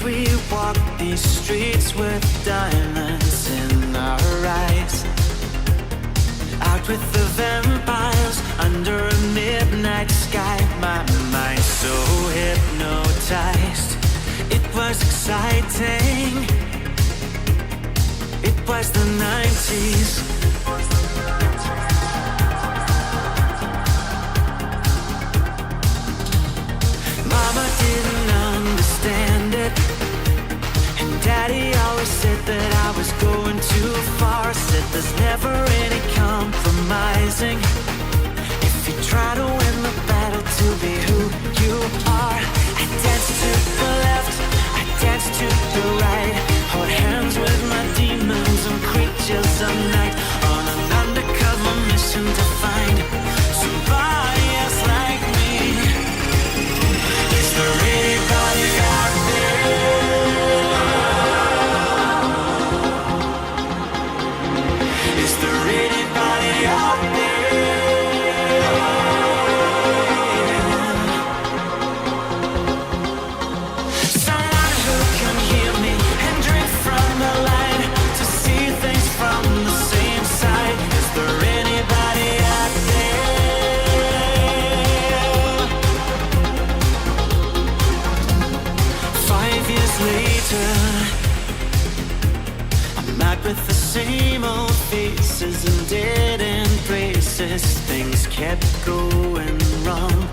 As we walk these streets with diamonds in our eyes, out with the vampires under a midnight sky, my mind so hypnotized. It was exciting. It was the 90s. Mama didn't understand it, and Daddy always said that I was going too far. Said there's never any compromising if you try to win the battle to be who you are. I danced to the left, I danced to the right, hold hands with my demons and creatures of night, on an undercover mission to find somebody else like me. Is there anybody out there? Is there anybody out there? Someone who can hear me and drink from the light, to see things from the same side. Is there anybody out there? 5 years later, I'm out with the same old faces and dead end places. Things kept going wrong.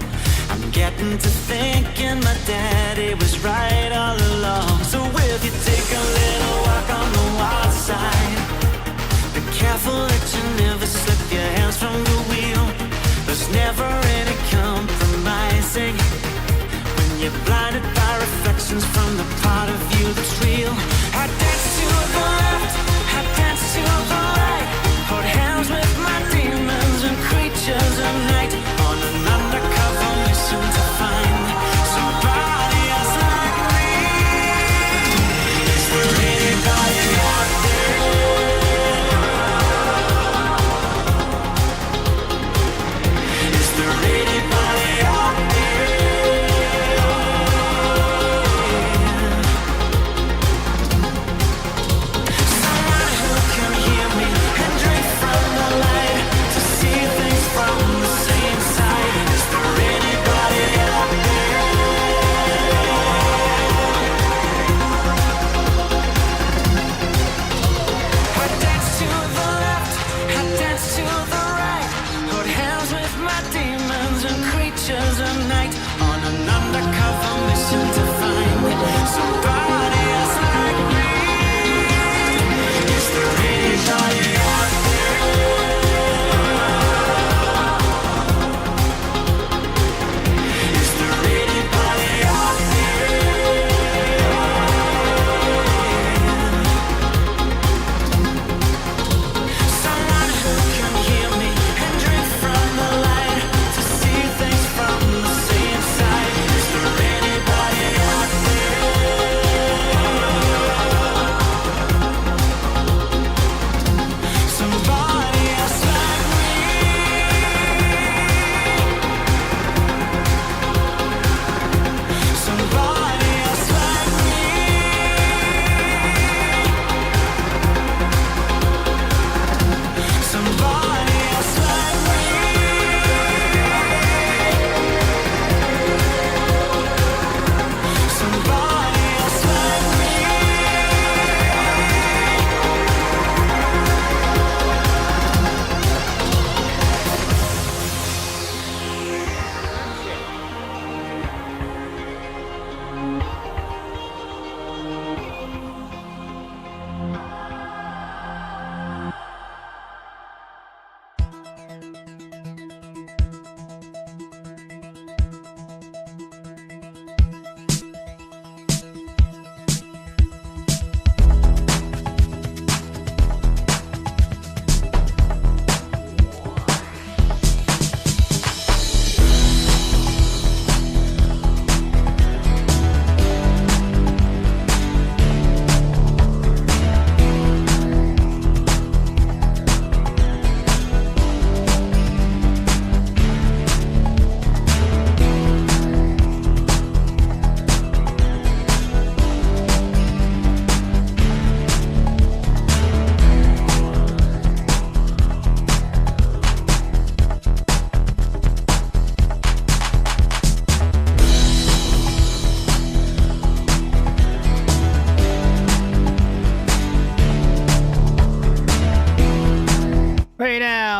I'm getting to thinking my daddy was right all along. So if you take a little walk on the wild side, be careful that you never slip your hands from the wheel. There's never any compromising when you're blinded by reflections from the part of you that's real. I dance to the left, I dance to the right, hold hands with my demons and creatures of night, on an undercover mission to find somebody else like me.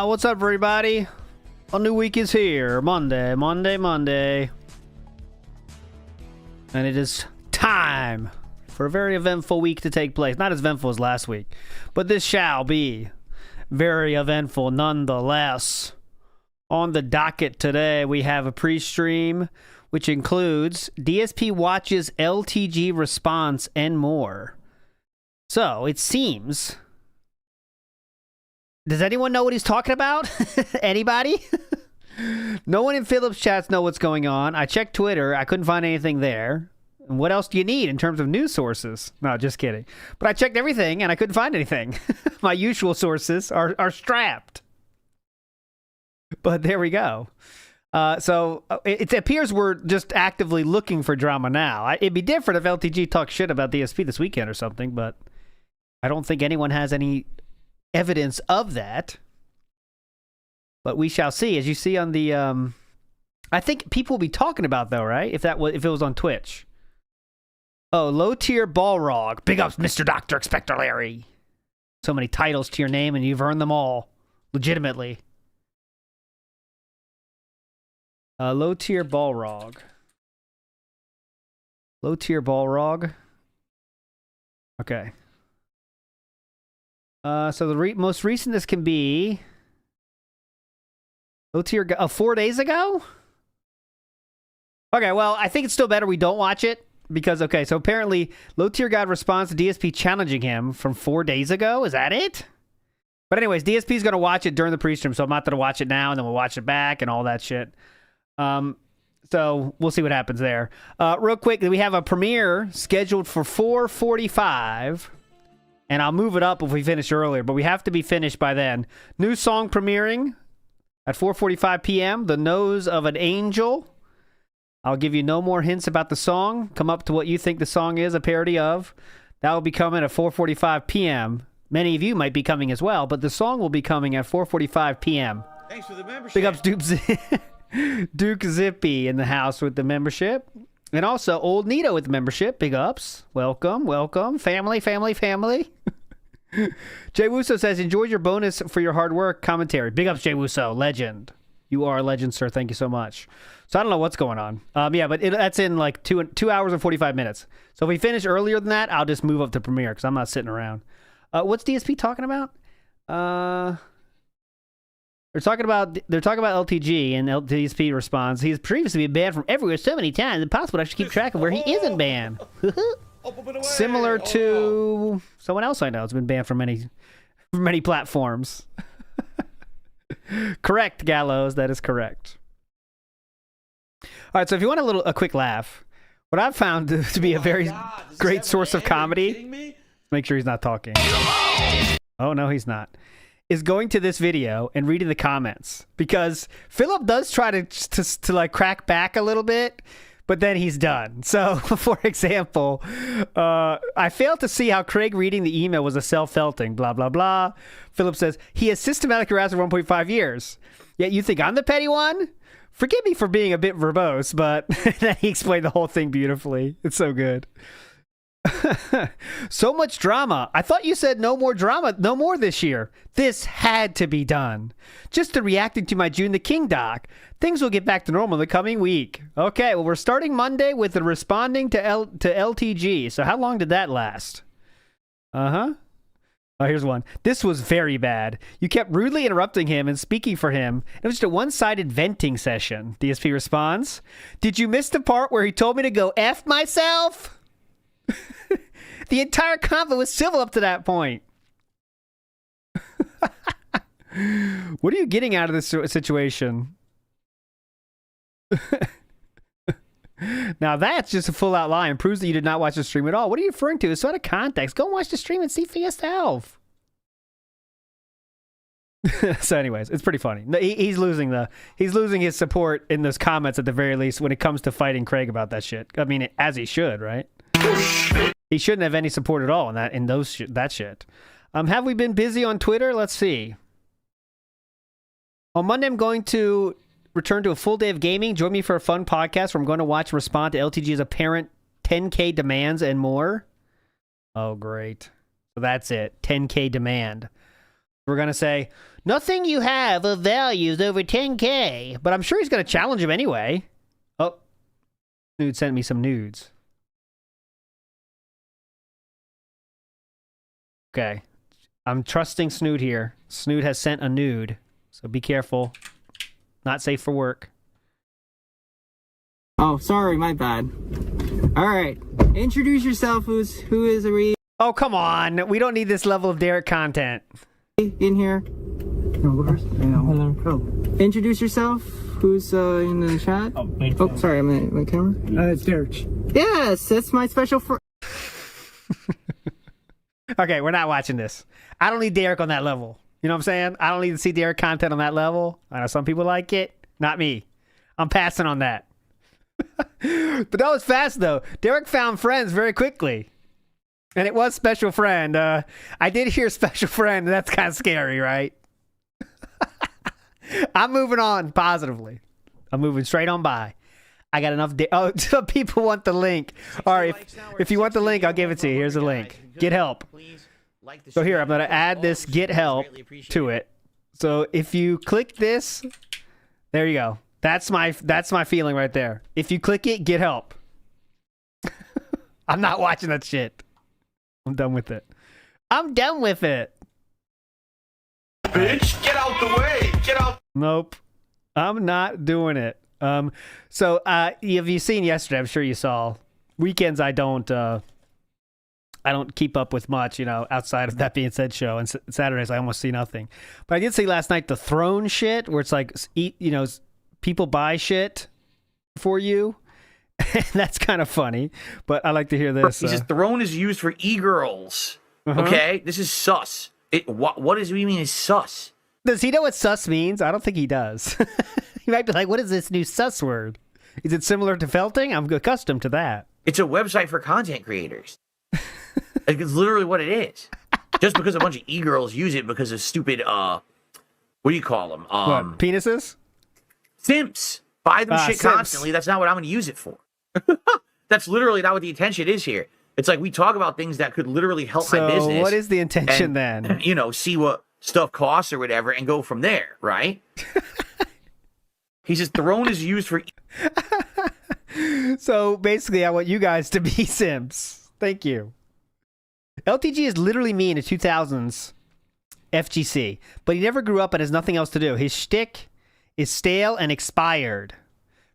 What's up, everybody? A new week is here. Monday. And it is time for a very eventful week to take place. Not as eventful as last week, but this shall be very eventful nonetheless. On the docket today, we have a pre-stream, which includes DSP watches, LTG response, and more. So, it seems... Does anyone know what he's talking about? Anybody? No one in Philip's chats know what's going on. I checked Twitter. I couldn't find anything there. And what else do you need in terms of news sources? No, just kidding. But I checked everything, and I couldn't find anything. My usual sources are strapped. But there we go. So it appears we're just actively looking for drama now. It'd be different if LTG talked shit about DSP this weekend or something, but I don't think anyone has any evidence of that. But we shall see. As you see on the, I think people will be talking about though, right? If it was on Twitch. Oh, low tier Balrog. Big ups, Mr. Dr. Expector Larry. So many titles to your name, and you've earned them all legitimately. Low tier Balrog. Low tier Balrog. Okay. So the most recent this can be low tier 4 days ago. Okay, well I think it's still better we don't watch it because okay, so apparently low tier god responds to DSP challenging him from 4 days ago. Is that it? But anyways, DSP is gonna watch it during the pre-stream, so I'm not gonna watch it now, and then we'll watch it back and all that shit. So we'll see what happens there. Real quick, we have a premiere scheduled for 4:45. And I'll move it up if we finish earlier, but we have to be finished by then. New song premiering at 4:45 p.m. The Nose of an Angel. I'll give you no more hints about the song. Come up to what you think the song is a parody of. That will be coming at 4:45 p.m. Many of you might be coming as well, but the song will be coming at 4:45 p.m. Thanks for the membership. Big ups, Duke Zippy in the house with the membership. And also, Old Nito with the membership. Big ups. Welcome, welcome. Family. Jay Wusso says, enjoyed your bonus for your hard work commentary. Big ups, Jay Wusso. Legend. You are a legend, sir. Thank you so much. So I don't know what's going on. Yeah, but that's in like 2 hours and 45 minutes. So if we finish earlier than that, I'll just move up to premiere because I'm not sitting around. What's DSP talking about? They're talking about LTG, and DSP responds, he's previously been banned from everywhere so many times, it's impossible to actually keep track of where he isn't banned. Similar to someone else I know has been banned from many platforms. Correct, Gallows. That is correct. All right, so if you want a quick laugh, what I've found to be a very great source of comedy, make sure he's not talking. Oh, no, he's not. Is going to this video and reading the comments, because Philip does try to like crack back a little bit, but then he's done. So, for example, I failed to see how Craig reading the email was a self-felting, blah, blah, blah. Philip says, he has systematically harassed for 1.5 years. Yet you think I'm the petty one? Forgive me for being a bit verbose, but then he explained the whole thing beautifully. It's so good. So much drama. I thought you said no more drama, no more this year. This had to be done. Just to reacting to my June the King doc. Things will get back to normal in the coming week. Okay, well, we're starting Monday with the responding to LTG. So how long did that last? Oh, here's one. This was very bad. You kept rudely interrupting him and speaking for him. It was just a one-sided venting session. DSP responds, did you miss the part where he told me to go F myself? The entire convo was civil up to that point. What are you getting out of this situation? Now that's just a full-out lie and proves that you did not watch the stream at all. What are you referring to? It's out of context. Go and watch the stream and see for yourself. So anyways, it's pretty funny. He's losing his support in those comments at the very least when it comes to fighting Craig about that shit. I mean, as he should, right? He shouldn't have any support at all in that shit. Have we been busy on Twitter? Let's see. On Monday, I'm going to return to a full day of gaming. Join me for a fun podcast where I'm going to watch and respond to LTG's apparent 10K demands and more. Oh, great. So that's it. 10K demand. We're going to say, Nothing you have of value is over 10K. But I'm sure he's going to challenge him anyway. Oh. Snood sent me some nudes. Okay. I'm trusting Snood here. Snood has sent a nude. So be careful. Not safe for work. Oh, sorry, my bad. Alright. Introduce yourself, who is a read Oh, come on. We don't need this level of Derek content. in here. Hello. Oh. Introduce yourself. Who's in the chat? Oh, sorry, I'm on my camera. It's Derek. Yes, that's my special friend. Okay, we're not watching this. I don't need Derek on that level. You know what I'm saying? I don't need to see Derek content on that level. I know some people like it. Not me. I'm passing on that. But that was fast, though. Derek found friends very quickly. And it was special friend. I did hear special friend. And that's kind of scary, right? I'm moving on positively. I'm moving straight on by. I got enough. Oh, some people want the link. All right, if you want the link, I'll give it to you. Here's the link. Get help. So here, I'm going to add this get help to it. So if you click this, there you go. That's my feeling right there. If you click it, get help. I'm not watching that shit. I'm done with it. I'm done with it. Bitch, get out the way. Get out. Nope. I'm not doing it. So have you seen yesterday? I'm sure you saw. Weekends I don't keep up with much, outside of That Being Said show, and Saturdays I almost see nothing. But I did see last night the Throne shit, where it's like, people buy shit for you. That's kind of funny, but I like to hear this. He says Throne is used for e-girls. Uh-huh. Okay, this is sus. What does he mean is sus? Does he know what sus means? I don't think he does. He might be like, what is this new sus word? Is it similar to felting? I'm accustomed to that. It's a website for content creators. It's literally what it is. Just because a bunch of e-girls use it because of stupid, what do you call them? What, penises? Simps. Buy them shit simps. constantly. That's not what I'm going to use it for. That's literally not what the intention is here. It's like we talk about things that could literally help my business. So what is the intention then? See what stuff costs or whatever and go from there, right? He says Throne is used for... So basically I want you guys to be simps. Thank you. LTG is literally me in the 2000s FGC, but he never grew up and has nothing else to do. His shtick is stale and expired.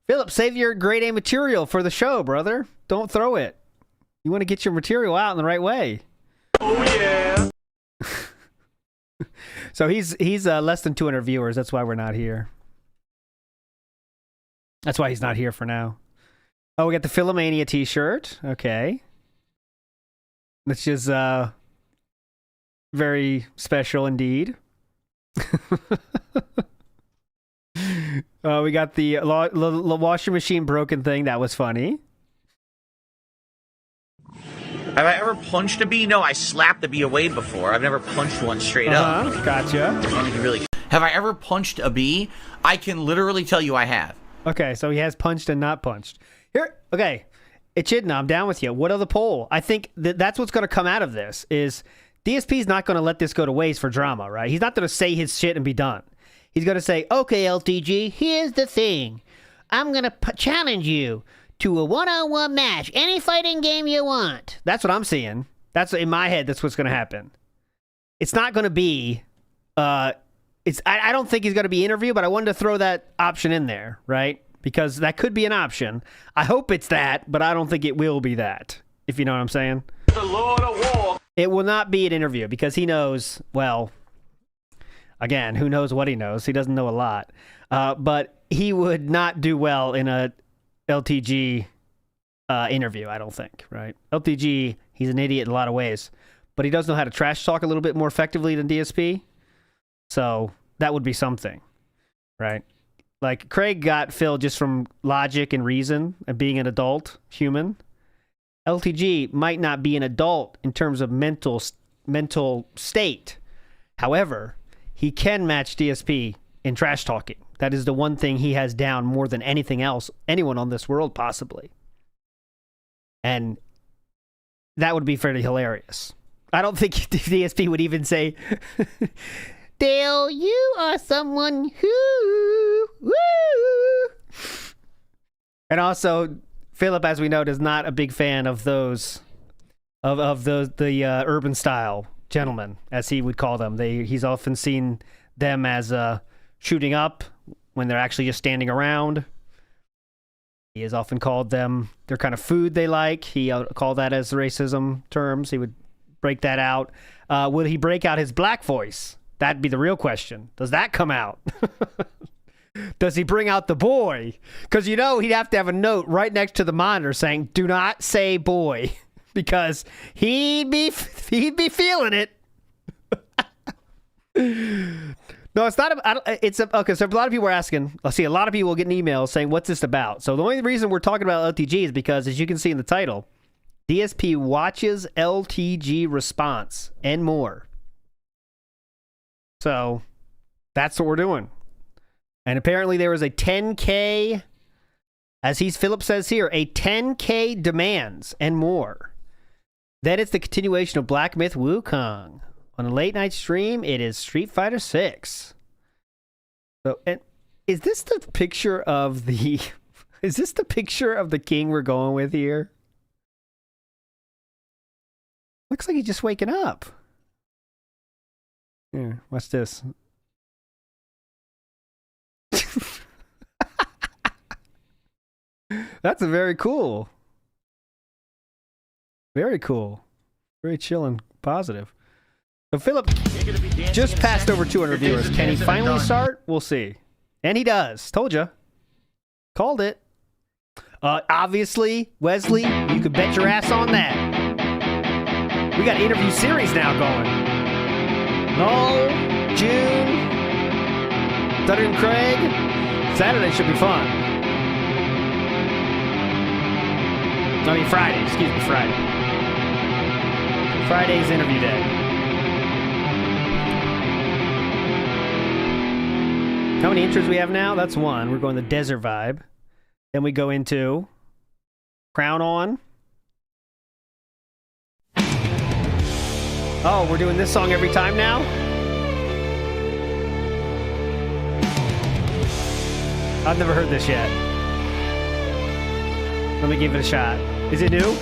Philip, save your grade A material for the show, brother. Don't throw it. You want to get your material out in the right way. Oh yeah. So he's less than 200 viewers. That's why we're not here. That's why he's not here for now. Oh, we got the Philomania t-shirt. Okay. Which is very special indeed. We got the washing machine broken thing. That was funny. Have I ever punched a bee? No, I slapped a bee away before. I've never punched one straight up. Gotcha. Have I ever punched a bee? I can literally tell you I have. Okay, so he has punched and not punched. Here, okay. Echidna, I'm down with you. What of the poll? I think that's what's going to come out of this is DSP's not going to let this go to waste for drama, right? He's not going to say his shit and be done. He's going to say, okay, LTG, here's the thing. I'm going to challenge you to a one-on-one match. Any fighting game you want. That's what I'm seeing. That's in my head. That's what's going to happen. It's not going to be... I don't think he's going to be interviewed, but I wanted to throw that option in there, right? Because that could be an option. I hope it's that, but I don't think it will be that, if you know what I'm saying. The Lord of War. It will not be an interview because he knows, well, again, who knows what he knows? He doesn't know a lot. But he would not do well in a LTG interview, I don't think, right? LTG, he's an idiot in a lot of ways, but he does know how to trash talk a little bit more effectively than DSP. So that would be something, right? Like Craig got Phil just from logic and reason and being an adult human. LTG might not be an adult in terms of mental state. However, he can match DSP in trash talking. That is the one thing he has down more than anything else, anyone on this world possibly. And that would be fairly hilarious. I don't think DSP would even say... Dale, you are someone who... Woo! And also, Philip, as we know, is not a big fan of those... Of the urban style gentlemen, as he would call them. He's often seen them as shooting up when they're actually just standing around. He has often called them their kind of food they like. He called that as racism terms. He would break that out. Would he break out his black voice? That'd be the real question. Does that come out? Does he bring out the boy? Because he'd have to have a note right next to the monitor saying, "Do not say boy." Because he'd be feeling it. No, it's not. Okay. So a lot of people are asking. I see a lot of people getting emails saying, "What's this about?" So the only reason we're talking about LTG is because, as you can see in the title, DSP watches LTG response and more. So that's what we're doing. And apparently there was a 10K, as Philip says here, a 10K demands and more. Then it's the continuation of Black Myth Wukong. On a late night stream, it is Street Fighter 6. So, and is this the picture of the... Is this the picture of the king we're going with here? Looks like he's just waking up. Here, what's this? That's a very cool. Very cool. Very chill and positive. So Philip just passed over 200 viewers. Can he finally start? We'll see. And he does. Told you. Called it. Obviously, Wesley, you could bet your ass on that. We got an interview series now going. No, June, Stutter and Craig. Saturday should be fun. I mean, Friday. Excuse me, Friday. Friday's interview day. How many intros we have now? That's one. We're going the desert vibe. Then we go into Crown On. Oh, we're doing this song every time now? I've never heard this yet. Let me give it a shot. Is it new?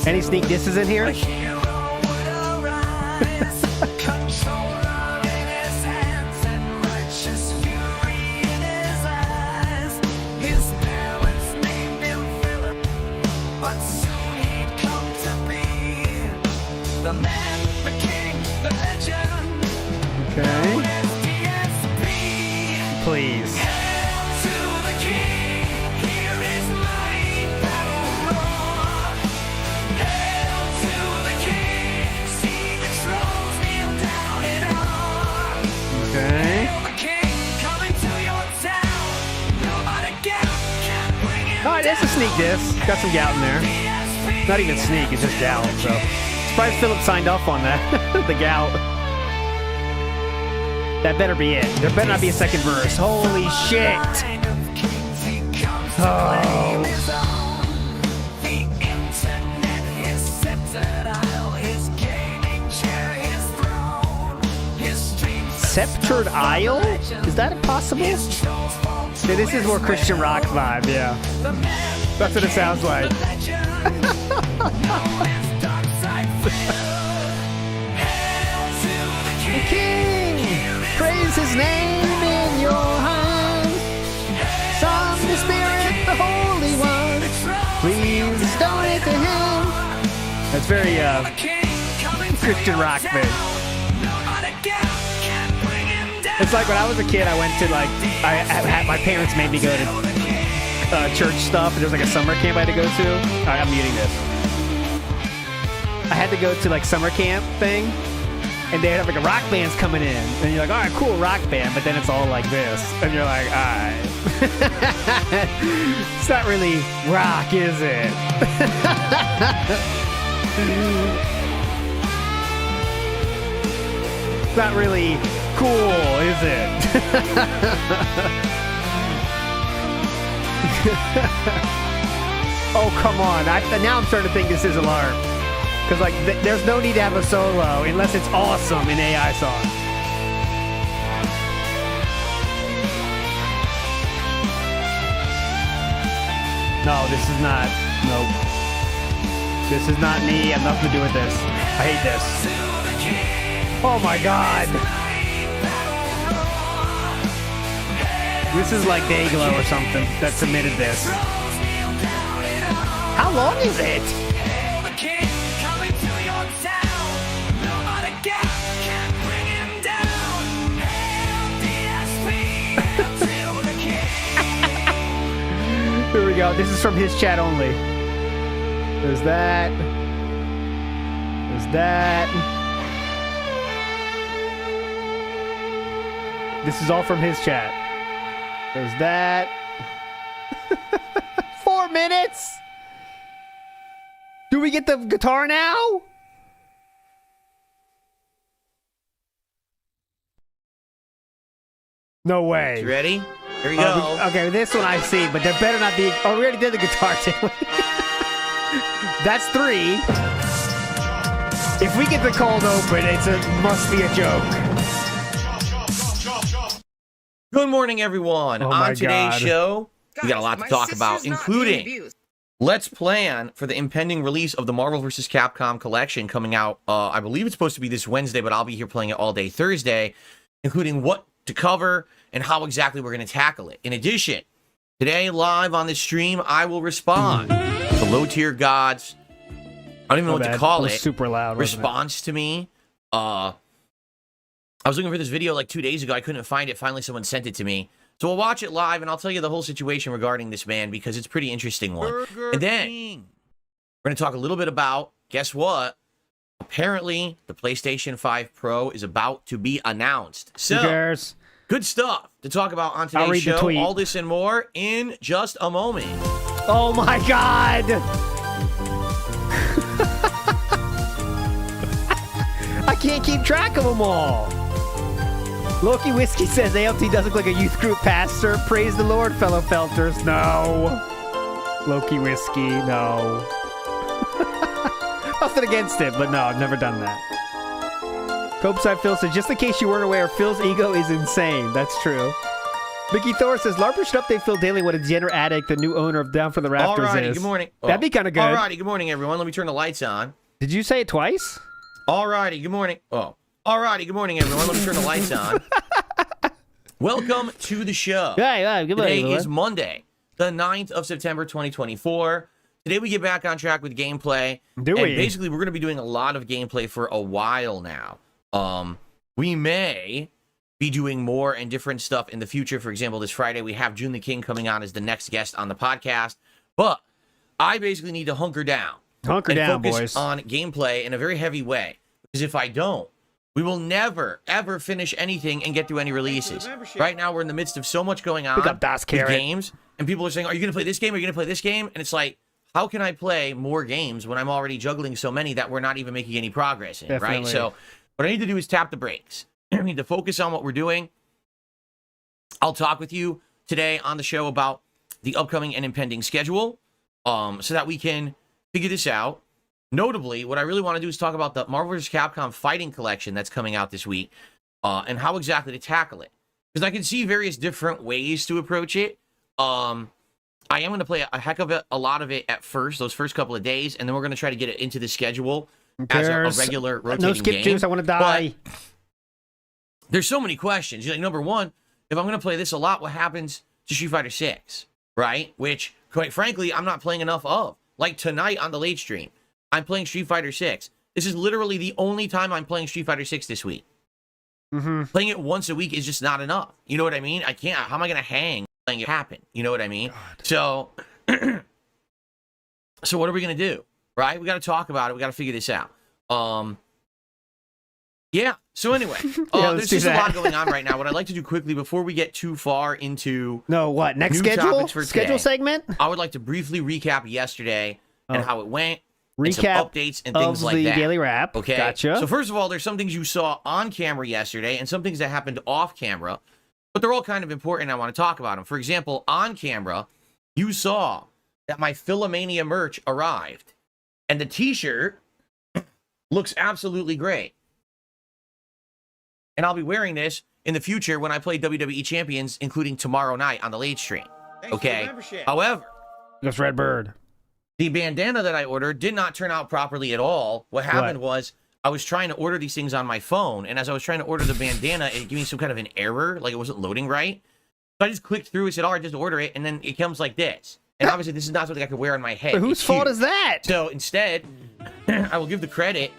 Any sneak disses in here? Okay. Please. Okay. Alright, that's a sneak diss. Got some gout in there. Not even sneak, it's just gout, so. Surprised Philip signed off on that. The gout. That better be it. There better not be a second verse. Holy shit! Oh. Sceptered Isle? Is that possible? Yeah, this is more Christian rock vibe, yeah. That's what it sounds like. The King! Praise his name in your hands. Psalm the Spirit, the Holy One. Please donate to him. That's very Christian rock thing. It's like when I was a kid, I went to my parents made me go to church stuff, and there was like a summer camp I had to go to. All right, I'm muting this. I had to go to like summer camp thing, and they have like a rock band's coming in, and you're like, all right, cool, rock band, but then it's all like this, and you're like, all right. It's not really rock, is it? It's not really cool, is it? Oh, come on. Now I'm starting to think this is alarm. Because, like, there's no need to have a solo unless it's awesome in AI song. No, this is not. Nope. This is not me. I have nothing to do with this. I hate this. Oh my god. This is like Dayglow or something that submitted this. How long is it? Here we go. This is from his chat only. There's that. There's that. This is all from his chat. There's that. 4 minutes? Do we get the guitar now? No way. You ready? Here we go. Okay, this one I see, but there better not be... Oh, we already did the guitar, didn't we? That's 3. If we get the cold open, must be a joke. Good morning, everyone. Oh my On today's God. show, we got a lot to talk about, including let's plan for the impending release of the Marvel vs. Capcom collection coming out. I believe it's supposed to be this Wednesday, but I'll be here playing it all day Thursday, including what to cover and how exactly we're going to tackle it. In addition, today live on the stream, I will respond to Low Tier God's, I don't even know what to call it. Super loud. Response to me. I was looking for this video like 2 days ago. I couldn't find it. Finally, someone sent it to me. So we'll watch it live, and I'll tell you the whole situation regarding this man because it's a pretty interesting one. And then we're going to talk a little bit about, guess what? Apparently, the PlayStation 5 Pro is about to be announced. So, Who cares? Good stuff to talk about on today's show. All this and more in just a moment. Oh my god! I can't keep track of them all. Loki Whiskey says ALT does look like a youth group pastor. Praise the Lord, fellow Felters. No. Loki Whiskey, no. Nothing against it, but no, I've never done that. Copeside Phil says, just in case you weren't aware, Phil's ego is insane. That's true. Mickey Thor says, LARPers should update Phil daily what a degenerate addict the new owner of Down for the Rafters Alrighty, is. good morning. That'd be kind of good. Alrighty, good morning, everyone. Let me turn the lights on. Did you say it twice? Alrighty, good morning. Oh, alrighty, good morning, everyone. Let me turn the lights on. Welcome to the show. Yeah, good morning. Today is Monday, the 9th of September, 2024. Today we get back on track with gameplay. Do we? And basically, we're going to be doing a lot of gameplay for a while now. We may be doing more and different stuff in the future. For example, this Friday, we have June the King coming on as the next guest on the podcast. But I basically need to hunker down. Hunker down, focus boys. on gameplay in a very heavy way. Because if I don't, we will never, ever finish anything and get through any releases. Right now, we're in the midst of so much going on with games. And people are saying, are you going to play this game? Are you going to play this game? And it's like, how can I play more games when I'm already juggling so many that we're not even making any progress in, right? So what I need to do is tap the brakes. I need to focus on what we're doing. I'll talk with you today on the show about the upcoming and impending schedule so that we can figure this out. Notably, what I really want to do is talk about the Marvel vs. Capcom Fighting Collection that's coming out this week and how exactly to tackle it. Because I can see various different ways to approach it. I am going to play a heck of a lot of it at first, those first couple of days, and then we're going to try to get it into the schedule as a regular rotating no skip game. juice, I want to die. But there's so many questions. Like, number one, if I'm going to play this a lot, what happens to Street Fighter 6, right? Which, quite frankly, I'm not playing enough of. Like tonight on the late stream, I'm playing Street Fighter 6. This is literally the only time I'm playing Street Fighter 6 this week. Playing it once a week is just not enough. You know what I mean? I can't. How am I going to hang letting it happen? You know what I mean? God. So what are we going to do? Right? We got to talk about it. We got to figure this out. Yeah. So anyway, there's just a lot going on right now. What I'd like to do quickly before we get too far into next schedule segment, I would like to briefly recap yesterday and how it went. Recap and some updates and things like the that. Daily Wrap. Okay. Gotcha. So first of all, there's some things you saw on camera yesterday and some things that happened off camera, but they're all kind of important. I want to talk about them. For example, on camera, you saw that my Philomania merch arrived, and the T-shirt Looks absolutely great. And I'll be wearing this in the future when I play WWE Champions, including tomorrow night on the late stream. Okay. However, that's Redbird. The bandana that I ordered did not turn out properly at all. What happened was I was trying to order these things on my phone, and as I was trying to order the bandana, it gave me some kind of an error, like it wasn't loading right. So I just clicked through and said, all right, just order it, and then it comes like this. And obviously, this is not something I could wear on my head. But whose fault is that? So instead, I will give the credit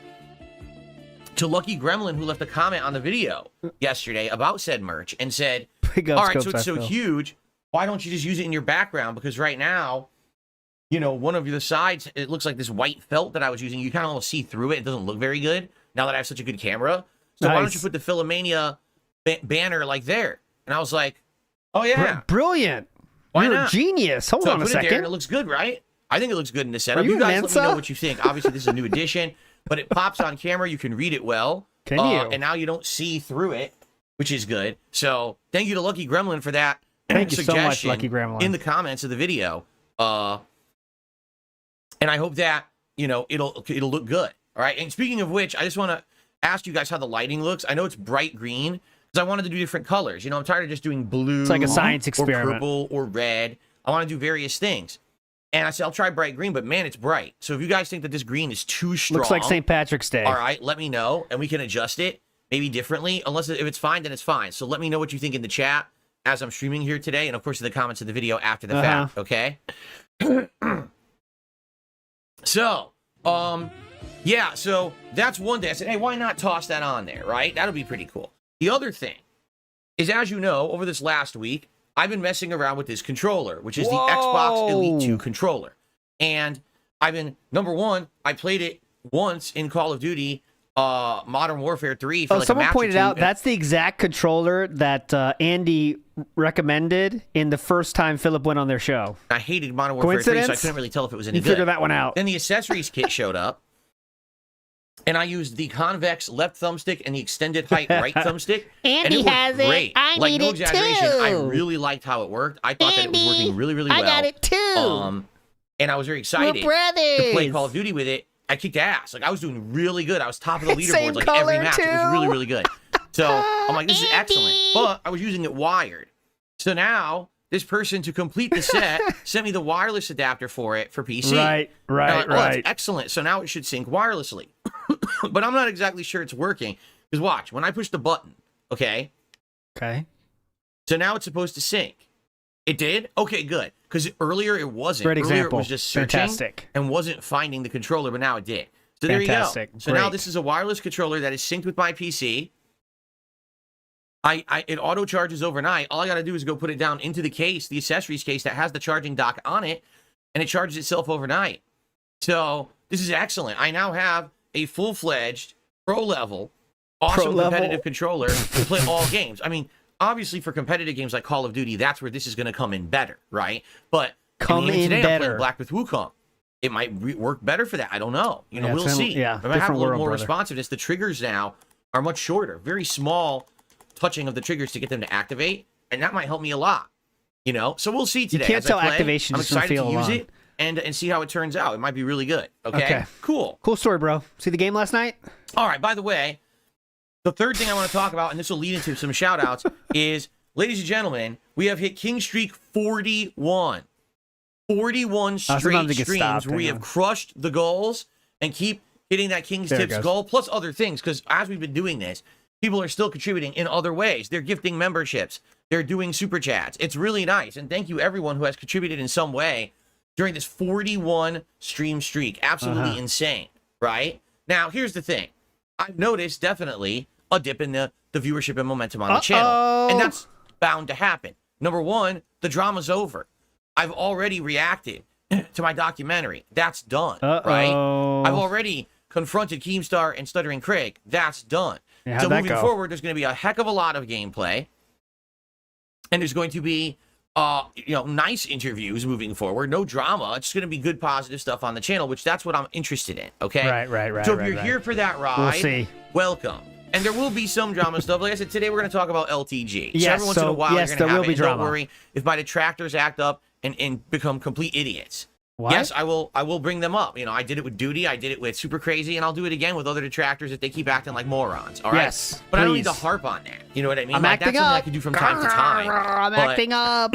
to Lucky Gremlin, who left a comment on the video yesterday about said merch and said, all right, so it's so huge, why don't you just use it in your background? Because right now, you know, one of the sides, it looks like this white felt that I was using. You kind of almost see through it. It doesn't look very good now that I have such a good camera. So why don't you put the Philomania banner like there? And I was like, oh, yeah. Brilliant. Why You're not? A genius. Hold on a second. It looks good, right? I think it looks good in the setup. You guys let me know what you think. Obviously, this is a new edition, but it pops on camera. You can read it well. Can you? And now you don't see through it, which is good. So thank you to Lucky Gremlin for that Thank you suggestion so much, Lucky Gremlin. in the comments of the video. And I hope that, you know, it'll look good. All right. And speaking of which, I just want to ask you guys how the lighting looks. I know it's bright green because I wanted to do different colors. You know, I'm tired of just doing blue. It's like a science experiment. Or purple or red. I want to do various things. And I said, I'll try bright green, but man, it's bright. So if you guys think that this green is too strong. Looks like St. Patrick's Day. All right, let me know, and we can adjust it maybe differently. If it's fine, then it's fine. So let me know what you think in the chat as I'm streaming here today, and of course in the comments of the video after the fact, okay? So, yeah, so that's one day. I said, hey, why not toss that on there, right? That'll be pretty cool. The other thing is, as you know, over this last week, I've been messing around with this controller, which is the Xbox Elite 2 controller. And I've been, number one, I played it once in Call of Duty Modern Warfare 3 for like someone a match pointed or two, out that's the exact controller that Andy recommended in the first time Philip went on their show. I hated Modern Warfare 3, so I couldn't really tell if it was any good. You figure that one out. Then the accessories kit showed up, and I used the convex left thumbstick and the extended height right thumbstick. Andy has great. it. I like, need no it exaggeration, too. I really liked how it worked. I thought that it was working really, really well. I got it too. And I was very excited to play Call of Duty with it. I kicked ass. Like, I was doing really good. I was top of the leaderboards like every match. It was really, really good. So I'm like, this is excellent. But I was using it wired. So now this person, to complete the set, sent me the wireless adapter for it for PC. Right. That's excellent. So now it should sync wirelessly. But I'm not exactly sure it's working. Because watch, when I push the button, okay? So now it's supposed to sync. It did? Okay, good. Because earlier it wasn't. Great earlier example. It was just searching and wasn't finding the controller, but now it did. So there you go. So now this is a wireless controller that is synced with my PC. It auto charges overnight. All I got to do is go put it down into the case, the accessories case that has the charging dock on it, and it charges itself overnight. So this is excellent. I now have a full-fledged, pro-level, awesome competitive controller to play all games. I mean, obviously for competitive games like Call of Duty, that's where this is going to come in better, right? But today I'm playing Black with Wukong. It might work better for that. I don't know. You know, we'll see. Yeah, I might have a little more responsiveness. The triggers now are much shorter, very small touching of the triggers to get them to activate, and that might help me a lot. You know, so we'll see today. You can't tell I play. activation. I'm excited to use it and see how it turns out. It might be really good. Okay. Cool story, bro. See the game last night? All right. By the way, the third thing I want to talk about, and this will lead into some shout outs, is, ladies and gentlemen, we have hit King Streak 41. 41 straight streams where we have crushed the goals and keep hitting that King's Tips goal, plus other things, because as we've been doing this, people are still contributing in other ways. They're gifting memberships. They're doing super chats. It's really nice. And thank you, everyone who has contributed in some way during this 41 stream streak. Absolutely insane, right? Now, here's the thing. I've noticed definitely a dip in the viewership and momentum on the channel. And that's bound to happen. Number one, the drama's over. I've already reacted to my documentary. That's done, right? I've already confronted Keemstar and Stuttering Craig. That's done. Yeah, so moving forward, there's going to be a heck of a lot of gameplay. And there's going to be, nice interviews moving forward. No drama. It's going to be good, positive stuff on the channel, which that's what I'm interested in, okay? Right. So if you're here for that ride, welcome. And there will be some drama stuff. Like I said, today we're going to talk about LTG. So every once in a while, you're going to have it. Don't worry if my detractors act up and become complete idiots. What? Yes, I will bring them up. You know, I did it with Duty, I did it with Super Crazy, and I'll do it again with other detractors if they keep acting like morons. All right. Yes, but I don't need please. to harp on that. You know what I mean? I'm Like, acting that's something up. I can do from time to time. I'm but acting up.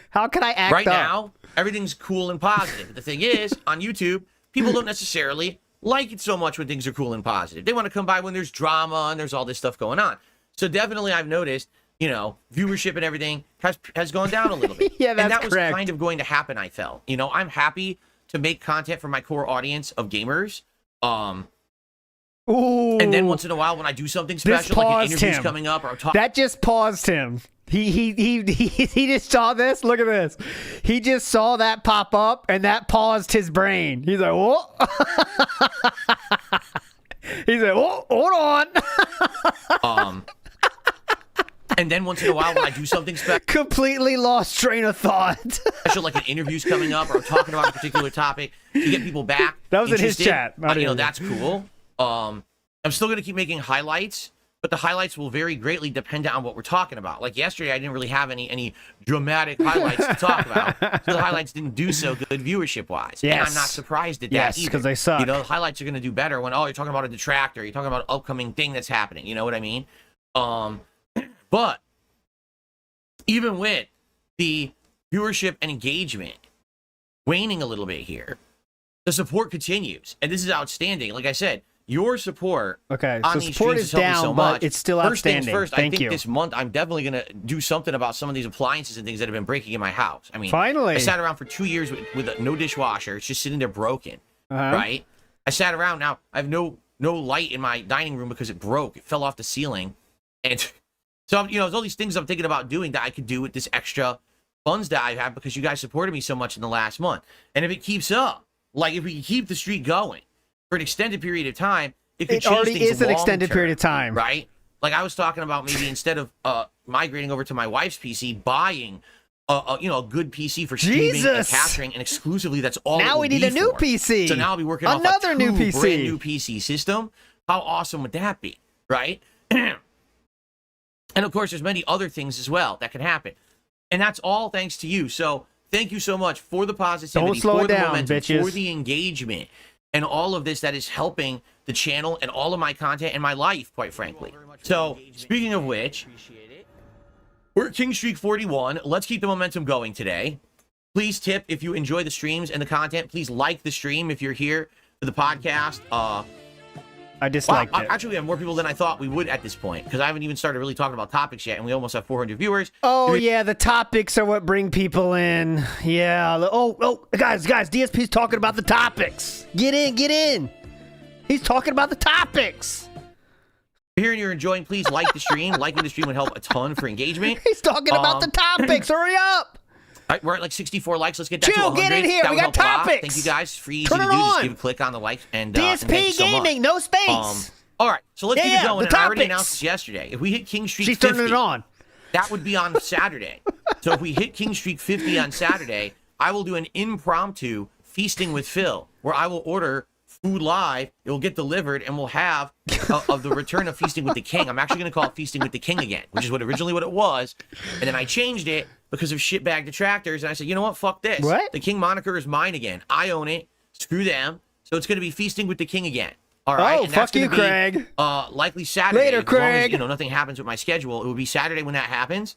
How can I act right up? now, everything's cool and positive. But the thing is, on YouTube, people don't necessarily like it so much when things are cool and positive. They want to come by when there's drama and there's all this stuff going on. So definitely, I've noticed, you know, viewership and everything has gone down a little bit. Yeah, that's and that was correct. kind of going to happen, I felt. You know, I'm happy to make content for my core audience of gamers. Ooh. And then once in a while, when I do something special, like an paused interview's him. coming up, or I'm talking. That just paused him. He just saw this. Look at this. He just saw that pop up, and that paused his brain. He's like, "Whoa!" He's like, "Whoa, hold on." And then once in a while, when I do something Completely lost train of thought. special, like an interview's coming up, or I'm talking about a particular topic, to get people back. That was in his interested, chat, not you know, in- that's cool. I'm still gonna keep making highlights, but the highlights will vary greatly depending on what we're talking about. Like yesterday, I didn't really have any dramatic highlights to talk about, so the highlights didn't do so good viewership-wise. And I'm Yes. not surprised at that Yes, either. 'cause they suck. You know, the highlights are gonna do better when you're talking about a detractor, you're talking about an upcoming thing that's happening. You know what I mean? But even with the viewership and engagement waning a little bit here, the support continues, and this is outstanding. Like I said, your support Okay, on so these support streams is has helped me down, so but much. it's still First things outstanding. first, I Thank think you. this month I'm definitely gonna do something about some of these appliances and things that have been breaking in my house. I mean, Finally. I sat around for 2 years with no dishwasher. It's just sitting there broken, Uh-huh. right? I sat around. Now I have no light in my dining room because it broke. It fell off the ceiling, and so you know, there's all these things I'm thinking about doing that I could do with this extra funds that I have because you guys supported me so much in the last month. And if it keeps up, like if we can keep the streak going for an extended period of time, it could It change already things is an extended long-term, period of time. right? Like I was talking about maybe instead of migrating over to my wife's PC, buying a good PC for streaming and Jesus. capturing, and exclusively that's all. Now it will we need be a new for. PC. So now I'll be working Another off a new true PC. brand new PC system. How awesome would that be, right? And of course, there's many other things as well that can happen, and that's all thanks to you. So thank you so much for the positivity, Don't slow for it the down, momentum, bitches. for the engagement, and all of this that is helping the channel and all of my content and my life, quite frankly. So speaking of which, we're at King Streak 41. Let's keep the momentum going today. Please tip if you enjoy the streams and the content. Please like the stream if you're here for the podcast. I disliked it. Actually, we have more people than I thought we would at this point because I haven't even started really talking about topics yet, and we almost have 400 viewers. Oh, yeah, the topics are what bring people in. Yeah. Oh, guys, DSP's talking about the topics. Get in. He's talking about the topics. If you're here and you're enjoying, please like the stream. Liking the stream would help a ton for engagement. He's talking about the topics. Hurry up. All right, we're at like 64 likes. Let's get that to Chill, 100. get in here. That We would got help a lot. topics. Thank you guys. Free easy Turn to it do. Just on. give a click on the like and thank DSP you so much. Gaming, no space. All right, so let's get Yeah, it going. the And I already topics. announced this yesterday. If we hit King Streak She's 50, turning it on. that would be on Saturday. So if we hit King Streak 50 on Saturday, I will do an impromptu feasting with Phil, where I will order food live. It will get delivered, and we'll have of the return of Feasting with the King. I'm actually going to call it Feasting with the King again, which is originally what it was. And then I changed it because of shitbag detractors, and I said, you know what? Fuck this. What? The King moniker is mine again. I own it. Screw them. So it's going to be Feasting with the King again. All right. Oh, and that's fuck you, gonna be, Craig. Likely Saturday. Later, as long as, Craig. nothing happens with my schedule. It will be Saturday when that happens.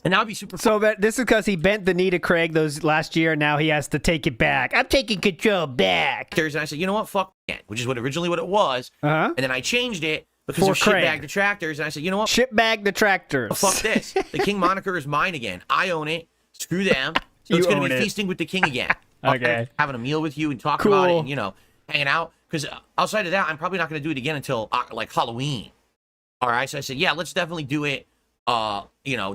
And that would be super fun. So but this is because he bent the knee to Craig those last year, and now he has to take it back. I'm taking control back. And I said, you know what? Fuck it, which is originally what it was. Uh-huh. And then I changed it because For of Craig. shitbag detractors. And I said, you know what? Shitbag detractors. Fuck this. The King moniker is mine again. I own it. Screw them. So You it's going own to be it. Feasting with the King again. Okay. Having a meal with you and talking Cool. about it and, hanging out. Because outside of that, I'm probably not going to do it again until, like, Halloween. All right? So I said, yeah, let's definitely do it,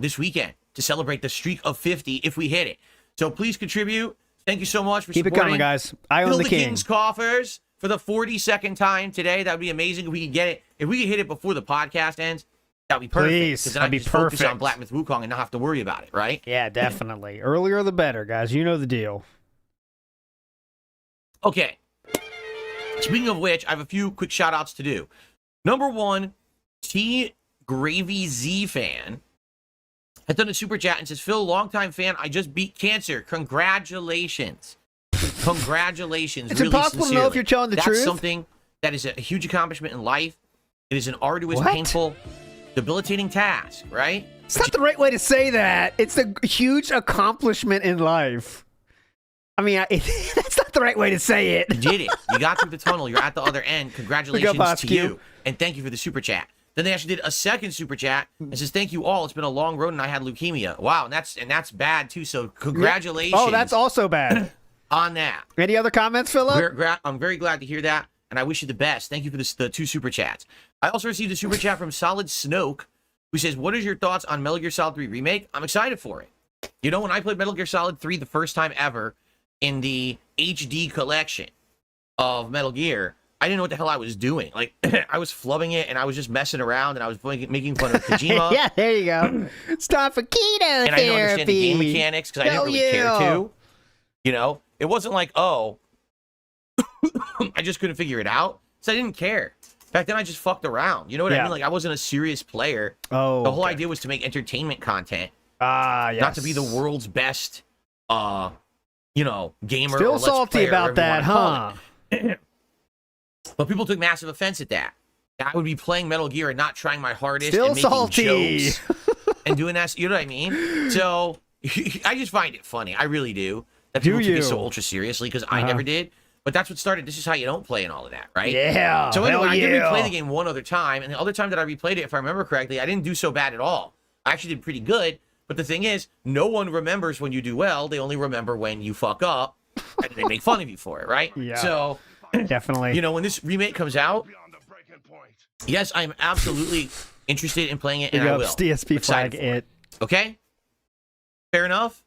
this weekend to celebrate the streak of 50 if we hit it. So please contribute. Thank you so much for Keep it supporting. coming, guys. I own Fill the the king. King's coffers for the 42nd time today. That would be amazing if we could get it. If we could hit it before the podcast ends, that would be perfect. Please, 'Cause then I that'd be can just focus on perfect. Black Myth Wukong and not have to worry about it, right? Yeah, definitely. Earlier the better, guys. You know the deal. Okay. Speaking of which, I have a few quick shout outs to do. Number one, T Gravy Z fan has done a super chat and says, Phil, longtime fan, I just beat cancer. Congratulations. Congratulations. It's really impossible sincerely. to know if you're telling the truth. That's something that is a huge accomplishment in life. It is an arduous, What? painful, debilitating task, right? It's not the right way to say that. It's a huge accomplishment in life. I mean, that's not the right way to say it. You did it. You got through the tunnel. You're at the other end. Congratulations Boss to Q. you. And thank you for the super chat. Then they actually did a second super chat and says, thank you all. It's been a long road and I had leukemia. Wow, and that's bad too. So congratulations. Oh, that's also bad. On that. Any other comments, Philip? I'm very glad to hear that, and I wish you the best. Thank you for the 2 super chats. I also received a super chat from Solid Snoke, who says, what is your thoughts on Metal Gear Solid 3 Remake? I'm excited for it. You know, when I played Metal Gear Solid 3 the first time ever in the HD collection of Metal Gear, I didn't know what the hell I was doing. Like, I was flubbing it, and I was just messing around, and I was making fun of Kojima. Yeah, there you go. It's time for keto And I didn't understand the game mechanics, because I didn't really care to. You know? It wasn't like, oh, I just couldn't figure it out. So I didn't care. Back then, I just fucked around. You know what I mean? Like, I wasn't a serious player. Oh, the whole idea was to make entertainment content. Yes. Not to be the world's best, you know, gamer. Still or let's salty player, about that, huh? But people took massive offense at that. I would be playing Metal Gear and not trying my hardest Still and making salty. jokes and doing that. You know what I mean? So I just find it funny. I really do. That people took it so ultra seriously, because I never did. But that's what started. This is how you don't play and all of that, right? Yeah. So anyway, I did replay the game one other time, and the other time that I replayed it, if I remember correctly, I didn't do so bad at all. I actually did pretty good. But the thing is, no one remembers when you do well. They only remember when you fuck up, and they make fun of you for it, right? Yeah. So, definitely. you know, when this remake comes out, yes, I'm absolutely interested in playing it, and I will. DSP flag it. Okay? Fair enough?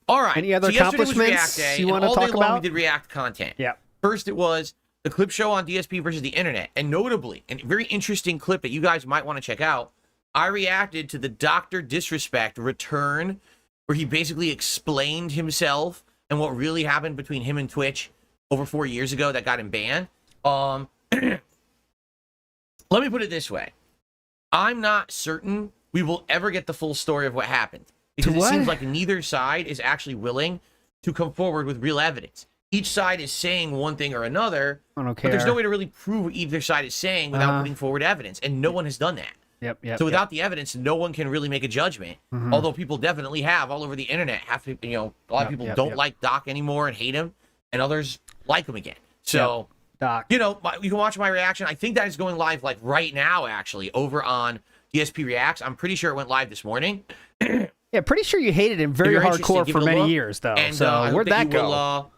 All right. Any other so yesterday was accomplishments React Day, you want to and all talk day long about? we did React content. Yeah. First, it was the clip show on DSP versus the internet. And notably, a very interesting clip that you guys might want to check out, I reacted to the Dr. Disrespect return, where he basically explained himself and what really happened between him and Twitch over 4 years ago that got him banned. Let me put it this way. I'm not certain we will ever get the full story of what happened, because it seems like neither side is actually willing to come forward with real evidence. Each side is saying one thing or another, I don't but care. there's no way to really prove what either side is saying without putting forward evidence, and no one has done that. Yep. So without the evidence, no one can really make a judgment. Although people definitely have all over the internet. Half people, you know, a lot of people don't like Doc anymore and hate him, and others like him again. So, Doc. you know, you can watch my reaction. I think that is going live like right now, actually, over on DSP Reacts. I'm pretty sure it went live this morning. Yeah, pretty sure you hated him very hardcore for many years, though. And, so where'd that go?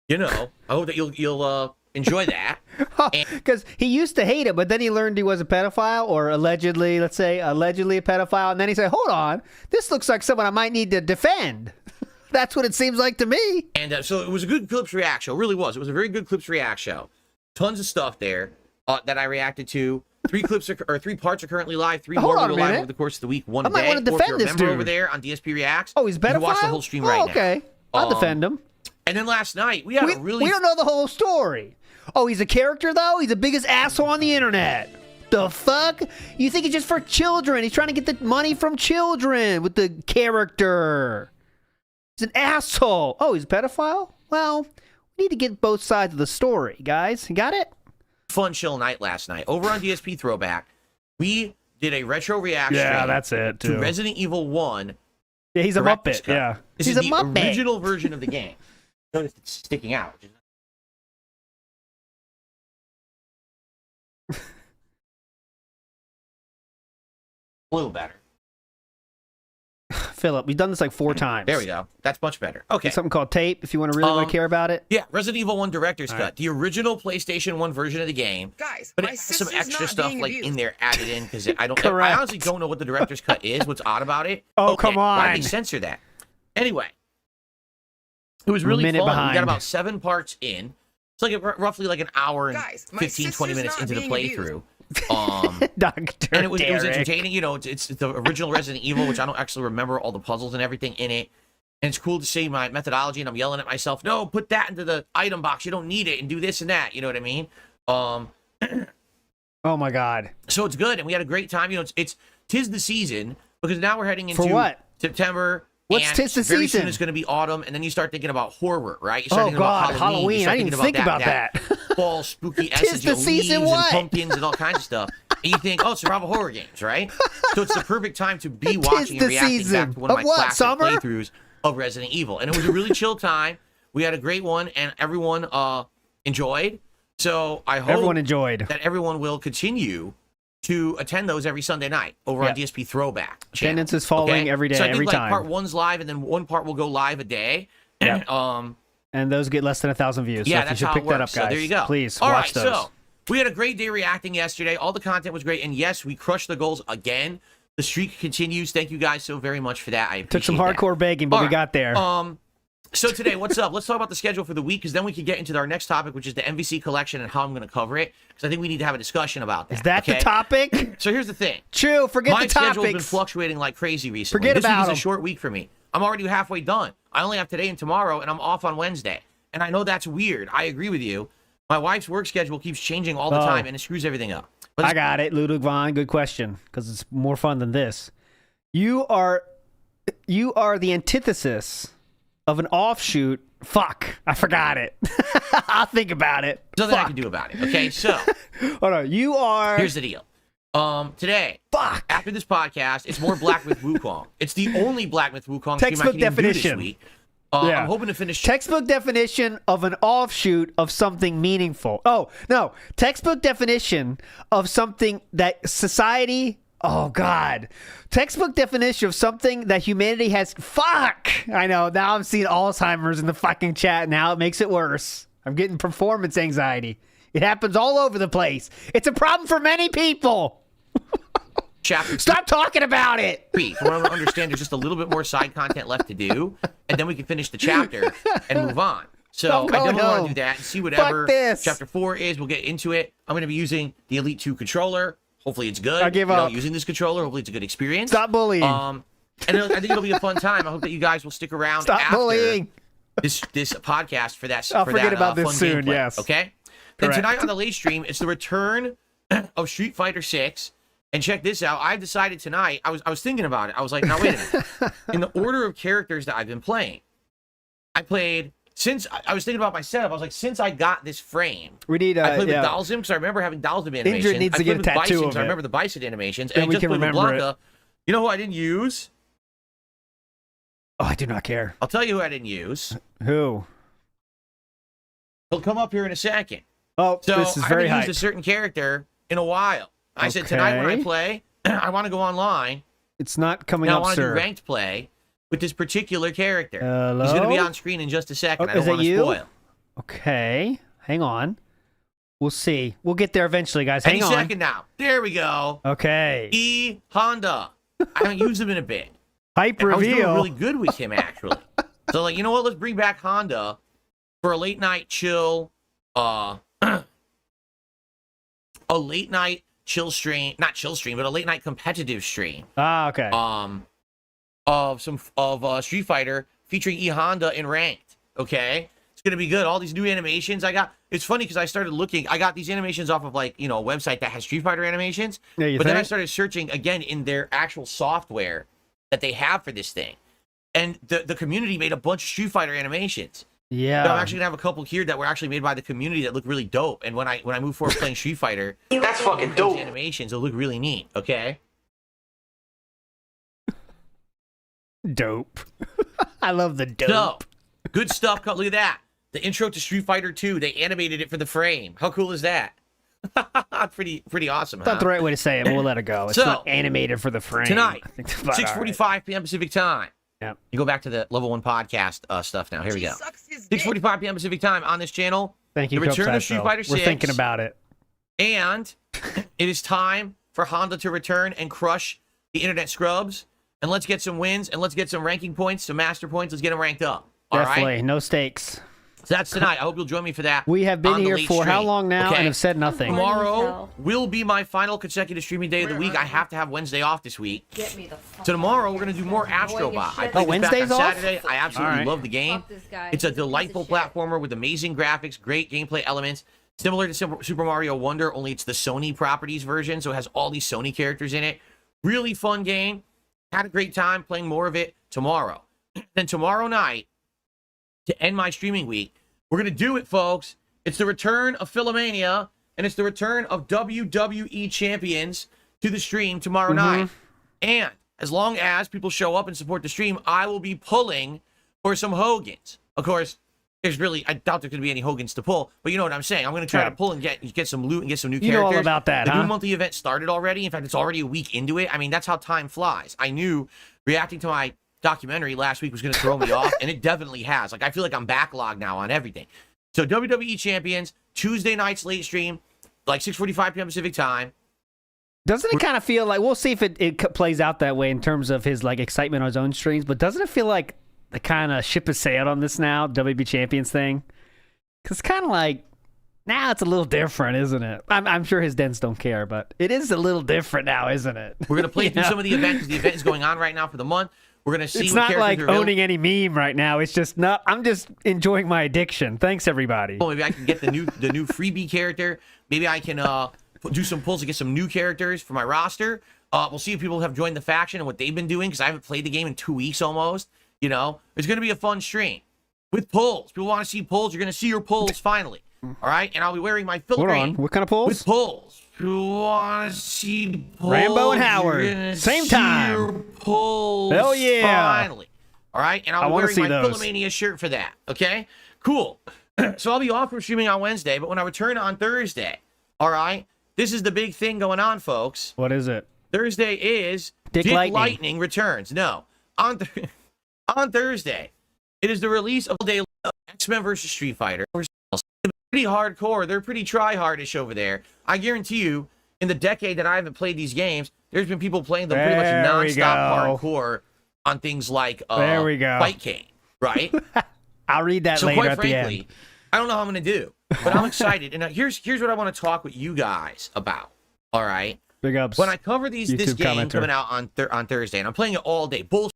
You know, I hope that you'll enjoy that. Because he used to hate it, but then he learned he was a pedophile, or allegedly, let's say, allegedly a pedophile, and then he said, hold on, this looks like someone I might need to defend. That's what it seems like to me. And so it was a good Clips React show. It really was. It was a very good Clips React show. Tons of stuff there that I reacted to. 3 clips or 3 parts are currently live. 3 more will go live over the course of the week. One I might day. want to Or if defend you're a this member dude over there on DSP Reacts, Oh, he's a pedophile? you can watch the whole stream right now. Okay. I'll defend him. And then last night, we had a really... We don't know the whole story. Oh, he's a character, though? He's the biggest asshole on the internet. The fuck? You think it's just for children? He's trying to get the money from children with the character. He's an asshole. Oh, he's a pedophile? Well, we need to get both sides of the story, guys. You got it? fun, chill night last night. Over on DSP Throwback, we did a retro reaction. Yeah, that's it, too. To Resident Evil 1. Yeah, he's a Director's Muppet. Cut. Yeah. This He's is a the Muppet. original version of the game. Notice it's sticking out. A little better. Philip, we've done this like 4 times. There we go. That's much better. Okay. There's something called tape if you want to really want to care about it. Yeah, Resident Evil 1 Director's Cut. The original PlayStation 1 version of the game. Guys, but my it has some sister's extra not stuff being like abused. in there added in because I don't. I Correct. honestly don't know what the Director's Cut is. What's odd about it? Oh, Okay, come why'd on. they censor that? Anyway, it was I'm a really minute fun. We behind. got about 7 parts in. It's like roughly like an hour and Guys, my 15, 20 sister's minutes not into the being playthrough. Dr. And it was Derek. entertaining. You know, it's the original Resident Evil, which I don't actually remember all the puzzles and everything in it. And it's cool to see my methodology, and I'm yelling at myself, no, put that into the item box. You don't need it, and do this and that. You know what I mean? Oh, my God. So it's good, and we had a great time. You know, tis the season Because now we're heading into For what? September. What's and tis the very season? soon it's going to be autumn, and then you start thinking about horror, right? You start Oh thinking God, about Halloween. You start I didn't even think about that. Fall, spooky Tis essence the of season leaves what? and pumpkins and all kinds of stuff. And you think, oh, survival horror games, right? So it's the perfect time to be watching and the reacting season. back to one of my Of what, classic summer? playthroughs of Resident Evil. And it was a really chill time. We had a great one, and everyone enjoyed. So I hope Everyone enjoyed. that everyone will continue to attend those every Sunday night over on DSP Throwback channel. Attendance is following every day, so I think every like time. part one's live, and then one part will go live a day. Yep. And those get less than 1,000 views. Yeah, so that's you should how pick it works. that up, guys. So there you go. Please All watch right, those. so we had a great day reacting yesterday. All the content was great, and yes, we crushed the goals again. The streak continues. Thank you guys so very much for that. I appreciate Took some that. hardcore begging, but All we right. got there. So today, what's up? Let's talk about the schedule for the week, because then we can get into our next topic, which is the MVC collection and how I'm going to cover it, because I think we need to have a discussion about that. Is that okay? the topic? So here's the thing. True. Forget My the schedule has been topics. fluctuating like crazy recently. Forget this about week is a them. short week for me. I'm already halfway done. I only have today and tomorrow, and I'm off on Wednesday. And I know that's weird. I agree with you. My wife's work schedule keeps changing all the time, and it screws everything up. But I got it, Ludwig Von. Good question, because it's more fun than this. You are the antithesis of an offshoot. Fuck, I forgot it. I'll think about it. there's nothing I Fuck. can do about it. Okay, so Hold on. You are. here's the deal. Today, Fuck. after this podcast, it's more Black Myth Wukong. It's the only Black Myth Wukong stream I Textbook can even do definition. this week. Yeah. I'm hoping to finish. Textbook definition of an offshoot of something meaningful. Oh, no. Textbook definition of something that society. Oh, God. Textbook definition of something that humanity has. Fuck. I know. Now I'm seeing Alzheimer's in the fucking chat. Now it makes it worse. I'm getting performance anxiety. It happens all over the place. It's a problem for many people. Chapter Stop talking about it. 3. From what I understand, there's just a little bit more side content left to do, and then we can finish the chapter and move on. So I'm I going definitely want home. to do that and see whatever Fuck this. chapter 4 is. We'll get into it. I'm going to be using the Elite 2 controller. Hopefully it's good. I give up. Using this controller. Hopefully it's a good experience. Stop bullying. And I think it'll be a fun time. I hope that you guys will stick around Stop after bullying. this podcast for that. I'll for forget that, about this fun soon, gameplay, yes. Okay. Then Correct. tonight on the late stream, it's the return of Street Fighter 6. And check this out. I've decided tonight. I was thinking about it. I was like, now wait a minute. In the order of characters that I've been playing, I played since I was thinking about my setup. I was like, since I got this frame, We need. I played with Dalsim because I remember having Dalsim animations. Indra needs I to played get a with tattoo Bison of 'cause I it. remember the Bison animations. Then And I we just can played with remember Blanca. You know who I didn't use? Oh, I do not care. I'll tell you who I didn't use. Who? He'll come up here in a second. Oh, So this is I very haven't high. used a certain character in a while. I said tonight when I Okay. play, I want to go online. It's not coming And I up, want to do sir. ranked play with this particular character. Hello? He's going to be on screen in just a second. Oh, I don't is that want to you? spoil. Okay, hang on. We'll see. We'll get there eventually, guys. Hang Any on. second now. There we go. Okay. E Honda. I haven't used him in a bit. Hype And I was doing reveal. really good with him, actually. So, like, you know what? Let's bring back Honda for a late night chill. A late night chill stream, not chill stream, but a late night competitive stream. Ah, okay. Of Street Fighter featuring E Honda in ranked. Okay, it's gonna be good. All these new animations I got. It's funny because I started looking. I got these animations off of a website that has Street Fighter animations. Yeah, you but then I think? started searching again in their actual software that they have for this thing, and the community made a bunch of Street Fighter animations. Yeah. So I'm actually gonna have a couple here that were actually made by the community that look really dope. And when I move forward playing Street Fighter, That's fucking those dope. animations will look really neat. Okay. Dope. I love the dope. So, good stuff. Look at that. The intro to Street Fighter 2. They animated it for the frame. How cool is that? pretty awesome, That's huh? not the right way to say it, but we'll let it go. It's So, not animated for the frame. Tonight, I think that's about all right. 6:45 p.m. Pacific time. Yeah. You go back to the Level 1 podcast stuff now. Here we go. 6:45 p.m. Pacific time on this channel. Thank you, The return Copeside of Street Phil. Fighter We're 6. thinking about it. And it is time for Honda to return and crush the internet scrubs. And let's get some wins and let's get some ranking points, some master points. Let's get them ranked up. All right. Definitely. No stakes. So that's tonight. I hope you'll join me for that. We have been on the here late for how stream. long now Okay? and have said nothing. Tomorrow will be my final consecutive streaming day of the week. I have to have Wednesday off this week. Get me the fuck So tomorrow out we're of going to do here. more I'm annoying Astrobot. as I shit. played this back Wednesday's on off? Saturday. I absolutely All right. love the game. Fuck this guy. It's a He's piece of delightful shit. platformer with amazing graphics, great gameplay elements, similar to Super Mario Wonder, only it's the Sony Properties version, so it has all these Sony characters in it. Really fun game. Had a great time playing more of it tomorrow. Then tomorrow night, to end my streaming week, we're going to do it, folks. It's the return of Philomania, and it's the return of WWE Champions to the stream tomorrow night. And as long as people show up and support the stream, I will be pulling for some Hogans. Of course, I doubt there's going to be any Hogans to pull, but you know what I'm saying. I'm going to try to pull and get some loot and get some new characters. You know all about that, The huh? new monthly event started already. In fact, it's already a week into it. I mean, that's how time flies. I knew reacting to my documentary last week was going to throw me off, and it definitely has. Like, I feel like I'm backlogged now on everything. So WWE Champions, Tuesday night's late stream, like 6:45 p.m. Pacific time. Doesn't it kind of feel like, we'll see if it plays out that way in terms of his like excitement on his own streams, but doesn't it feel like the kind of ship has sailed on this now, WB Champions thing? Because it's kind of like, now it's a little different, isn't it? I'm sure his dens don't care, but it is a little different now, isn't it? We're going to play through some of the events because the event is going on right now for the month. We're going to see it's what not characters like are available. owning any meme right now. It's just not, I'm just enjoying my addiction. Thanks, everybody. Maybe I can get the new freebie character. Maybe I can do some pulls to get some new characters for my roster. We'll see if people have joined the faction and what they've been doing because I haven't played the game in 2 weeks almost. You know, it's going to be a fun stream with pulls. People want to see pulls. You're going to see your pulls finally. All right, and I'll be wearing my Phil Hold Green on, what kind of pulls? with pulls. You want to see pulls? Rambo and You're Howard, gonna same see time. your pulls. Hell yeah! Finally. All right, and I I'll be wanna wearing see my those. Philomania shirt for that. Okay, cool. So I'll be off from streaming on Wednesday, but when I return on Thursday, all right, this is the big thing going on, folks. What is it? Thursday is Dick Lightning. returns. No, on Thursday, it is the release of Day X-Men versus Street Fighter. They're pretty hardcore. They're pretty try-hardish over there. I guarantee you, in the decade that I haven't played these games, there's been people playing them pretty much There we nonstop go. hardcore on things like There we go. Fight Game, right? I'll read that So later quite at the frankly, end. I don't know how I'm going to do, but I'm excited. And here's what I want to talk with you guys about. All right. Big ups. When I cover this YouTube game commenter. coming out on Thursday, and I'm playing it all day, both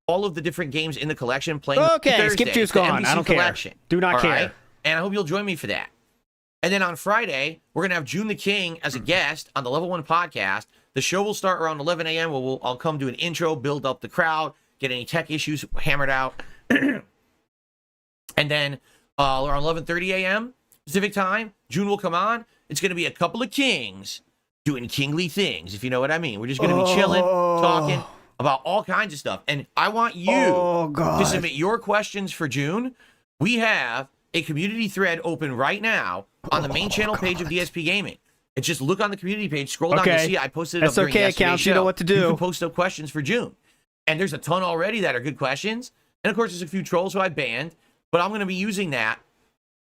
all of the different games in the collection playing Okay, Thursday. skip juice It's the gone. I NBC don't care. collection, Do not all care. right? And I hope you'll join me for that. And then on Friday, we're going to have June the King as a guest on the Level 1 podcast. The show will start around 11 a.m. where I'll come do an intro, build up the crowd, get any tech issues hammered out. And then around 11:30 a.m. Pacific time, June will come on. It's going to be a couple of kings doing kingly things, if you know what I mean. We're just going to be chilling, talking about all kinds of stuff. And I want you to submit your questions for June. We have a community thread open right now on the main channel page of DSP Gaming. It's just look on the community page, scroll down, Okay. you see I posted it That's up during okay, yesterday's accounts, you show. know what to do. You can post up questions for June. And there's a ton already that are good questions. And of course, there's a few trolls who I banned, but I'm going to be using that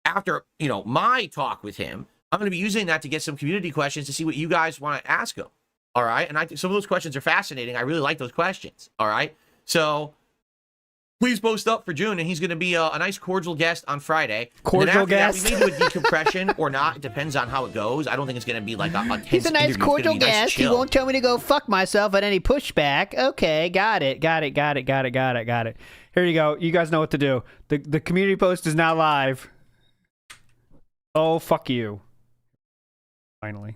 after, my talk with him. I'm going to be using that to get some community questions to see what you guys want to ask him. All right. And I think some of those questions are fascinating. I really like those questions. All right. So please post up for June, and he's going to be a nice cordial guest on Friday. Cordial and then after guest? that, we may do a decompression or not. It depends on how it goes. I don't think it's going to be like a tense He's a nice interview. It's cordial gonna be nice guest. He chill. won't tell me to go fuck myself at any pushback. Okay, got it. Here you go. You guys know what to do. The community post is now live. Oh, fuck you. Finally.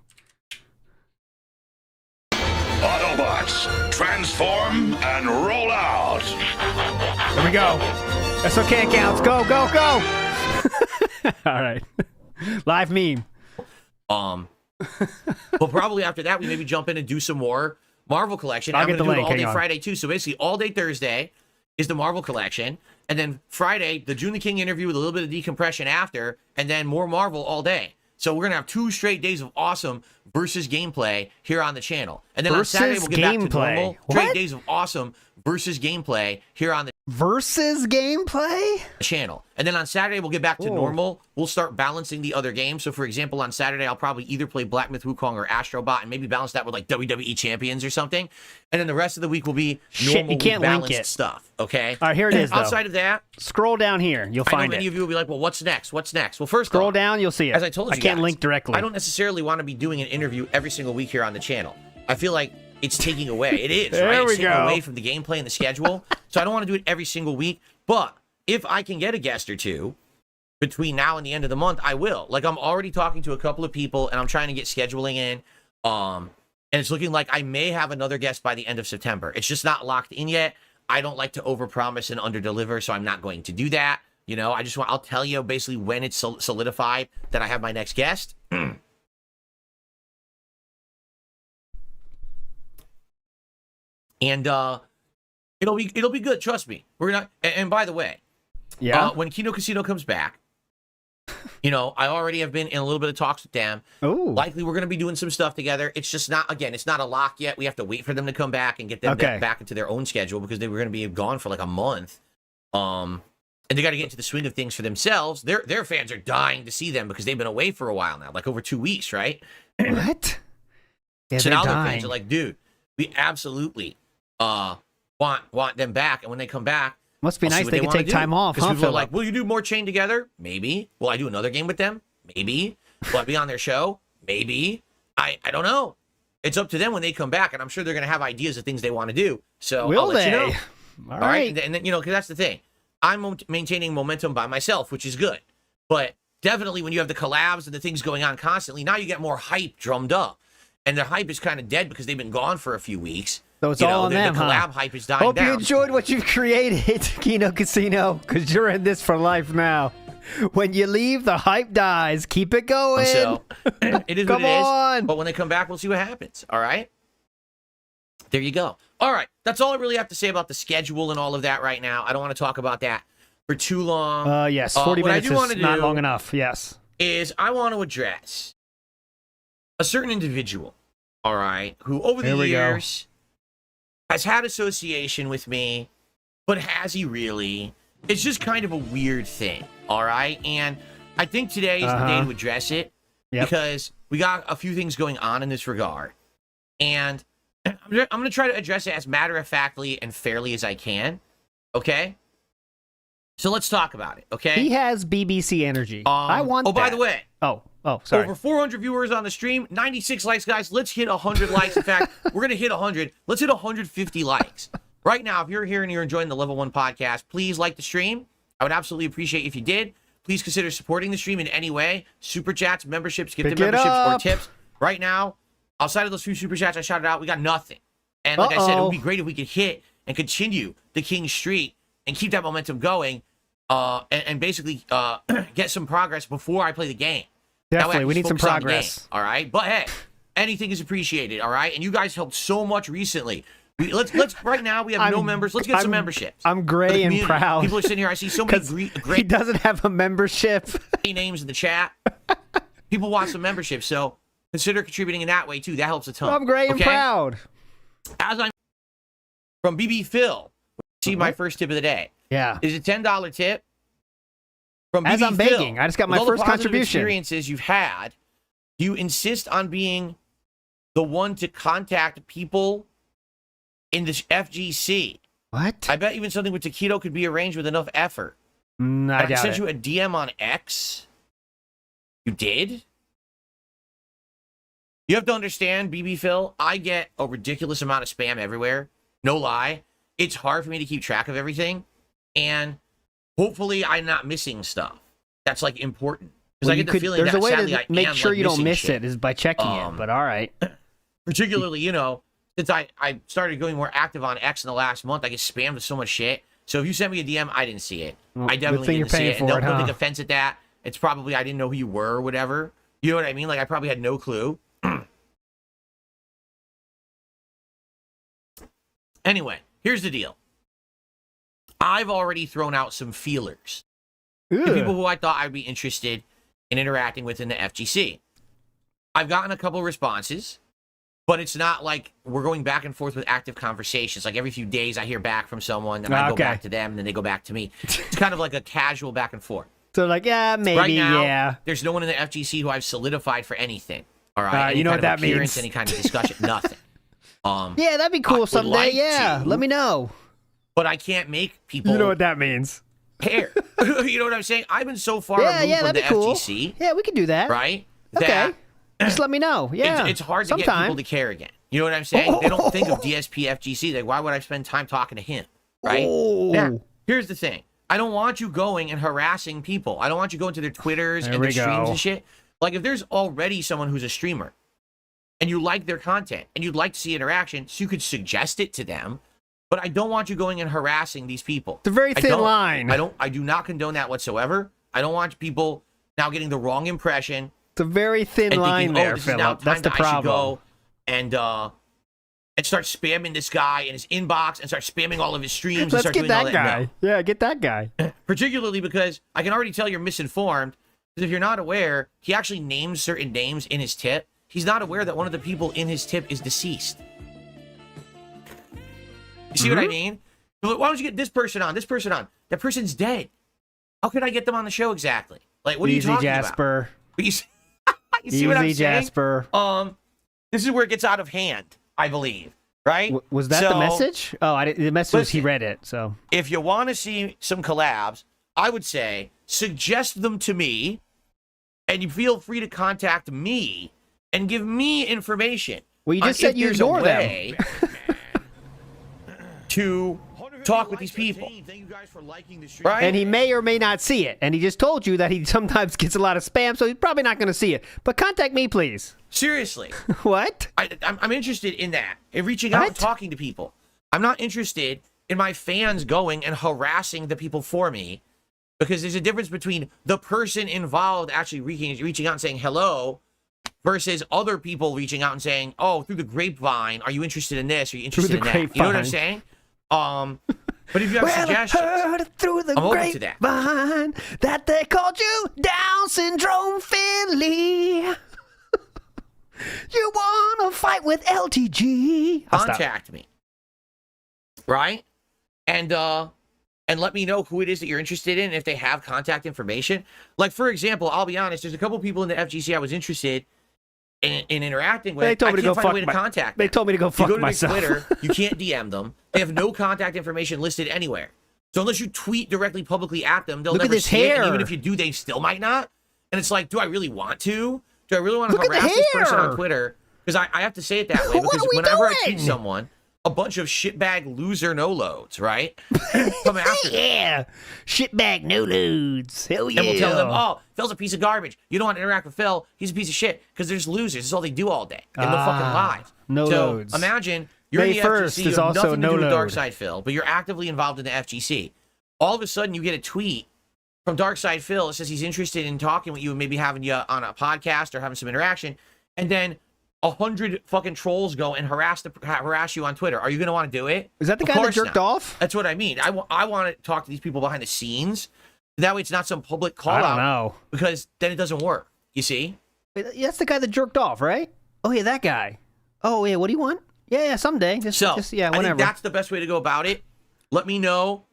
Autobots, transform and roll out. There we go. That's okay, accounts. Go. All right. Live meme. But probably after that, we maybe jump in and do some more Marvel collection. I'll I'm get going the to do it link, all day hang on. Friday too. So basically, all day Thursday is the Marvel collection, and then Friday the June the King interview with a little bit of decompression after, and then more Marvel all day. So we're gonna have 2 straight days of awesome versus gameplay here on the channel, and then Versus on Saturday we'll get back to gameplay. normal. What? Straight days of awesome versus gameplay here on the Versus gameplay? channel. And then on Saturday, we'll get back to Whoa. normal. We'll start balancing the other games. So, for example, on Saturday, I'll probably either play Black Myth Wukong or Astrobot and maybe balance that with like WWE Champions or something. And then the rest of the week will be Shit, normal you can't link balanced it. stuff. Okay? All right, here it is, though. Outside of that, Scroll down here. You'll I know find many it. of you will be like, well, what's next? What's next? Well, first Scroll off, down, you'll see it. as I told you I can't guys, link directly. I don't necessarily want to be doing an interview every single week here on the channel. I feel like it's taking away. It is, There right? we It's taking go. away from the gameplay and the schedule. So I don't want to do it every single week. But if I can get a guest or two between now and the end of the month, I will. Like, I'm already talking to a couple of people, and I'm trying to get scheduling in. And And it's looking like I may have another guest by the end of September. It's just not locked in yet. I don't like to overpromise and underdeliver, so I'm not going to do that. You know, I'll tell you basically when it's solidified that I have my next guest. And it'll be good. Trust me. We're not. And by the way, when Kino Casino comes back, you know, I already have been in a little bit of talks with them. Oh, likely we're going to be doing some stuff together. It's just not. Again, it's not a lock yet. We have to wait for them to come back and get them back into their own schedule because they were going to be gone for like a month. And they got to get into the swing of things for themselves. Their fans are dying to see them because they've been away for a while now, like over 2 weeks, right? What? Yeah, so now their fans are like, dude, we absolutely want them back, and when they come back, must be nice they can take time off. Because huh, people are like, will you do more chain together? Maybe. Will I do another game with them? Maybe. Will I be on their show? Maybe. I don't know. It's up to them when they come back, and I'm sure they're going to have ideas of things they want to do. So I'll let you know. All right. And then, you know, because that's the thing. I'm maintaining momentum by myself, which is good. But definitely when you have the collabs and the things going on constantly, now you get more hype drummed up. And the hype is kind of dead because they've been gone for a few weeks. So it's all on them, the collab hype is dying Hope down. you enjoyed what you've created, Kino Casino, because you're in this for life now. When you leave, the hype dies. Keep it going. So it is Come what it is. on. But when they come back, we'll see what happens. All right? There you go. All right. That's all I really have to say about the schedule and all of that right now. I don't want to talk about that for too long. Yes, 40 minutes is not long enough. Yes. Is I want to address a certain individual, all right, who over the years has had association with me, but has he really? It's just kind of a weird thing, all right? And I think today is the day to address it because we got a few things going on in this regard. And I'm going to try to address it as matter-of-factly and fairly as I can, okay? So let's talk about it, okay? He has BBC energy. I want that. By the way. Oh, sorry. Over 400 viewers on the stream, 96 likes, guys. Let's hit 100 likes. In fact, we're going to hit 100. Let's hit 150 likes. Right now, if you're here and you're enjoying the Level 1 podcast, please like the stream. I would absolutely appreciate if you did. Please consider supporting the stream in any way. Super chats, memberships, gifted memberships, or tips. Right now, outside of those few super chats I shouted out, we got nothing. And like I said, it would be great if we could hit and continue the King Streak and keep that momentum going and basically get some progress before I play the game. Definitely, we need some progress. All right, but hey, anything is appreciated. All right, and you guys helped so much recently. Let's right now we have no members. Let's get some memberships. I'm gray and proud. People are sitting here. I see so many great. He doesn't have a membership. Names in the chat. People want some membership, so consider contributing in that way too. That helps a ton. I'm gray and proud. As I'm from BB Phil, see my first tip of the day. Yeah, is a $10 tip. From As BB I'm Phil, begging, I just got my with first all the positive contribution. Experiences you've had, you insist on being the one to contact people in the FGC. What? I bet even something with Taquito could be arranged with enough effort. I doubt sent it. you a DM on X. You did? You have to understand, BB Phil, I get a ridiculous amount of spam everywhere. No lie. It's hard for me to keep track of everything. And hopefully I'm not missing stuff that's like important. Because I get the feeling there's that a way sadly to I make am, sure like, you don't missing miss shit. it is by checking it, but all right. Particularly, you know, since I started going more active on X in the last month, I get spammed with so much shit. So if you sent me a DM, I didn't see it. Well, I definitely you're didn't see paying it. for And it, don't huh? take offense at that. It's probably I didn't know who you were or whatever. You know what I mean? Like I probably had no clue. Anyway, here's the deal. I've already thrown out some feelers to people who I thought I'd be interested in interacting with in the FGC. I've gotten a couple responses, but it's not like we're going back and forth with active conversations. Like every few days I hear back from someone, and I go back to them, and then they go back to me. It's kind of like a casual back and forth. So like, yeah, maybe, right now, yeah. There's no one in the FGC who I've solidified for anything. All right, any you know kind what of that appearance, means. any kind of discussion, nothing. Yeah, that'd be cool someday. Like yeah, let me know. But I can't make people. You know what that means. Care. You know what I'm saying? I've been so far removed from that'd the be cool. FGC. Yeah, we could do that. Right? Okay. That Just let me know. Yeah. it's hard to get people to care again. You know what I'm saying? They don't think of DSP FGC. Like, why would I spend time talking to him? Right? Now, here's the thing. I don't want you going and harassing people. I don't want you going to their Twitters and their streams and shit. Like, if there's already someone who's a streamer and you like their content and you'd like to see interaction, so you could suggest it to them. But I don't want you going and harassing these people. It's a very thin line. I do not condone that whatsoever. I don't want people now getting the wrong impression. It's a very thin line thinking, there, Philip. That's the problem. I should go and start spamming this guy in his inbox and start spamming all of his streams. Let's and start get doing that all that. guy. No. Yeah, get that guy. Particularly because I can already tell you're misinformed. Because if you're not aware, he actually names certain names in his tip. He's not aware that one of the people in his tip is deceased. You see what I mean? Why don't you get this person on? This person on. That person's dead. How could I get them on the show exactly? Like, what are you talking Jasper. about? You see what I'm saying? Jasper. This is where it gets out of hand, I believe. Right? Was that the message? Oh, the message was he read it. So if you want to see some collabs, I would say suggest them to me, and you feel free to contact me and give me information. Well, you just said you ignore them. To talk with these people. Right? And he may or may not see it. And he just told you that he sometimes gets a lot of spam, so he's probably not going to see it. But contact me, please. Seriously. What? I'm interested in that. In reaching out and talking to people. I'm not interested in my fans going and harassing the people for me. Because there's a difference between the person involved actually reaching out and saying hello versus other people reaching out and saying, oh, through the grapevine, are you interested in this? Are you interested in that? You know what I'm saying? But if you have suggestions, I heard through the I'm open to that. grapevine that they called you Down Syndrome Philly. You want to fight with LTG? Contact me. Right? And let me know who it is that you're interested in, if they have contact information. Like, for example, I'll be honest, there's a couple people in the FGC I was interested in interacting with. They told me to go fuck contact them. They told me to go fuck myself. You go to Twitter, you can't DM them. They have no contact information listed anywhere. So unless you tweet directly publicly at them, they'll never see it. And even if you do, they still might not. And it's like, do I really want to? Do I really want to harass this person on Twitter? Because I have to say it that way. Because whenever I tweet someone, a bunch of shitbag loser no-loads, right? Come after them. Yeah. Shitbag no-loads. Hell yeah. And we'll tell them, oh, Phil's a piece of garbage. You don't want to interact with Phil. He's a piece of shit. Because there's losers. That's all they do all day. They have no fucking lives. No loads. So imagine you're in the FGC. You have nothing to do with Darkside Phil, but you're actively involved in the FGC. All of a sudden, you get a tweet from Darkside Phil that says he's interested in talking with you and maybe having you on a podcast or having some interaction. And then 100 fucking trolls go and harass you on Twitter. Are you going to want to do it? Is that the guy that jerked off? That's what I mean. I want to talk to these people behind the scenes. That way it's not some public call out. I don't know. Because then it doesn't work. You see? That's the guy that jerked off, right? Oh, yeah, that guy. Oh, yeah, what do you want? Yeah, someday. Just yeah, whenever. I think that's the best way to go about it. Let me know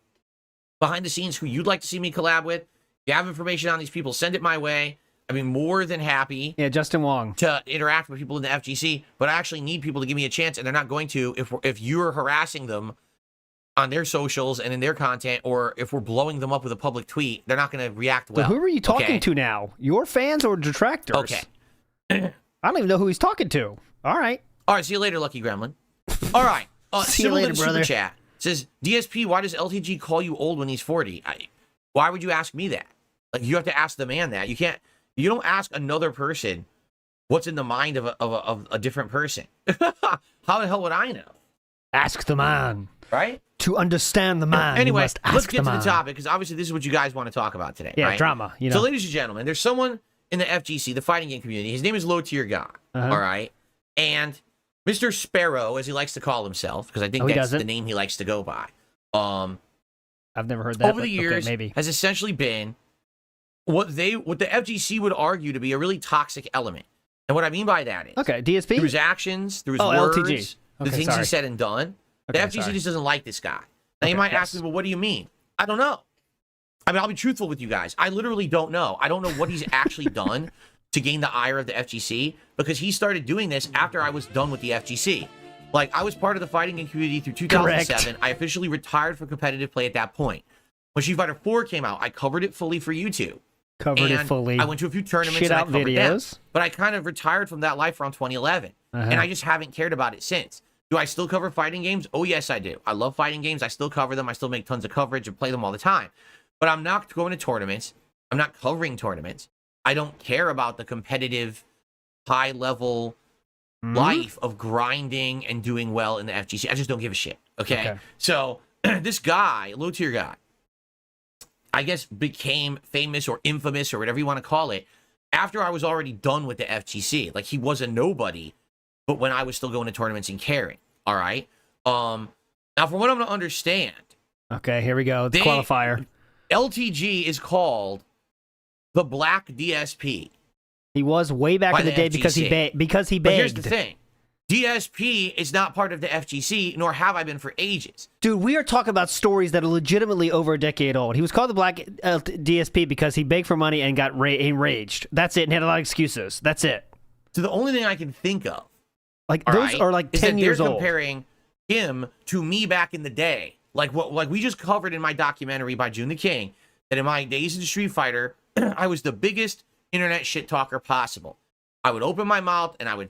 behind the scenes who you'd like to see me collab with. If you have information on these people, send it my way. I'd be more than happy. Yeah, Justin Wong. To interact with people in the FGC, but I actually need people to give me a chance, and they're not going to if you're harassing them on their socials and in their content, or if we're blowing them up with a public tweet, they're not going to react well. So who are you talking to now? Your fans or detractors? Okay. I don't even know who he's talking to. All right. All right, see you later, Lucky Gremlin. All right. See you later, brother. Super chat says, DSP, why does LTG call you old when he's 40? Why would you ask me that? Like, you have to ask the man that. You don't ask another person what's in the mind of a different person. How the hell would I know? Ask the man. Right? To understand the man, anyway, let's get to the topic, because obviously this is what you guys want to talk about today. Yeah, right? drama. You know. So, ladies and gentlemen, there's someone in the FGC, the fighting game community. His name is Low Tier Guy. All right? And Mr. Sparrow, as he likes to call himself, because I think that's the name he likes to go by. I've never heard that. Over the years, has essentially been what the FGC would argue to be a really toxic element. And what I mean by that is, DSP? Through his actions, through his words, LTG. The things he said and done, the FGC just doesn't like this guy. Now, you might ask me, well, what do you mean? I don't know. I mean, I'll be truthful with you guys. I literally don't know. I don't know what he's actually done to gain the ire of the FGC, because he started doing this after I was done with the FGC. Like, I was part of the fighting game community through 2007. Correct. I officially retired from competitive play at that point. When Street Fighter 4 came out, I covered it fully for YouTube. Covered it fully. I went to a few tournaments and I covered videos. Them. But I kind of retired from that life around 2011. And I just haven't cared about it since. Do I still cover fighting games? Oh, yes, I do. I love fighting games. I still cover them. I still make tons of coverage and play them all the time. But I'm not going to tournaments. I'm not covering tournaments. I don't care about the competitive, high-level life of grinding and doing well in the FGC. I just don't give a shit. Okay. So this guy, low tier guy, I guess became famous or infamous or whatever you want to call it after I was already done with the FGC. Like, he was a nobody, but when I was still going to tournaments and caring. All right. Now, from what I'm going to understand. Okay, here we go. The qualifier. LTG is called the Black DSP. He was way back in the day because he begged. But here's the thing. DSP is not part of the FGC, nor have I been for ages. Dude, we are talking about stories that are legitimately over a decade old. He was called the Black DSP because he begged for money and got enraged. That's it, and had a lot of excuses. That's it. So the only thing I can think of, like those are like 10 years old. They're comparing him to me back in the day, like we just covered in my documentary by Joon the King, that in my days in Street Fighter, I was the biggest internet shit talker possible. I would open my mouth and I would,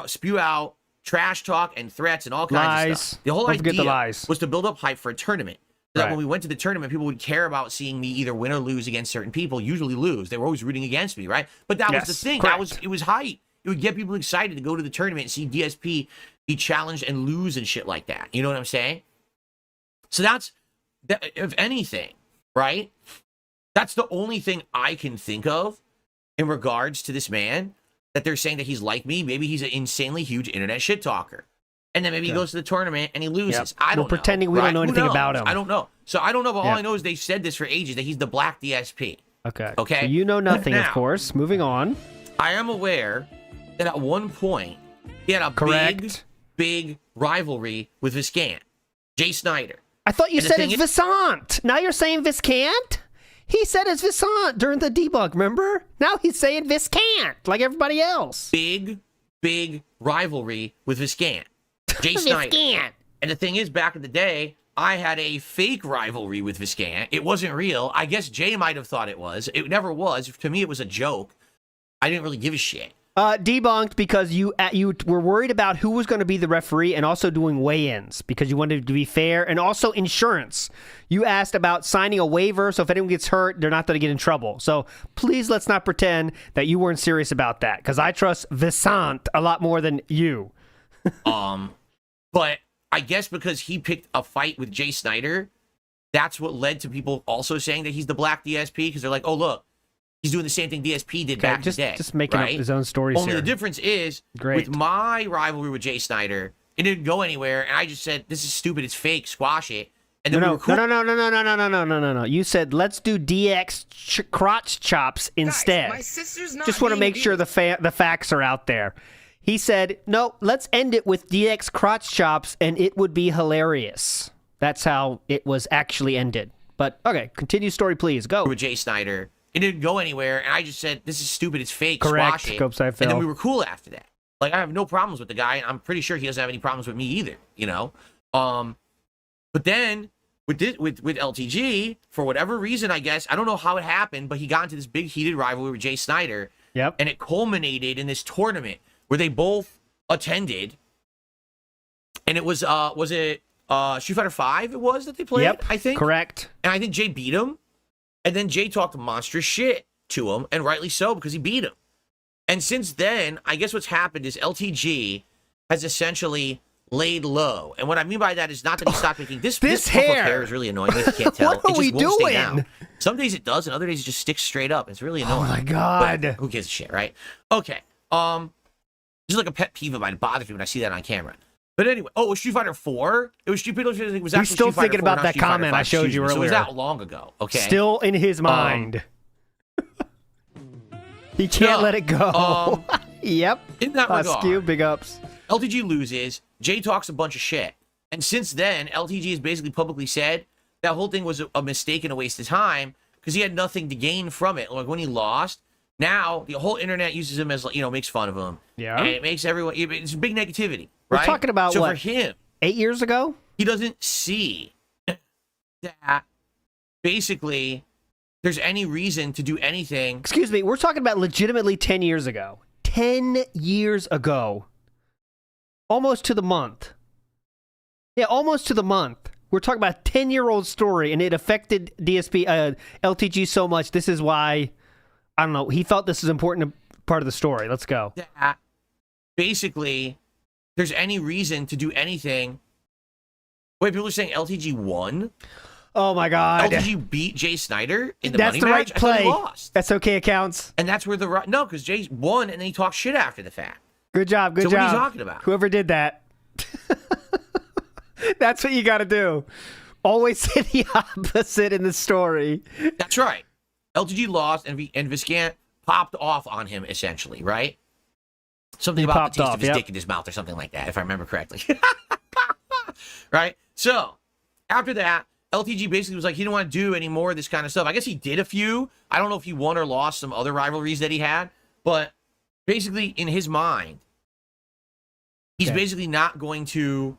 spew out trash talk and threats and all kinds of stuff. The whole idea was to build up hype for a tournament. So that when we went to the tournament, people would care about seeing me either win or lose against certain people, usually lose. They were always rooting against me, right? But that was the thing. It was hype. It would get people excited to go to the tournament and see DSP be challenged and lose and shit like that. You know what I'm saying? So if anything, right? That's the only thing I can think of in regards to this man, that they're saying that he's like me. Maybe he's an insanely huge internet shit talker. And then maybe he goes to the tournament and he loses. I don't know. We're pretending we don't know anything about him. I don't know. So I don't know, but all I know is they said this for ages, that he's the Black DSP. Okay. Okay. So you know nothing, of course. Moving on. I am aware that at one point he had a big rivalry with Viscant, Jay Snyder. I thought you said it's Viscant. Now you're saying Viscant? He said it's Viscant during the debug, remember? Now he's saying Viscant, like everybody else. Big rivalry with Viscant, Jay Snyder. And the thing is, back in the day, I had a fake rivalry with Viscant. It wasn't real. I guess Jay might have thought it was. It never was. To me, it was a joke. I didn't really give a shit. Debunked because you were worried about who was going to be the referee and also doing weigh-ins because you wanted it to be fair, and also insurance. You asked about signing a waiver so if anyone gets hurt, they're not going to get in trouble. So please let's not pretend that you weren't serious about that, because I trust Viscant a lot more than you. But I guess because he picked a fight with Jay Snyder, that's what led to people also saying that he's the Black DSP, because they're like, oh, look, he's doing the same thing DSP did back in the day. Just making up his own stories. Only the difference is, with my rivalry with Jay Snyder, it didn't go anywhere, and I just said, this is stupid, it's fake, squash it. And then No. You said, let's do DX crotch chops instead. Guys, my sister's not just want to make sure the facts are out there. He said, no, let's end it with DX crotch chops, and it would be hilarious. That's how it was actually ended. But, okay, continue story, please. Go. With Jay Snyder. It didn't go anywhere, and I just said, this is stupid, it's fake, correct. Squash it. Correct. And then we were cool after that. Like, I have no problems with the guy, and I'm pretty sure he doesn't have any problems with me either, But then, with LTG, for whatever reason, I guess, I don't know how it happened, but he got into this big heated rivalry with Jay Snyder. Yep. And it culminated in this tournament where they both attended. And it was it Street Fighter 5 it was that they played? Yep, I think. Correct. And I think Jay beat him. And then Jay talked monstrous shit to him, and rightly so, because he beat him. And since then, I guess what's happened is LTG has essentially laid low. And what I mean by that is not that he stopped making this hair is really annoying if you can't tell. What are we doing? Stay down. Some days it does, and other days it just sticks straight up. It's really annoying. Oh my god. But who gives a shit, right? Okay. Just like a pet peeve of mine. It bothers me when I see that on camera. But anyway, it was Street Fighter 4. It was Street Fighter. It was actually He's still Street Fighter thinking 4, about that comment I showed you earlier. So it was that long ago. Okay. Still in his mind. He can't let it go. Yep. In that regard, Skew, big ups. LTG loses. Jay talks a bunch of shit. And since then, LTG has basically publicly said that whole thing was a mistake and a waste of time because he had nothing to gain from it. Like when he lost, now the whole internet uses him as, makes fun of him. Yeah. And it makes everyone, it's big negativity. Right? We're talking about for him, 8 years ago? He doesn't see that basically there's any reason to do anything. Excuse me, we're talking about legitimately 10 years ago. 10 years ago. Almost to the month. Yeah, almost to the month. We're talking about a 10-year-old story, and it affected LTG so much. This is why, I don't know, he felt this is an important part of the story. Let's go. basically there's any reason to do anything. Wait, people are saying LTG won? Oh my God. LTG beat Jay Snyder in the That's money the match? right play. I thought he lost. That's okay accounts. And that's where no, because Jay won and then he talked shit after the fact. Good job. Good So job. what are you talking about? Whoever did that. That's what you got to do. Always say the opposite in the story. That's right. LTG lost and Viscant popped off on him essentially, right? Something He about popped the taste off, of his yep. dick in his mouth or something like that, if I remember correctly. Right? So, after that, LTG basically was like, he didn't want to do any more of this kind of stuff. I guess he did a few. I don't know if he won or lost some other rivalries that he had. But basically, in his mind, he's basically not going to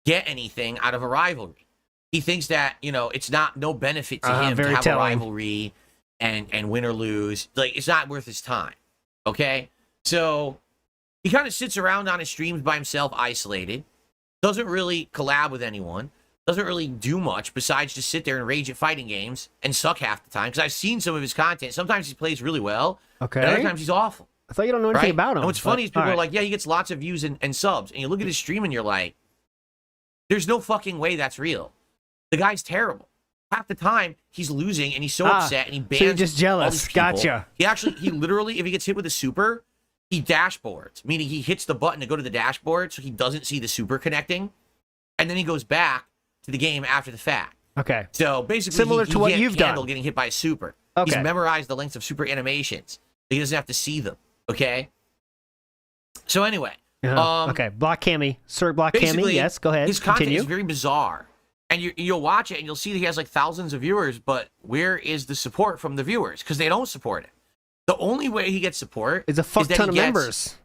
get anything out of a rivalry. He thinks that, you know, it's no benefit to him to have a rivalry and win or lose. Like, it's not worth his time. Okay? So, he kind of sits around on his streams by himself, isolated. Doesn't really collab with anyone. Doesn't really do much besides just sit there and rage at fighting games and suck half the time. Because I've seen some of his content. Sometimes he plays really well. Okay. And other times he's awful. I thought you don't know anything about him. And what's funny is people are like, yeah, he gets lots of views and subs. And you look at his stream and you're like, there's no fucking way that's real. The guy's terrible. Half the time, he's losing and he's so upset and he bans so you're just jealous. all these people. Gotcha. He literally, if he gets hit with a super, he dashboards. Meaning he hits the button to go to the dashboard so he doesn't see the super connecting. And then he goes back to the game after the fact. Okay. So basically, Similar he to what can't you've handle done. getting hit by a super. Okay. He's memorized the lengths of super animations. He doesn't have to see them. Okay. So anyway. Okay. Block Cammy. Sir Block Cammy. Basically, Yes, go ahead. His content Continue. is very bizarre. And you'll watch it and you'll see that he has like thousands of viewers, but where is the support from the viewers? Because they don't support it. The only way he gets support It's a fuck that ton of he gets, members.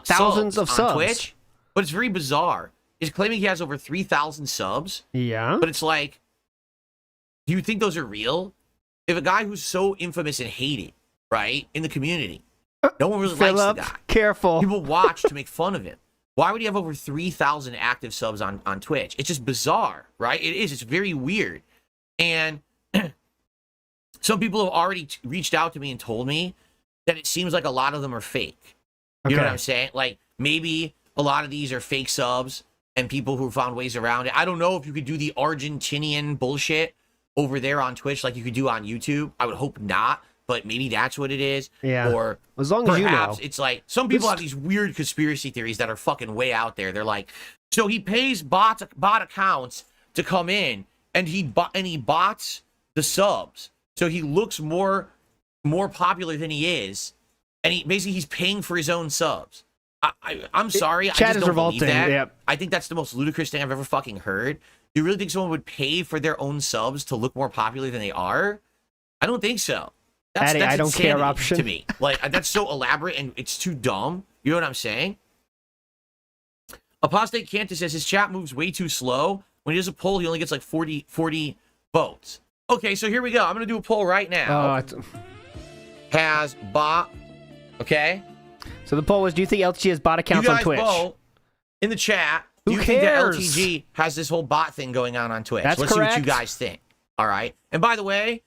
Thousands of on subs. Twitch. But it's very bizarre. He's claiming he has over 3,000 subs. Yeah. But it's like, do you think those are real? If a guy who's so infamous and hated, right, in the community, no one really likes the guy. Careful. People watch to make fun of him. Why would he have over 3,000 active subs on Twitch? It's just bizarre, right? It is. It's very weird. And some people have already reached out to me and told me that it seems like a lot of them are fake. You know what I'm saying? Like, maybe a lot of these are fake subs and people who found ways around it. I don't know if you could do the Argentinian bullshit over there on Twitch like you could do on YouTube. I would hope not, but maybe that's what it is. Yeah. Or as long as you know. perhaps it's like some people have these weird conspiracy theories that are fucking way out there. They're like, so he pays bot accounts to come in and he bots the subs. So he looks more popular than he is. And he's paying for his own subs. I'm sorry. Chat I just is don't revolting. believe that. Yep. I think that's the most ludicrous thing I've ever fucking heard. Do you really think someone would pay for their own subs to look more popular than they are? I don't think so. That's I don't care insanity option. to me. Like, that's so elaborate and it's too dumb. You know what I'm saying? Apostate Cantus says his chat moves way too slow. When he does a poll, he only gets like 40 votes. Okay, so here we go. I'm going to do a poll right now. Has bot... Okay? So the poll was, do you think LTG has bot accounts You on guys Twitch? vote in the chat. Do Who you think that cares? LTG has this whole bot thing going on Twitch? That's Let's see what you correct. guys think. All right. And by the way,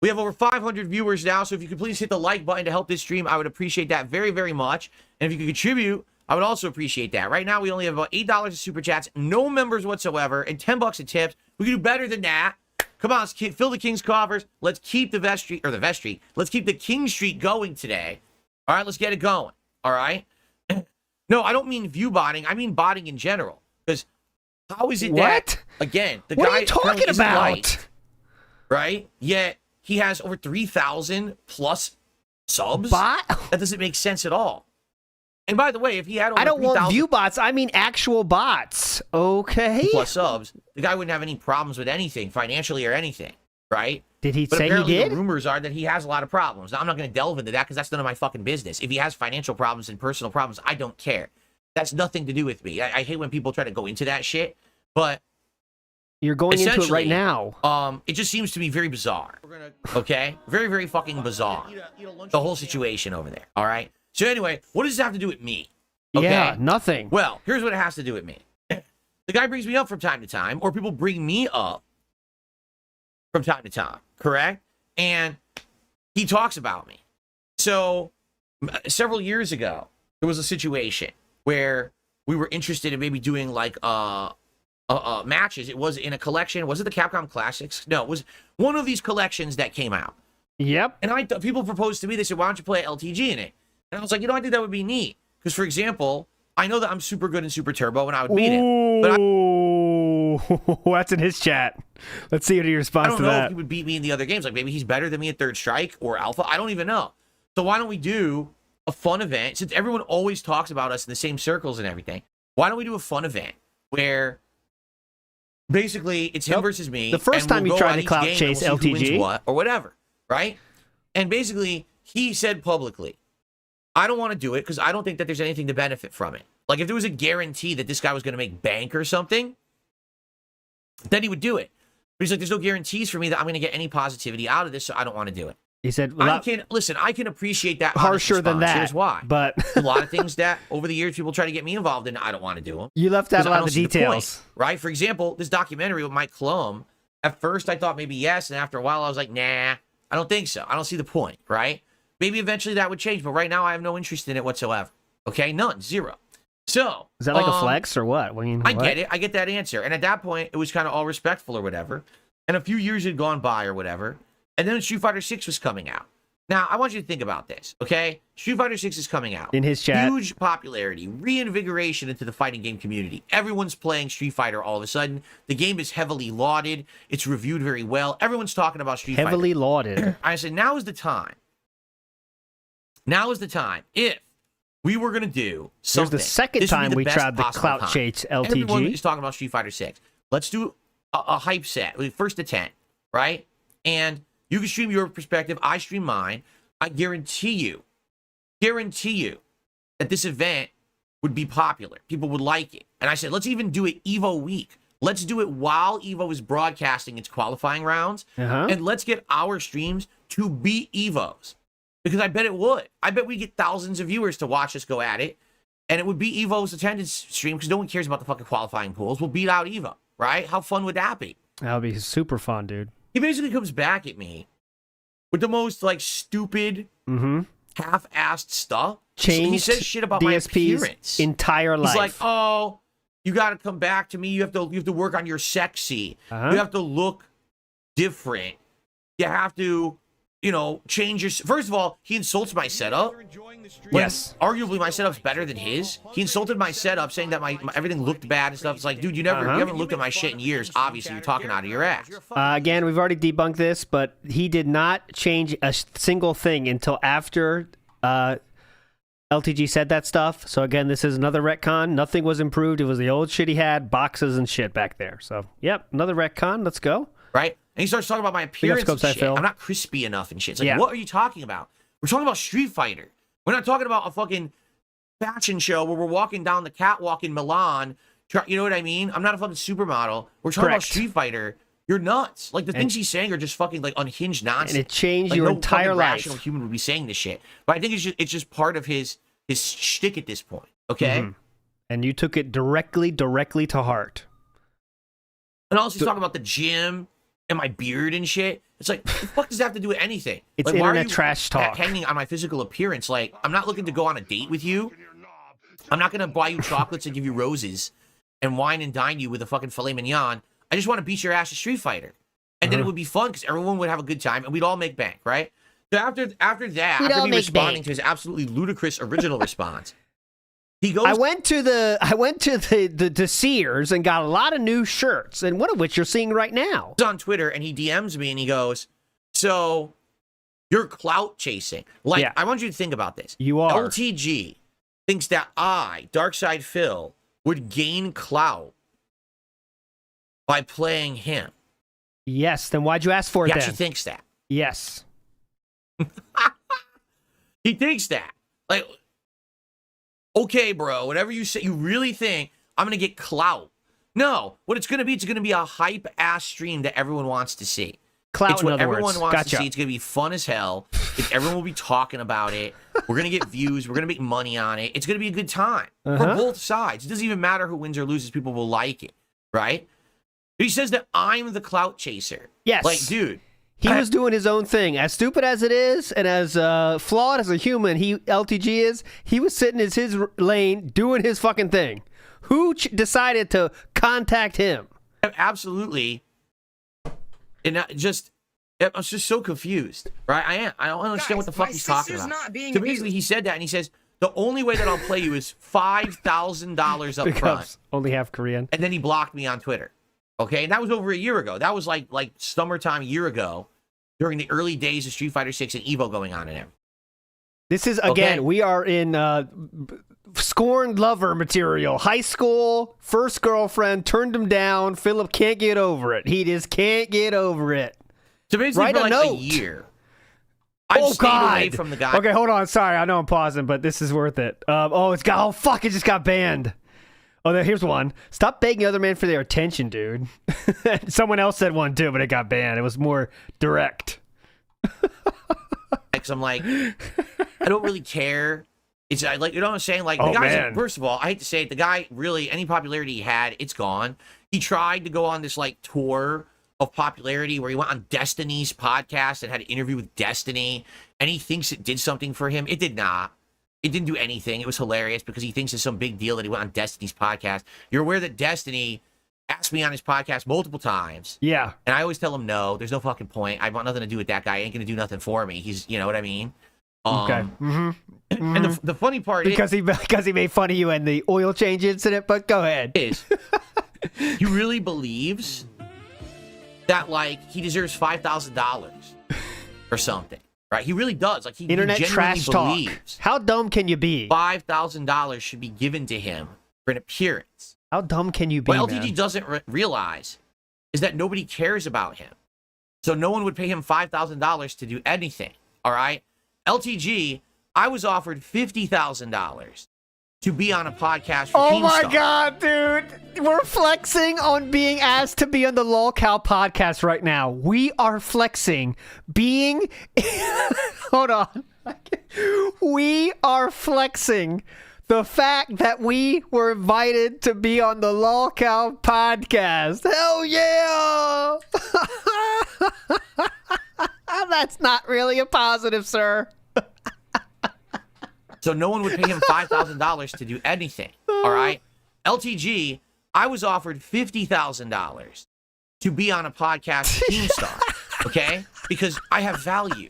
we have over 500 viewers now, so if you could please hit the like button to help this stream, I would appreciate that very, very much. And if you could contribute, I would also appreciate that. Right now, we only have about $8 of super chats, no members whatsoever, and $10 in tips. We can do better than that. Come on, let's fill the King's coffers. Let's keep the Let's keep the King Streak going today. All right, let's get it going. All right. No, I don't mean view botting. I mean botting in general. Because how is it that, again, the What guy are you talking isn't about? liked, right? Yet he has over 3,000 plus subs. Bot? That doesn't make sense at all. And by the way, if he had over I don't want 3,000 view bots. I mean actual bots. Okay. plus subs, the guy wouldn't have any problems with anything, financially or anything, right? Did he But say he apparently did? the rumors are that he has a lot of problems. Now, I'm not going to delve into that because that's none of my fucking business. If he has financial problems and personal problems, I don't care. That's nothing to do with me. I hate when people try to go into that shit, but You're going into it right essentially, now. it just seems to be very bizarre. Okay? Very, very fucking bizarre. The whole situation over there. All right? So anyway, what does this have to do with me? Okay? Yeah, nothing. Well, here's what it has to do with me. The guy brings me up from time to time, or people bring me up from time to time, correct? And he talks about me. So several years ago, there was a situation where we were interested in maybe doing like matches. It was in a collection. Was it the Capcom Classics? No, it was one of these collections that came out. Yep. And people proposed to me, they said, why don't you play LTG in it? And I was like, I think that would be neat. Because, for example, I know that I'm super good in Super Turbo and I would beat it. But that's in his chat. Let's see what he responds to that. I don't know if he would beat me in the other games. Like, maybe he's better than me at Third Strike or Alpha. I don't even know. So why don't we do a fun event? Since everyone always talks about us in the same circles and everything, why don't we do a fun event where basically it's him versus me? The first time you tried to clout chase LTG. What, or whatever, right? And basically, he said publicly, I don't want to do it because I don't think that there's anything to benefit from it. Like, if there was a guarantee that this guy was going to make bank or something, then he would do it. But he's like, there's no guarantees for me that I'm going to get any positivity out of this, so I don't want to do it. He said, I can appreciate that. Harsher than that. Here's why. But a lot of things that over the years people try to get me involved in, I don't want to do them. You left out a lot of the details. Right? For example, this documentary with Mike Klum, at first I thought maybe yes, and after a while I was like, nah, I don't think so. I don't see the point, right? Maybe eventually that would change, but right now I have no interest in it whatsoever. Okay? None. Zero. So is that like a flex or what? I get it. I get that answer. And at that point, it was kind of all respectful or whatever. And a few years had gone by or whatever. And then Street Fighter 6 was coming out. Now, I want you to think about this, okay? Street Fighter 6 is coming out. In his chat. Huge popularity, reinvigoration into the fighting game community. Everyone's playing Street Fighter all of a sudden. The game is heavily lauded. It's reviewed very well. Everyone's talking about Street Fighter. Heavily lauded. I said, now is the time. Now is the time. If we were going to do something. Here's the second time we tried the clout chase LTG. Everyone is talking about Street Fighter 6. Let's do a hype set. First to 10, right? And you can stream your perspective. I stream mine. I guarantee you that this event would be popular. People would like it. And I said, let's even do it EVO week. Let's do it while EVO is broadcasting its qualifying rounds. And let's get our streams to beat EVO's. Because I bet it would. I bet we get thousands of viewers to watch us go at it. And it would beat EVO's attendance stream because no one cares about the fucking qualifying pools. We'll beat out EVO, right? How fun would that be? That would be super fun, dude. He basically comes back at me with the most like stupid, half-assed stuff. He says shit about DSP's my appearance. Entire life. He's like, "Oh, you got to come back to me. You have to work on your sexy. You have to look different. You have to, change your." First of all, he insults my setup. Yes. Arguably, my setup's better than his. He insulted my setup, saying that my everything looked bad and stuff. It's like, dude, you haven't looked at my shit in years. Obviously, you're talking out of your ass. Again, we've already debunked this, but he did not change a single thing until after LTG said that stuff. So again, this is another retcon. Nothing was improved. It was the old shit he had, boxes and shit back there. So, yep, another retcon. Let's go. Right? And he starts talking about my appearance and shit. I'm not crispy enough and shit. It's like, what are you talking about? We're talking about Street Fighter. We're not talking about a fucking fashion show where we're walking down the catwalk in Milan. You know what I mean? I'm not a fucking supermodel. We're talking about Street Fighter. You're nuts. Like, the things he's saying are just fucking, like, unhinged nonsense. And it changed your entire life. No rational human would be saying this shit. But I think it's just part of his shtick at this point, okay? And you took it directly to heart. And also, he's talking about the gym and my beard and shit. It's like, what the fuck does that have to do with anything? It's like, internet trash talk. Hanging on my physical appearance. Like, I'm not looking to go on a date with you. I'm not going to buy you chocolates and give you roses and wine and dine you with a fucking filet mignon. I just want to beat your ass at Street Fighter. And then it would be fun because everyone would have a good time and we'd all make bank, right? So after me responding to his absolutely ludicrous original response, he goes. I went to the Sears and got a lot of new shirts, and one of which you're seeing right now. He's on Twitter and he DMs me and he goes, "So you're clout chasing." Like, I want you to think about this. You are. LTG thinks that Darkside Phil, would gain clout by playing him. Yes. Then why'd you ask for it? He actually thinks that. Yes. He thinks that. Like, okay, bro, whatever you say, you really think I'm going to get clout. No, what it's going to be a hype-ass stream that everyone wants to see. Clout, it's what everyone wants to see. It's going to be fun as hell. Everyone will be talking about it. We're going to get views. We're going to make money on it. It's going to be a good time for both sides. It doesn't even matter who wins or loses. People will like it, right? He says that I'm the clout chaser. Yes. Like, dude. He was doing his own thing. As stupid as it is, and as flawed as a human LTG is, he was sitting in his lane doing his fucking thing. Who decided to contact him? Absolutely. And I was just so confused, right? I am. I don't understand what the fuck he's talking about. So basically, he said that, and he says, the only way that I'll play you is $5,000 up front. Only half Korean. And then he blocked me on Twitter. Okay, and that was over a year ago. That was like summertime a year ago, during the early days of Street Fighter 6 and Evo going on and everything. This is, again, we are in scorned lover material. High school, first girlfriend, turned him down. Philip can't get over it. He just can't get over it. So basically, for like a year, I've stayed away from the guy. Okay, hold on. Sorry, I know I'm pausing, but this is worth it. Oh, fuck, it just got banned. Oh, here's one. Stop begging other men for their attention, dude. Someone else said one too, but it got banned. It was more direct. Because I'm like, I don't really care. It's like, you know what I'm saying? Like, the guy's, first of all, I hate to say it, the guy really, any popularity he had, it's gone. He tried to go on this like tour of popularity where he went on Destiny's podcast and had an interview with Destiny, and he thinks it did something for him. It did not. It didn't do anything. It was hilarious because he thinks it's some big deal that he went on Destiny's podcast. You're aware that Destiny asked me on his podcast multiple times. Yeah. And I always tell him, no, there's no fucking point. I want nothing to do with that guy. He ain't going to do nothing for me. He's, you know what I mean? Okay. And the funny part because he made fun of you and the oil change incident, but go ahead. He really believes that, like, he deserves $5,000 or something. Right, he really does. Like, he Internet genuinely trash believes. Talk. How dumb can you be? $5,000 should be given to him for an appearance. How dumb can you be? What LTG doesn't realize is that nobody cares about him, so no one would pay him $5,000 to do anything. All right, LTG. I was offered $50,000 to be on a podcast for Oh my Keemstar. God, dude. We're flexing on being asked to be on the LolCow podcast right now. We are flexing being... Hold on. We are flexing the fact that we were invited to be on the LolCow podcast. Hell yeah! That's not really a positive, sir. So no one would pay him $5,000 to do anything. All right, LTG. I was offered $50,000 to be on a podcast with Keemstar, okay? Because I have value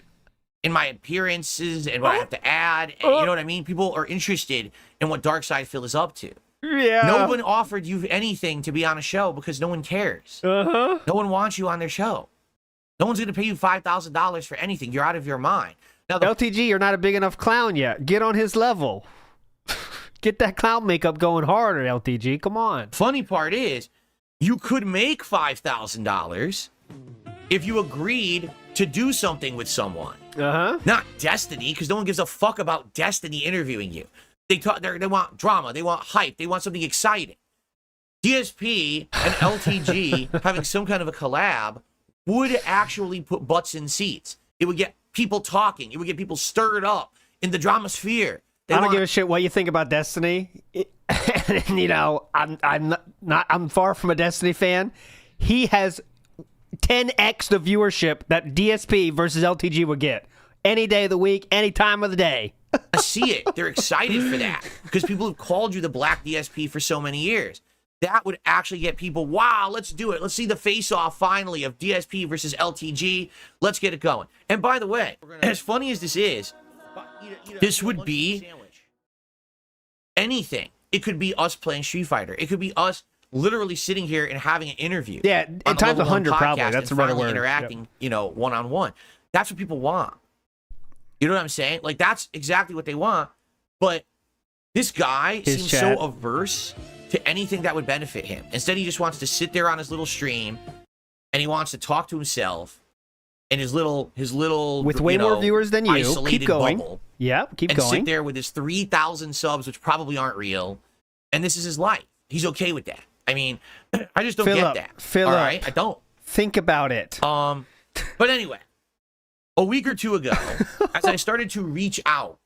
in my appearances and what I have to add. And you know what I mean? People are interested in what Darkside Phil is up to. Yeah. No one offered you anything to be on a show because no one cares. No one wants you on their show. No one's going to pay you $5,000 for anything. You're out of your mind. Now, LTG, you're not a big enough clown yet. Get on his level. Get that clown makeup going harder, LTG. Come on. Funny part is, you could make $5,000 if you agreed to do something with someone. Not Destiny, because no one gives a fuck about Destiny interviewing you. They want drama. They want hype. They want something exciting. DSP and LTG having some kind of a collab would actually put butts in seats. It would get people talking. It would get people stirred up in the drama sphere. I don't give a shit what you think about Destiny. You know, I'm far from a Destiny fan. He has 10x the viewership that DSP versus LTG would get any day of the week, any time of the day. I see it. They're excited for that because people have called you the Black DSP for so many years. That would actually get people, wow, let's do it. Let's see the face-off finally of DSP versus LTG. Let's get it going. And by the way, as funny as this is, this would be anything. It could be us playing Street Fighter. It could be us literally sitting here and having an interview. Yeah, at times 100 probably. That's a better word. Interacting, you know, one-on-one. That's what people want. You know what I'm saying? Like, that's exactly what they want. But this guy seems so averse to anything that would benefit him. Instead, he just wants to sit there on his little stream, and he wants to talk to himself in his little with way more viewers than you. Keep going. Bubble, yeah, keep and going. Sit there with his 3,000 subs, which probably aren't real, and this is his life. He's okay with that. I mean, I just don't get that. All right, I don't. Think about it. But anyway, a week or two ago, as I started to reach out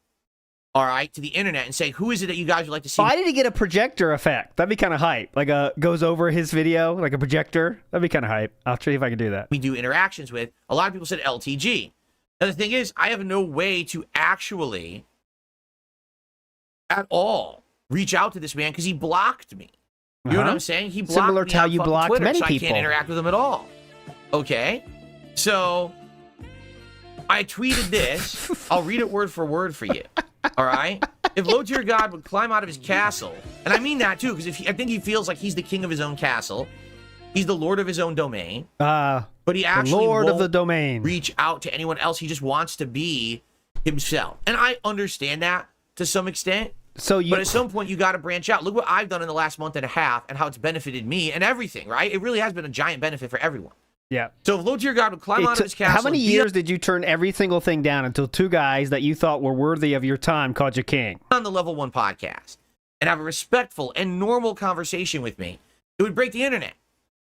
all right, to the internet and say, who is it that you guys would like to see? Why did he get a projector effect? That'd be kind of hype. Like goes over his video, like a projector. That'd be kind of hype. I'll see if I can do that. We do interactions with. A lot of people said LTG. Now, the thing is, I have no way to actually at all reach out to this man because he blocked me. You know what I'm saying? He blocked Similar me to how on you fucking blocked Twitter, many so people. I can't interact with him at all. Okay? So, I tweeted this. I'll read it word for word for you. All right? If low tier God would climb out of his castle, and I mean that too, because I think he feels like he's the king of his own castle. He's the lord of his own domain. But he actually Lord won't of the domain. reach out to anyone else. He just wants to be himself. And I understand that to some extent. But at some point, you got to branch out. Look what I've done in the last month and a half and how it's benefited me and everything, right? It really has been a giant benefit for everyone. Yeah. So if low tier God would climb out of his castle... How many years did you turn every single thing down until two guys that you thought were worthy of your time called you king? On the Level 1 podcast and have a respectful and normal conversation with me, it would break the internet.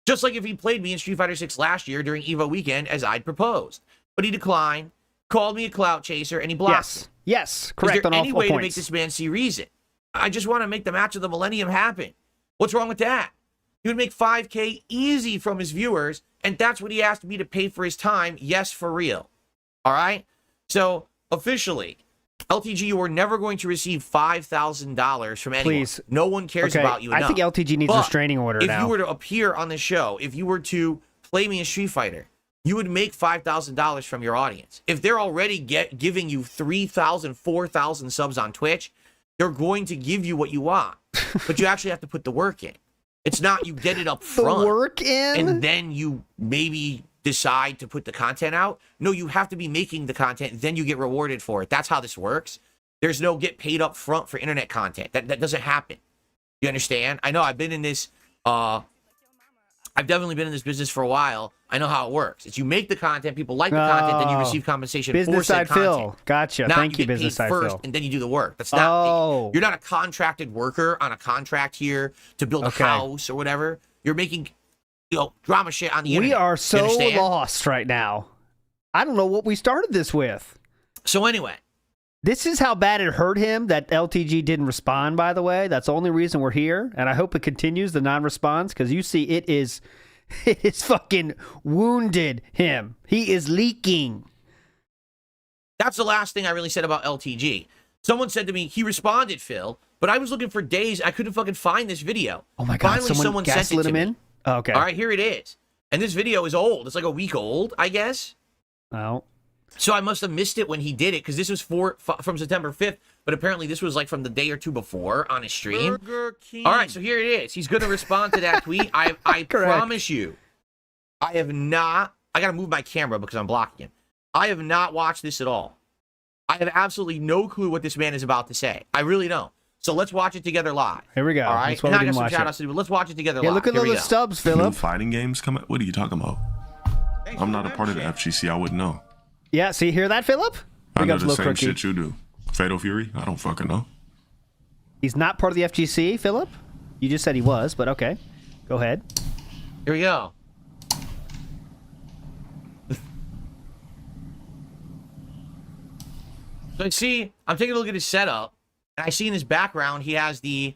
Just like if he played me in Street Fighter 6 last year during EVO weekend as I'd proposed. But he declined, called me a clout chaser, and he blocked me. Yes, correct on all Is there any way to make this man see reason? I just want to make the match of the millennium happen. What's wrong with that? He would make 5K easy from his viewers, and that's what he asked me to pay for his time. Yes, for real. All right? So, officially, LTG, you are never going to receive $5,000 from anyone. Please. No one cares about you enough. I think LTG needs a restraining order now. If you were to appear on the show, if you were to play me in Street Fighter, you would make $5,000 from your audience. If they're already giving you 3,000, 4,000 subs on Twitch, they're going to give you what you want. But you actually have to put the work in. It's not you get it up front. The work in? And then you maybe decide to put the content out. No, you have to be making the content, then you get rewarded for it. That's how this works. There's no get paid up front for internet content. That doesn't happen. You understand? I know I've been in this, I've definitely been in this business for a while. I know how it works. It's you make the content, people like the content, then you receive compensation for said Business side Phil. content. Gotcha. Not Thank you, get business paid side first, Phil. and then you do the work. That's not. You're not a contracted worker on a contract here to build a house or whatever. You're making, drama shit on the internet. We are You so understand? lost right now. I don't know what we started this with. So anyway, this is how bad it hurt him that LTG didn't respond, by the way. That's the only reason we're here. And I hope it continues, the non-response, because you see it is fucking wounded him. He is leaking. That's the last thing I really said about LTG. Someone said to me, he responded, Phil, but I was looking for days. I couldn't fucking find this video. Oh my God, Finally, someone sent it gaslit to him me. in? Oh, okay. All right, here it is. And this video is old. It's like a week old, I guess. Oh. So I must have missed it when he did it, because this was from September 5th, but apparently this was like from the day or two before on his stream. All right, so here it is. He's going to respond to that tweet. I promise you, I have not, I got to move my camera because I'm blocking him. I have not watched this at all. I have absolutely no clue what this man is about to say. I really don't. So let's watch it together live. Here we go. All right, That's why and we I got didn't some watch shout outs to do, but let's watch it together Yeah, live. look at Here all we the go. subs, New Philip. fighting games come out? What are you talking about? I'm not a part of the FGC. I wouldn't know. Yeah, see, hear that, Philip? I Big know ups, the Lil same Crookie. shit you do. Fatal Fury? I don't fucking know. He's not part of the FGC, Philip? You just said he was, but okay. Go ahead. Here we go. So I see, I'm taking a look at his setup, and I see in his background he has the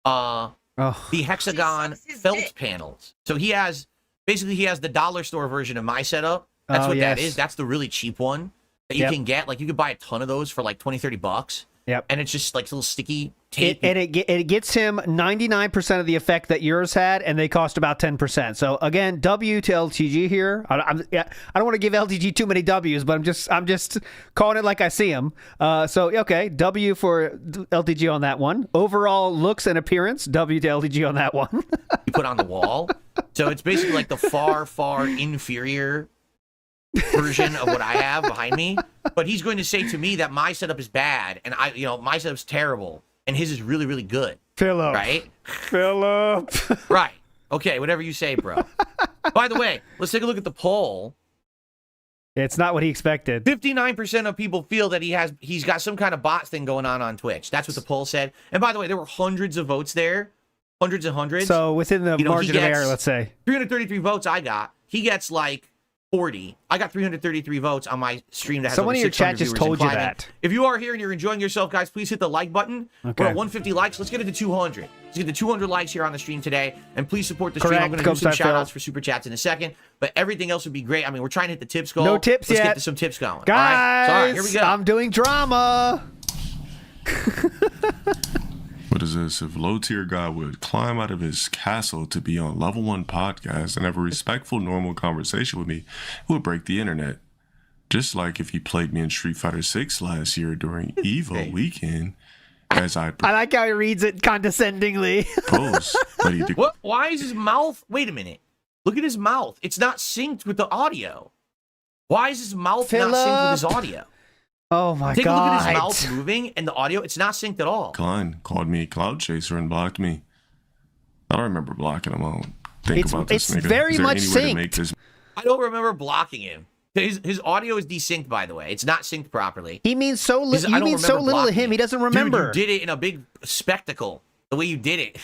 hexagon felt panels. So he has, basically he has the dollar store version of my setup. That's what that is. That's the really cheap one that you can get. Like you could buy a ton of those for like 20, 30 bucks. Yep. And it's just like little sticky tape. It gets him 99% of the effect that yours had, and they cost about 10%. So again, W to LTG here. I don't want to give LTG too many W's, but I'm just calling it like I see them. So okay, W for LTG on that one. Overall looks and appearance, W to LTG on that one. You put on the wall. So it's basically like the far inferior version of what I have behind me. But he's going to say to me that my setup is bad, and my setup's terrible, and his is really, really good. Philip. Right? Philip. Right. Okay, whatever you say, bro. By the way, let's take a look at the poll. It's not what he expected. 59% of people feel that he's got some kind of bot thing going on Twitch. That's what the poll said. And by the way, there were hundreds of votes there. Hundreds and hundreds. So within the margin of error, let's say. 333 votes I got. He gets like 40. I got 333 votes on my stream that has Someone over in your 600 chat just viewers told and you climbing. that. If you are here and you're enjoying yourself, guys, please hit the like button. Okay. We're at 150 likes. Let's get it to 200. Let's get to 200 likes here on the stream today. And please support the stream. I'm going to do some shout-outs for Super Chats in a second. But everything else would be great. I mean, we're trying to hit the tips goal. No tips Let's yet. get to some tips going. Guys, all right? So, all right, here we go. I'm doing drama. What is this? If low tier guy would climb out of his castle to be on level 1 podcast and have a respectful, normal conversation with me, it would break the internet. Just like if he played me in Street Fighter 6 last year during EVO weekend, as I like how he reads it condescendingly. propose that he What? Why is his mouth? Wait a minute. Look at his mouth. It's not synced with the audio. Why is his mouth not synced with his audio? Oh my Take god. a look at his mouth moving and the audio. It's not synced at all. Klein called me a cloud chaser and blocked me. I don't remember blocking him. I don't think about this it's nigga. very Is there much any way to synced. make this I don't remember blocking him. His audio is desynced, by the way. It's not synced properly. He means so I little. You don't mean so remember little to blocking him. it. He doesn't remember. Dude, you did it in a big spectacle. The way you did it.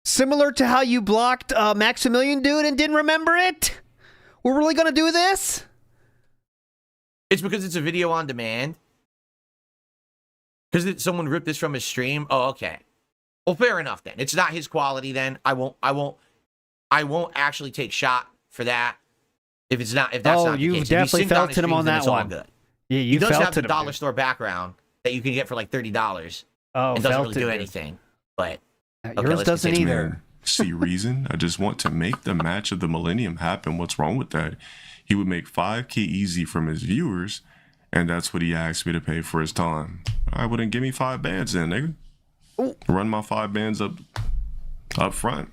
Similar to how you blocked Maximilian dude and didn't remember it. We're really gonna do this? It's because it's a video on demand. Because someone ripped this from his stream. Oh, okay. Well, fair enough then. It's not his quality then. I won't actually take shot for that. If that's not the case. You've If he's definitely synced felt his him streams, on then that it's all one. good. Yeah, He you does felt have the it. dollar store background that you can get for like $30. Oh, It doesn't felt really do it. anything. But Yours let's doesn't continue. either. man, see reason? I just want to make the match of the millennium happen. What's wrong with that? He would make 5K easy from his viewers, and that's what he asked me to pay for his time. I wouldn't give me 5 bands then, nigga. Ooh. Run my 5 bands up front.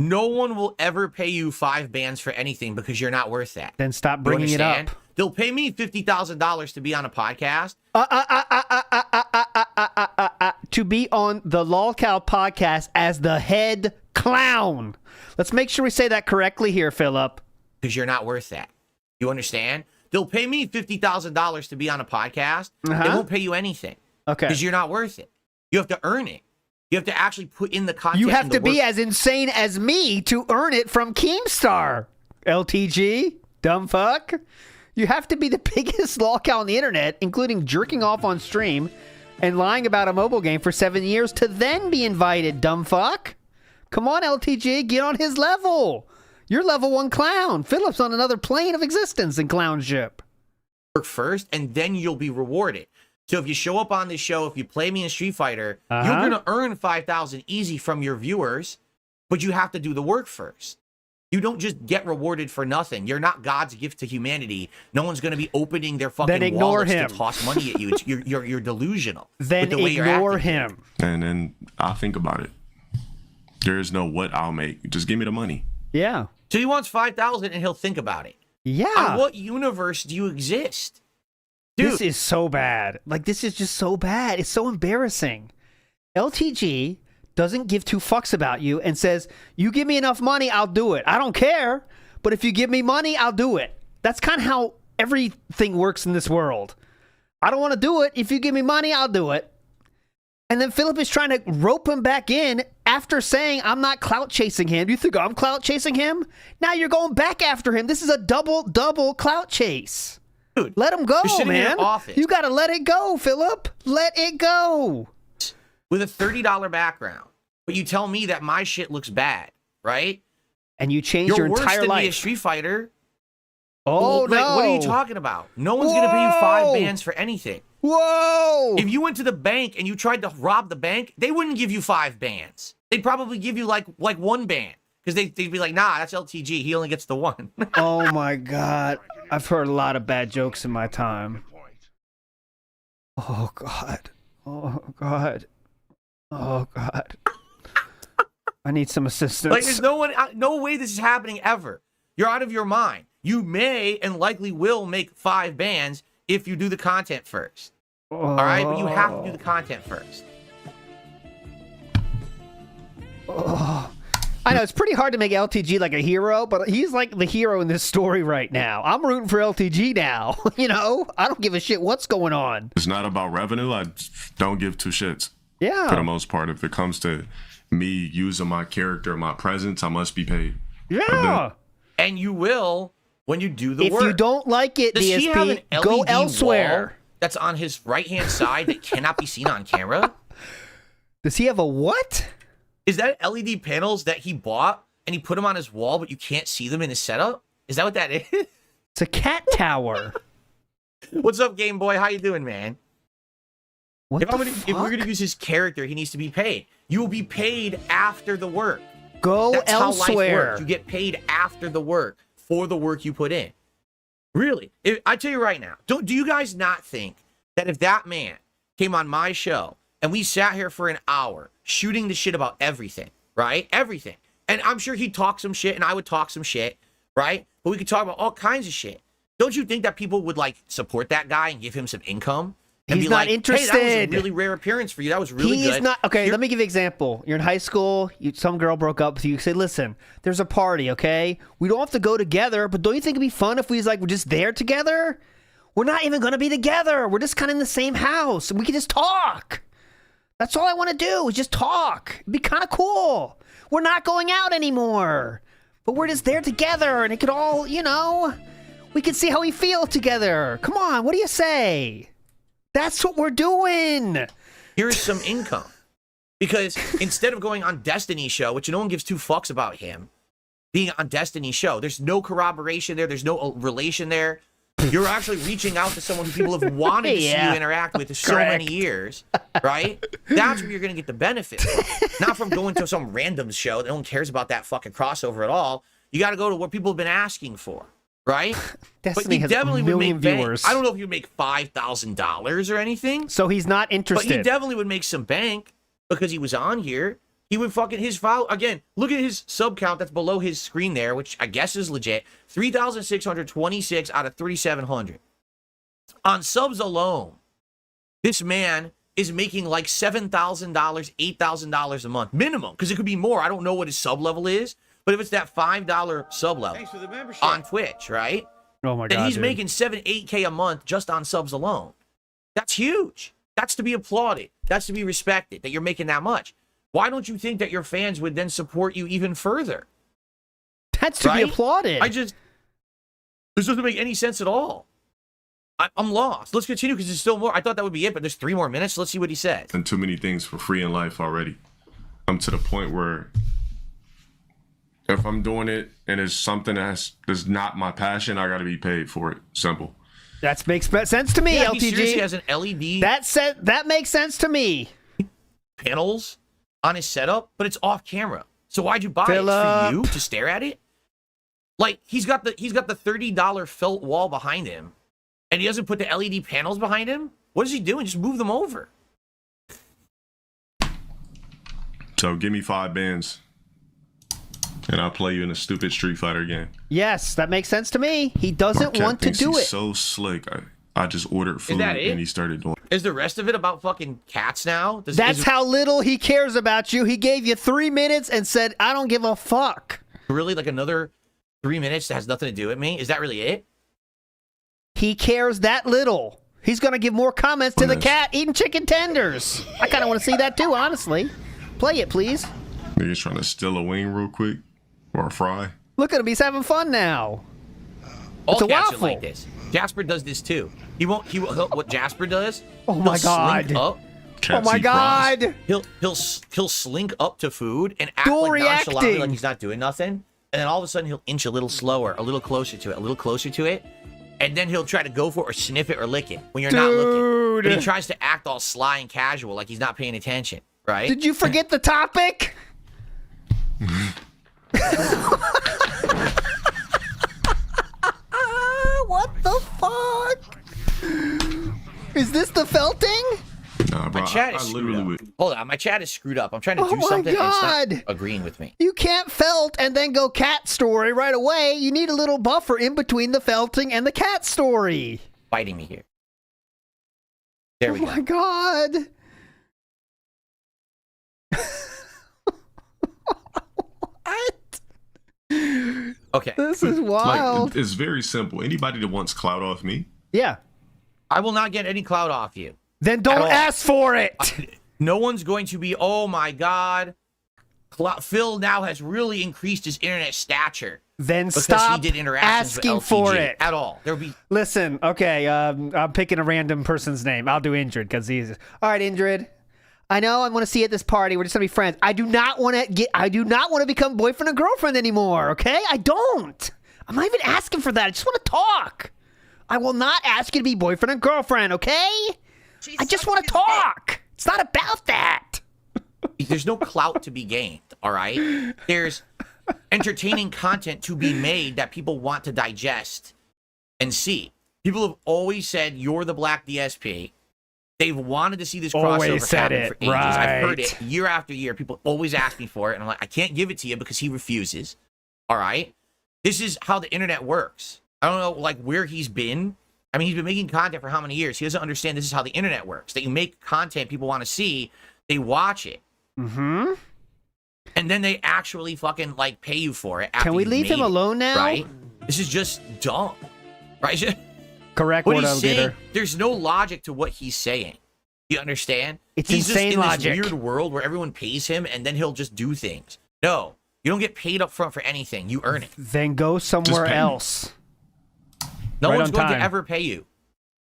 No one will ever pay you 5 bands for anything because you're not worth that. Then stop You bringing it understand? up. They'll pay me $50,000 to be on a podcast. To be on the LolCow podcast as the head clown. Let's make sure we say that correctly here, Philip. Because you're not worth that. You understand? They'll pay me $50,000 to be on a podcast. They won't pay you anything. Okay. Because you're not worth it. You have to earn it. You have to actually put in the content. You have and to the be work. as insane as me to earn it from Keemstar. LTG, dumb fuck. You have to be the biggest lolcow on the internet, including jerking off on stream and lying about a mobile game for 7 years to then be invited, dumb fuck. Come on, LTG, get on his level. You're level 1 clown. Philip's on another plane of existence in clownship. Work first, and then you'll be rewarded. So if you show up on this show, if you play me in Street Fighter, you're gonna earn 5,000 easy from your viewers, but you have to do the work first. You don't just get rewarded for nothing. You're not God's gift to humanity. No one's gonna be opening their fucking ignore wallets him. to toss money at you. It's, you're delusional. Then with the way you're ignore acting. him. And then I'll think about it. There is no what I'll make. Just give me the money. Yeah. So he wants 5,000 and he'll think about it. Yeah. On what universe do you exist? Dude, This is so bad. Like, this is just so bad. It's so embarrassing. LTG doesn't give 2 fucks about you and says, you give me enough money, I'll do it. I don't care, but if you give me money, I'll do it. That's kind of how everything works in this world. I don't want to do it. If you give me money, I'll do it. And then Philip is trying to rope him back in after saying, I'm not clout chasing him. You think I'm clout chasing him? Now you're going back after him. This is a double clout chase. Dude, Let him go, you're sitting in man. an office. You got to let it go, Philip. Let it go. with a $30 background, but you tell me that my shit looks bad, right? And you change You're your worse entire than me a life. Street Fighter. Oh, Like, no. what are you talking about? No one's going to pay you 5 Whoa. bands for anything. Whoa. If you went to the bank and you tried to rob the bank, they wouldn't give you 5 bands. They'd probably give you like 1 band. Because they'd be like, nah, that's LTG. He only gets the 1. Oh, my God. I've heard a lot of bad jokes in my time. Oh, God. Oh, God. Oh, God. I need some assistance. Like, there's no way this is happening ever. You're out of your mind. You may and likely will make 5 bands if you do the content first. All right? But you have to do the content first. I know it's pretty hard to make LTG like a hero, but he's like the hero in this story right now. I'm rooting for LTG now. You know, I don't give a shit what's going on. It's not about revenue. I don't give 2 shits. Yeah. For the most part, if it comes to me using my character, my presence, I must be paid. Yeah. And you will when you do the If work. you don't like it, Does he have an DSP, go LED elsewhere. wall that's on his right-hand side that cannot be seen on camera? Does he have a what? Is that LED panels that he bought and he put them on his wall, but you can't see them in his setup? Is that what that is? It's a cat tower. What's up, Game Boy? How you doing, man? What If the we're gonna use his character, he needs to be paid. You will be paid after the work. Go That's how life elsewhere. works. You get paid after the work for the work you put in. Really, I tell you right now, do you guys not think that if that man came on my show and we sat here for an hour shooting the shit about everything, right? Everything. And I'm sure he'd talk some shit and I would talk some shit, right? But we could talk about all kinds of shit. Don't you think that people would like support that guy and give him some income? And He's be not like, interested. Hey, that was a really rare appearance for you. That was really He's good. not okay. Let me give you an example. You're in high school. Some girl broke up with you. You say, "Listen, there's a party. Okay, we don't have to go together, but don't you think it'd be fun if we're just there together? We're not even gonna be together. We're just kind of in the same house, and we can just talk. That's all I want to do is just talk. It'd be kind of cool. We're not going out anymore, but we're just there together, and it could all, we can see how we feel together. Come on, what do you say?" That's what we're doing. Here's some income. Because instead of going on Destiny's show, which no one gives two fucks about him, being on Destiny's show, there's no corroboration there. There's no relation there. You're actually reaching out to someone who people have wanted to see you interact with for so many years, right? That's where you're going to get the benefit from. Not from going to some random show. No one cares about that fucking crossover at all. You got to go to what people have been asking for. Right? Destiny but he has definitely a would million make viewers. bank. I don't know if he'd make $5,000 or anything. So he's not interested. But he definitely would make some bank because he was on here. He would fucking his file again. Look at his sub count that's below his screen there, which I guess is legit. 3,626 out of 3,700 on subs alone. This man is making like $7,000, $8,000 a month minimum, because it could be more. I don't know what his sub level is. But if it's that $5 sub level on Twitch, right? Oh my God, then he's dude. making $7-8K a month just on subs alone. That's huge. That's to be applauded. That's to be respected, that you're making that much. Why don't you think that your fans would then support you even further? That's to be applauded. This doesn't make any sense at all. I'm lost. Let's continue because there's still more. I thought that would be it, but there's 3 more minutes. Let's see what he says. And too many things for free in life already. I'm to the point where if I'm doing it and it's something that's not my passion, I got to be paid for it. Simple. That makes sense to me, Yeah, LTG. he seriously has an LED. That makes sense to me. Panels on his setup, but it's off camera. So why'd you buy it? For you to stare at it? Like he's got the $30 felt wall behind him, and he doesn't put the LED panels behind him. What is he doing? Just move them over. So give me 5 bands. And I'll play you in a stupid Street Fighter game. Yes, that makes sense to me. He doesn't want to do it. He's so slick. I just ordered food and he started doing it. Is the rest of it about fucking cats now? That's how little he cares about you. He gave you 3 minutes and said, "I don't give a fuck." Really, like another 3 minutes that has nothing to do with me? Is that really it? He cares that little. He's going to give more comments to the cat eating chicken tenders. I kind of want to see that too, honestly. Play it, please. Niggas trying to steal a wing real quick. Or a fry. Look at him. He's having fun now. All it's a cats waffle. are like this. Jasper does this too. What Jasper does? Oh my God. Slink up. Oh my God. He'll slink up to food and act Dual like nonchalantly reacting. like he's not doing nothing. And then all of a sudden he'll inch a little slower, a little closer to it, a little closer to it. And then he'll try to go for it or sniff it or lick it when you're not looking. But he tries to act all sly and casual like he's not paying attention, right? Did you forget the topic? What the fuck? Is this the felting? Nah, bro. My chat is I literally would. Hold on, my chat is screwed up. I'm trying to Oh do my something and it's God. not agreeing with me. You can't felt and then go cat story right away. You need a little buffer in between the felting and the cat story. Fighting me here. There we Oh go. my God. What? Okay. This is wild. Like, it's very simple. Anybody that wants clout off me, Yeah. I will not get any clout off you. Then don't At all. ask for it. No one's going to be, oh my God, Phil now has really increased his internet stature Then because stop he did interactions asking with LTG for it at all. There would be. Listen, okay, I'm picking a random person's name. I'll do Indrid because he's all right. Indrid, I know I want to see you at this party. We're just gonna be friends. I do not want to become boyfriend and girlfriend anymore. Okay, I don't. I'm not even asking for that. I just want to talk. I will not ask you to be boyfriend and girlfriend. Okay, I just want to talk. It's not about that. There's no clout to be gained. All right. There's entertaining content to be made that people want to digest and see. People have always said you're the black DSP. They've wanted to see this crossover happen for ages. Right. I've heard it year after year. People always ask me for it, and I'm like, I can't give it to you because he refuses. All right. This is how the internet works. I don't know, like, where he's been. I mean, he's been making content for how many years? He doesn't understand this is how the internet works. That you make content people want to see, they watch it. Mm-hmm. And then they actually fucking, like, pay you for it. Can we leave him alone now? Right? This is just dumb. Right? Correct. What he's saying, there's no logic to what he's saying. You understand? It's he's insane just in logic. this weird world where everyone pays him and then he'll just do things. No, you don't get paid up front for anything. You earn it. Then go somewhere else. No Right one's on going time. to ever pay you.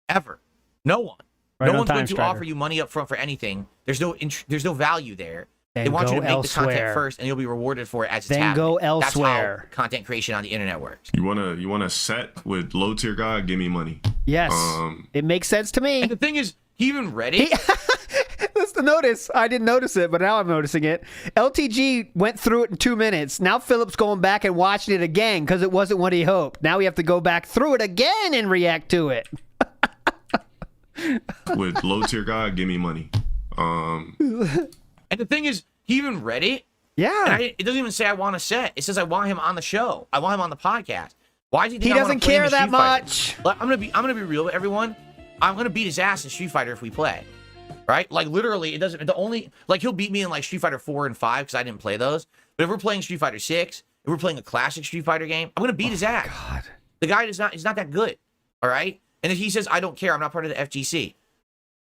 Ever. No one. Right no on one's time, going to Strider. offer you money up front for anything. There's no value there. Then They want you go to make the content elsewhere. first, and you'll be rewarded for it as it's Then happening. go elsewhere. That's how content creation on the internet works. You wanna set with low tier guy? Give me money. Yes, it makes sense to me. And the thing is, he even read it. Let's notice. I didn't notice it, but now I'm noticing it. LTG went through it in 2 minutes. Now Philip's going back and watching it again because it wasn't what he hoped. Now we have to go back through it again and react to it. With low tier guy, give me money. And the thing is, he even read it. Yeah. And it doesn't even say I want a set. It says I want him on the show. I want him on the podcast. Why does he think He I wanna doesn't play him care in that Street Fighter? much. Look, I'm gonna be real with everyone. I'm gonna beat his ass in Street Fighter if we play. Right? Like, literally, it doesn't. The only, like, he'll beat me in like Street Fighter 4 and 5 because I didn't play those. But if we're playing Street Fighter 6, if we're playing a classic Street Fighter game, I'm gonna beat his ass. God. The guy is not that good. All right. And if he says I don't care, I'm not part of the FGC.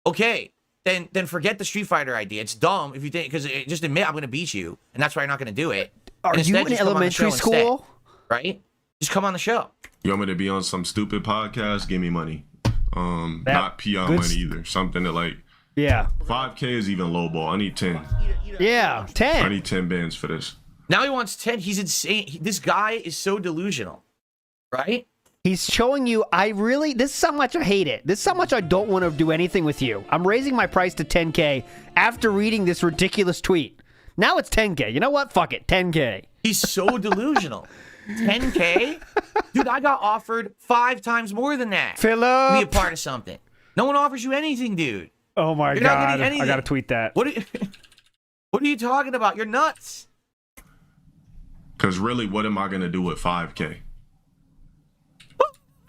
Okay. Then forget the Street Fighter idea. It's dumb if you think, because just admit I'm gonna beat you, and that's why you're not gonna do it. Are And you instead, in just come on the show elementary school? instead, right? Just come on the show. You want me to be on some stupid podcast? Give me money. Not PR good money either. Something that like Yeah. 5K is even low ball. I need 10. Yeah. I 10. need 10 bands for this. Now he wants 10. He's insane. This guy is so delusional, right? He's showing you, this is how much I hate it. This is how much I don't want to do anything with you. I'm raising my price to 10K after reading this ridiculous tweet. Now it's 10K. You know what? Fuck it. 10K. He's so delusional. 10K? Dude, I got offered 5 times more than that. To be a Philip. part of something. No one offers you anything, dude. Oh my You're not God. getting anything. I got to tweet that. What are you talking about? You're nuts. Cause really, what am I gonna do with 5K?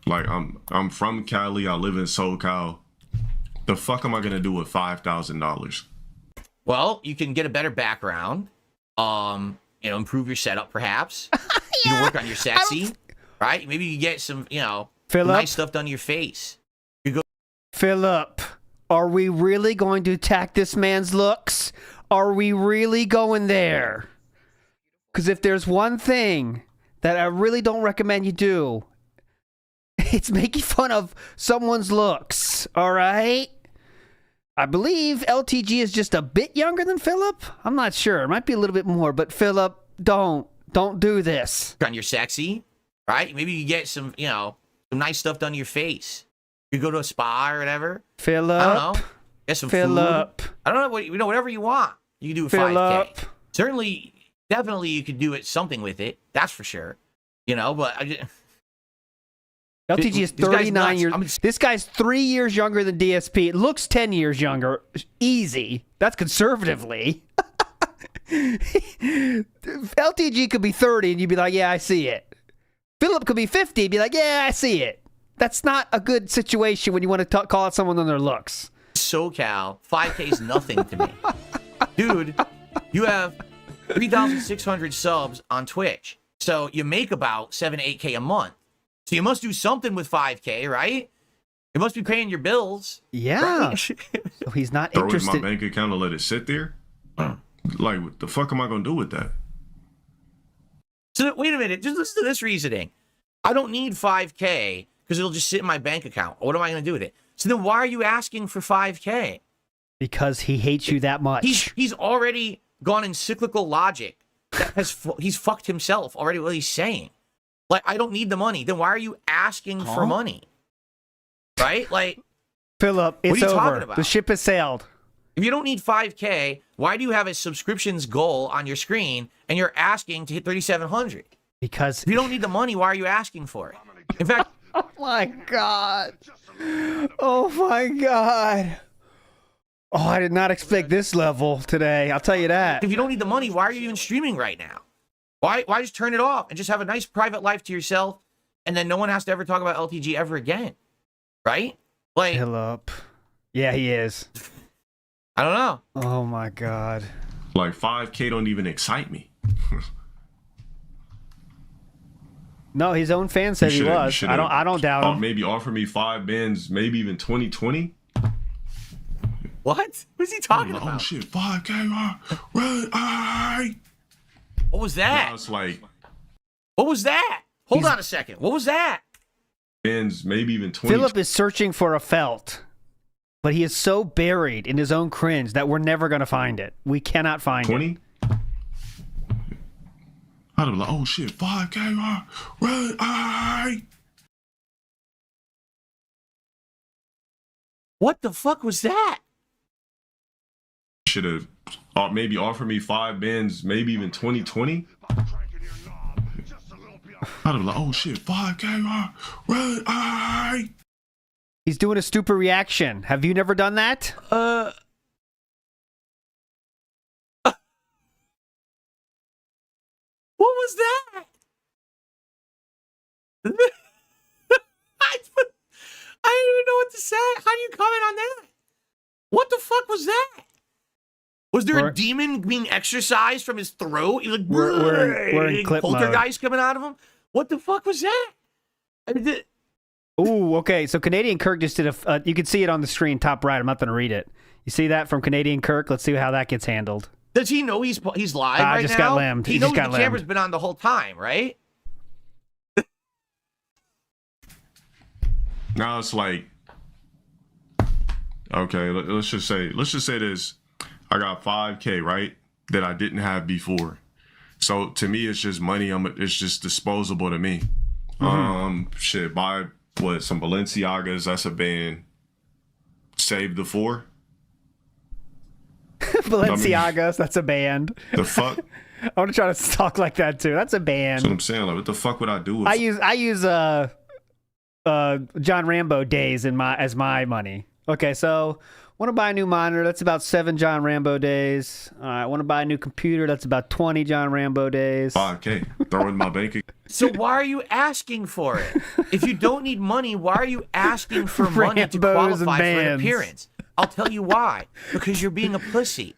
Like I'm from Cali. I live in SoCal. The fuck am I gonna do with $5,000? Well, you can get a better background. Improve your setup, perhaps. You can work on your sexy, right? Maybe you get some, Philip? nice stuff done to your face. Philip, are we really going to attack this man's looks? Are we really going there? Because if there's one thing that I really don't recommend you do, it's making fun of someone's looks, all right? I believe LTG is just a bit younger than Philip. I'm not sure. It might be a little bit more, but Philip, don't do this. On your sexy, right? Maybe you get some, some nice stuff done to your face. You go to a spa or whatever. Philip. I don't know. Get some Philip. food. I don't know. Whatever you want. You can do with Philip. 5K. Certainly, definitely, you could do something with it. That's for sure. But LTG is This guy's 39 nuts. years. This guy's 3 years younger than DSP. It looks 10 years younger. Easy. That's conservatively. LTG could be 30 and you'd be like, yeah, I see it. Philip could be 50 and be like, yeah, I see it. That's not a good situation when you want to call out someone on their looks. SoCal, 5K is nothing to me. Dude, you have 3,600 subs on Twitch. So you make about 7 8K a month. So you must do something with 5K, right? You must be paying your bills. Yeah. Right? So he's not Throw it in interested. my bank account and let it sit there? Like, what the fuck am I gonna do with that? So wait a minute. Just listen to this reasoning. I don't need 5K because it'll just sit in my bank account. What am I going to do with it? So then why are you asking for 5K? Because he hates you that much. He's already gone in cyclical logic. He's fucked himself already. What he's saying, like, I don't need the money. Then why are you asking for money? Right? Like, Philip, it's what are you over. talking about? The ship has sailed. If you don't need 5K, why do you have a subscriptions goal on your screen and you're asking to hit 3,700? Because if you don't need the money, why are you asking for it? In fact, oh my god, oh my god. Oh, I did not expect this level today. I'll tell you that. If you don't need the money, why are you even streaming right now? Why just turn it off and just have a nice private life to yourself, and then no one has to ever talk about LTG ever again, right? Like, Philip. Yeah, he is. I don't know. Oh my god. Like 5K don't even excite me. No, his own fan said he was. I don't doubt him. Maybe offer me 5 bins, maybe even 2020. What? What is he talking about? Oh shit, 5K, run, What was that? Now it's like, what was that? Hold on a second. What was that? bins, maybe even 20. Philip is searching for a felt, but he is so buried in his own cringe that we're never going to find it. We cannot find 20? it. I'd be like, oh shit, 5K, run, What the fuck was that? Should have maybe offer me 5 bins, maybe even 2020. I'd be like, oh shit, 5K, run, He's doing a stupid reaction. Have you never done that? What was that? I don't even know what to say. How do you comment on that? What the fuck was that? Was there a demon being exorcised from his throat? Like, we're in clip poltergeist coming out of him? What the fuck was that? Ooh, okay. So Canadian Kirk just did a. You can see it on the screen, top right. I'm not going to read it. You see that from Canadian Kirk? Let's see how that gets handled. Does he know he's live right now? Just got limbed. He knows the camera's been on the whole time, right? Now it's like, okay, let's just say this. I got 5K, right? That I didn't have before. So to me, it's just money. It's just disposable to me. Shit, buy some Balenciagas. That's a band. Save the 4. Balenciagas. That's a band. The fuck? I want to try to talk like that too. That's a band. That's what I'm saying. Like, what the fuck would I do with? I use John Rambo days as my money. Okay, so want to buy a new monitor. That's about 7 John Rambo days. All right, want to buy a new computer. That's about 20 John Rambo days. 5K. Throw in my bank account. So why are you asking for it? If you don't need money, why are you asking for money to qualify for an appearance? I'll tell you why. Because you're being a pussy.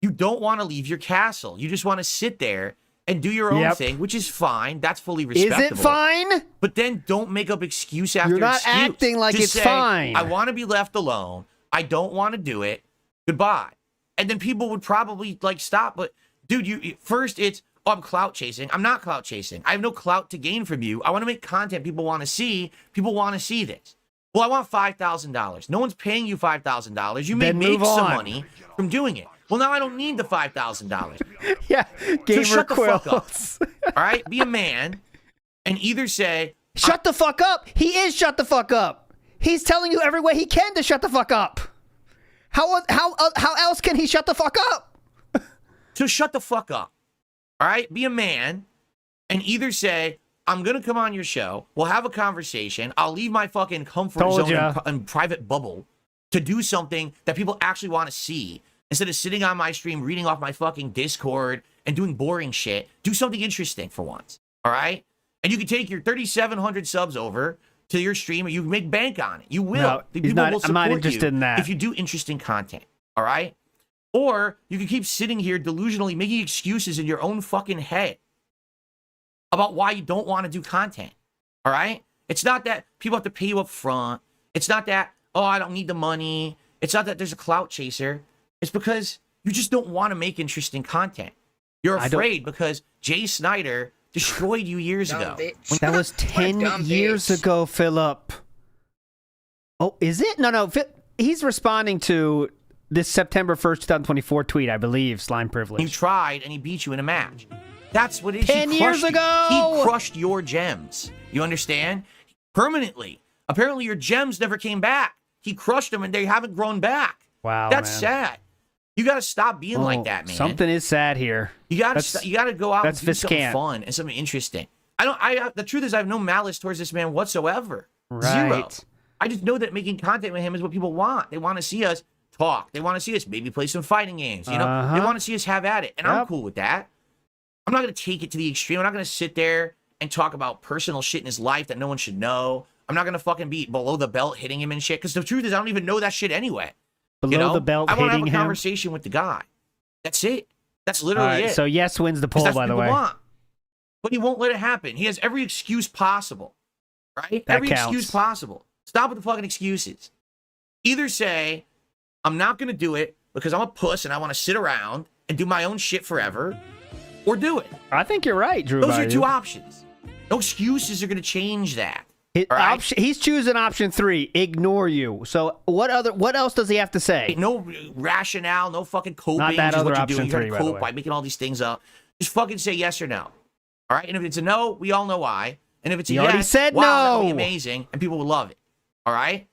You don't want to leave your castle. You just want to sit there and do your own thing, which is fine. That's fully respectable. Is it fine? But then don't make up excuse after excuse. You're not acting like just it's say, fine. I want to be left alone. I don't want to do it. Goodbye. And then people would probably like stop. But dude, first it's, oh, I'm clout chasing. I'm not clout chasing. I have no clout to gain from you. I want to make content people want to see. People want to see this. Well, I want $5,000. No one's paying you $5,000. You may make some money from doing it. Well, now I don't need the $5,000. Yeah, gamer so shut the fuck up. quilts. All right, be a man and either say, shut the fuck up. He is shut the fuck up. He's telling you every way he can to shut the fuck up. How else can he shut the fuck up? So shut the fuck up. All right, be a man and either say, I'm going to come on your show. We'll have a conversation. I'll leave my fucking comfort zone and private bubble to do something that people actually want to see. Instead of sitting on my stream, reading off my fucking Discord and doing boring shit, do something interesting for once. All right? And you can take your 3,700 subs over to your stream and you can make bank on it. You will. No, People will support I'm not interested in that. if you do interesting content. All right? Or you can keep sitting here delusionally making excuses in your own fucking head about why you don't want to do content. All right? It's not that people have to pay you up front. It's not that, oh, I don't need the money. It's not that there's a clout chaser. It's because you just don't want to make interesting content. You're afraid because Jay Snyder destroyed you years ago. That was 10 years ago, Philip. Oh, is it? No. He's responding to this September 1st, 2024 tweet, I believe, Slime Privilege. You tried, and he beat you in a match. That's what it is. 10 years ago! He crushed your gems. You understand? Permanently. Apparently, your gems never came back. He crushed them, and they haven't grown back. Wow, That's man. sad. You got to stop being like that, man. Something is sad here. You got to go out and do something Viscant. fun and something interesting. The truth is, I have no malice towards this man whatsoever. Right. Zero. I just know that making content with him is what people want. They want to see us talk. They want to see us maybe play some fighting games. You know, they want to see us have at it, and I'm cool with that. I'm not going to take it to the extreme. I'm not going to sit there and talk about personal shit in his life that no one should know. I'm not going to fucking be below the belt hitting him and shit, because the truth is, I don't even know that shit anyway. Below the belt I want to hitting have a him? conversation with the guy. That's it. That's literally it. So yes wins the poll, That's by what the people way. want. But he won't let it happen. He has every excuse possible. Right? That Every counts. excuse possible. Stop with the fucking excuses. Either say, I'm not going to do it because I'm a puss and I want to sit around and do my own shit forever, or do it. I think you're right, Drew. Those are two options. No excuses are going to change that. He's choosing option 3. Ignore you. So what else does he have to say? No rationale, no fucking coping. Not that Just other what you're option doing. You're 3, gonna by the cope way. by making all these things up. Just fucking say yes or no. All right? And if it's a no, we all know why. And if it's a He already yes, said wow, that would no. be amazing, and people will love it. All right?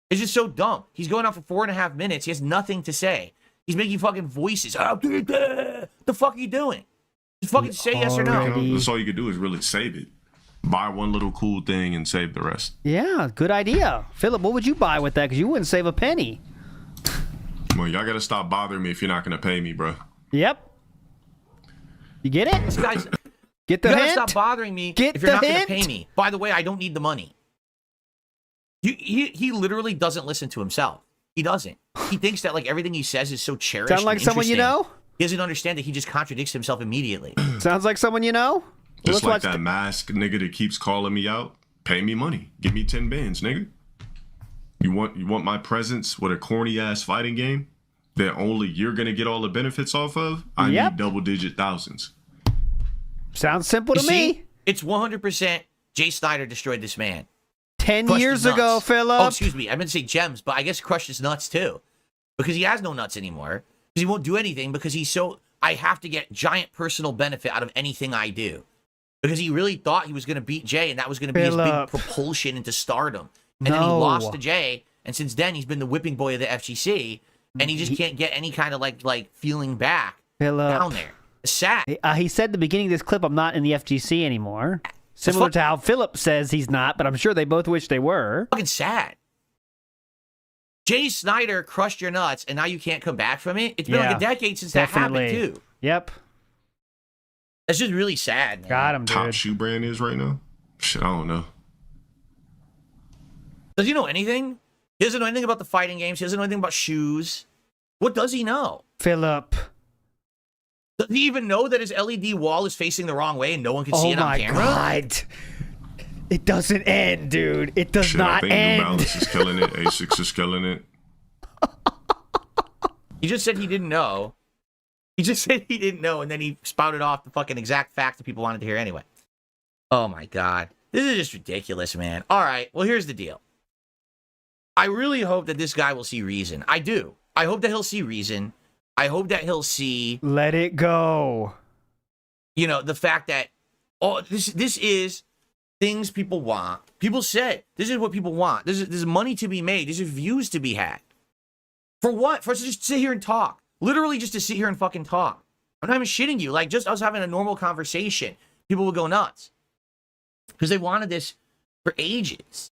It's just so dumb. He's going on for 4.5 minutes. He has nothing to say. He's making fucking voices. The fuck are you doing? Just fucking say yes or no. That's all you can do is really save it. Buy one little cool thing and save the rest. Yeah, good idea. Philip, what would you buy with that? Because you wouldn't save a penny. Well, y'all gotta stop bothering me if you're not gonna pay me, bro. Yep. You get it? This guy's, Get the you gotta hint? stop bothering me Get if you're the not hint? gonna pay me. By the way, I don't need the money. He literally doesn't listen to himself. He doesn't. He thinks that like everything he says is so cherished. Sound like and someone you interesting. know? He doesn't understand that he just contradicts himself immediately. Sounds like someone you know? Just Let's like watch that mask nigga that keeps calling me out. Pay me money. Give me 10 bands, nigga. You want my presence with a corny ass fighting game that only you're gonna get all the benefits off of? I Yep. need double-digit thousands. Sounds simple to You me. see? It's 100% Jay Snyder destroyed this man. 10 Crushed years his ago, nuts. Philip. Oh, excuse me. I meant to say gems, but I guess crushed his nuts too. Because he has no nuts anymore. Because he won't do anything because he's so... I have to get giant personal benefit out of anything I do. Because he really thought he was going to beat Jay, and that was going to be his big Philip. propulsion into stardom. And then he No. lost to Jay, and since then he's been the whipping boy of the FGC, and he just can't get any kind of like feeling back Philip. down there. It's sad. He said at the beginning of this clip, I'm not in the FGC anymore. Similar to how Philip says he's not, but I'm sure they both wish they were. Fucking sad. Jay Snyder crushed your nuts, and now you can't come back from it. It's been like a decade since that happened too. Yep. That's just really sad, man. Got him, Top dude. shoe brand is right now? Shit, I don't know. Does he know anything? He doesn't know anything about the fighting games. He doesn't know anything about shoes. What does he know? Philip. Does he even know that his LED wall is facing the wrong way and no one can see Oh it on my camera? God. It doesn't end, dude. It does Shit, I not think New end. Balance is killing it. Asics is killing it. He just said he didn't know. He just said he didn't know, and then he spouted off the fucking exact facts that people wanted to hear anyway. Oh my God. This is just ridiculous, man. All right, well, here's the deal. I really hope that this guy will see reason. I do. I hope that he'll see reason. I hope that he'll see, Let it go. you know, the fact that, oh, this is things people want. People said, this is what people want. There's money to be made. There's views to be had. For what? For us to just sit here and talk. Literally just to sit here and fucking talk. I'm not even shitting you. Like, just us having a normal conversation, people would go nuts. Because they wanted this for ages.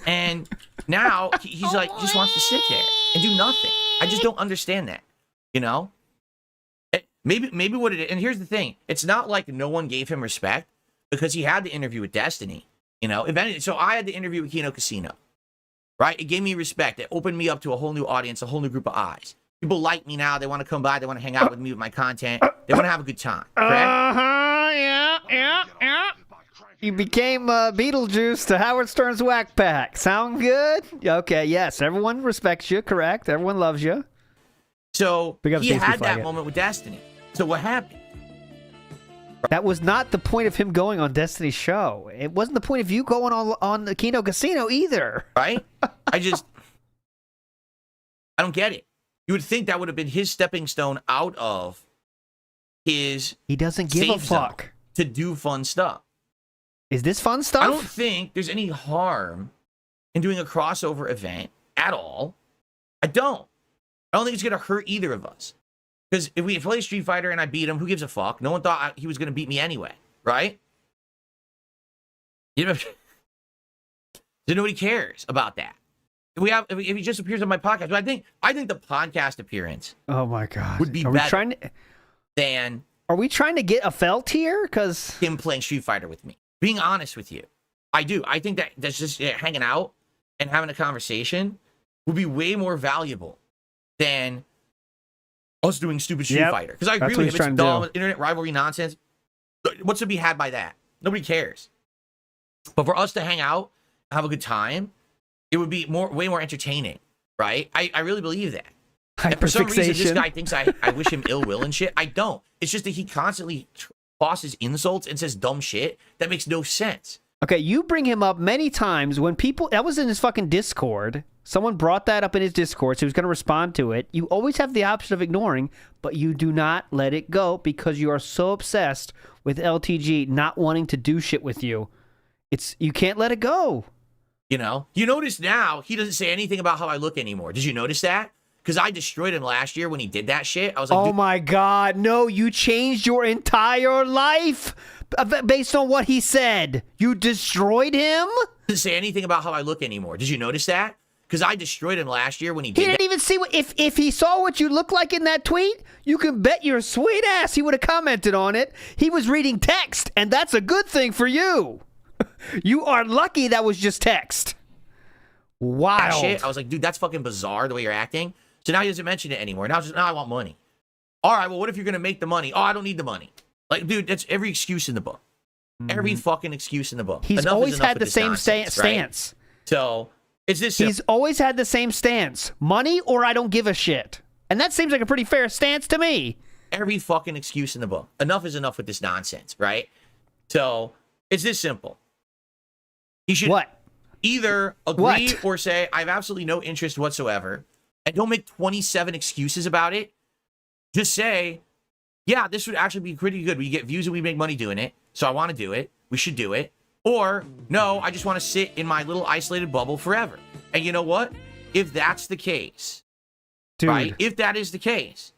And now he's like, just wants to sit there and do nothing. I just don't understand that. You know? Maybe what it is. And here's the thing. It's not like no one gave him respect because he had the interview with Destiny. You know? If anything, so I had the interview with Kino Casino. Right? It gave me respect. It opened me up to a whole new audience, a whole new group of eyes. People like me now. They want to come by. They want to hang out with me with my content. They want to have a good time. Correct? Yeah. You became Beetlejuice to Howard Stern's Whack Pack. Sound good? Okay, yes. Everyone respects you, correct? Everyone loves you. So Big up he Stacey had that Flaggett. moment with Destiny. So what happened? That was not the point of him going on Destiny's show. It wasn't the point of you going on the Kino Casino either. Right? I don't get it. You would think that would have been his stepping stone out of his He doesn't give a safe zone fuck. to do fun stuff. Is this fun stuff? I don't think there's any harm in doing a crossover event at all. I don't think it's going to hurt either of us. Because if we play Street Fighter and I beat him, who gives a fuck? No one thought he was going to beat me anyway, right? You know, so nobody cares about that. If he just appears on my podcast, but I think the podcast appearance, oh my god, would be Are better than. Are we trying to get a felt here? Because him playing Street Fighter with me. Being honest with you, I do. I think that's just hanging out and having a conversation would be way more valuable than us doing stupid Street Fighter. Because I agree with him. It's dumb, internet rivalry nonsense. What's to be had by that? Nobody cares. But for us to hang out, have a good time, it would be way more entertaining, right? I really believe that. And for some reason, this guy thinks I wish him ill will and shit. I don't. It's just that he constantly tosses insults and says dumb shit that makes no sense. Okay, you bring him up many times when people... That was in his fucking Discord. Someone brought that up in his Discord, so he was going to respond to it. You always have the option of ignoring, but you do not let it go because you are so obsessed with LTG not wanting to do shit with you. You can't let it go. You know? You notice now, he doesn't say anything about how I look anymore. Did you notice that? Because I destroyed him last year when he did that shit. I was like, oh my God, no, you changed your entire life based on what he said. You destroyed him? Didn't say anything about how I look anymore. Did you notice that? Because I destroyed him last year when he did that. He didn't even see what, if he saw what you look like in that tweet, you can bet your sweet ass he would have commented on it. He was reading text, and that's a good thing for you. You are lucky that was just text. Wild. Shit. I was like, dude, that's fucking bizarre the way you're acting. So now he doesn't mention it anymore. Now I want money. All right, well, what if you're going to make the money? Oh, I don't need the money. Like, dude, that's every excuse in the book. Every fucking excuse in the book. He's always had the same stance. Right? So, it's this simple. He's always had the same stance. Money or I don't give a shit. And that seems like a pretty fair stance to me. Every fucking excuse in the book. Enough is enough with this nonsense, right? So, it's this simple. He should either agree or say, I have absolutely no interest whatsoever. And don't make 27 excuses about it. Just say, yeah, this would actually be pretty good. We get views and we make money doing it. So I want to do it. We should do it. Or, no, I just want to sit in my little isolated bubble forever. And you know what? If that's the case, dude, right? If that is the case,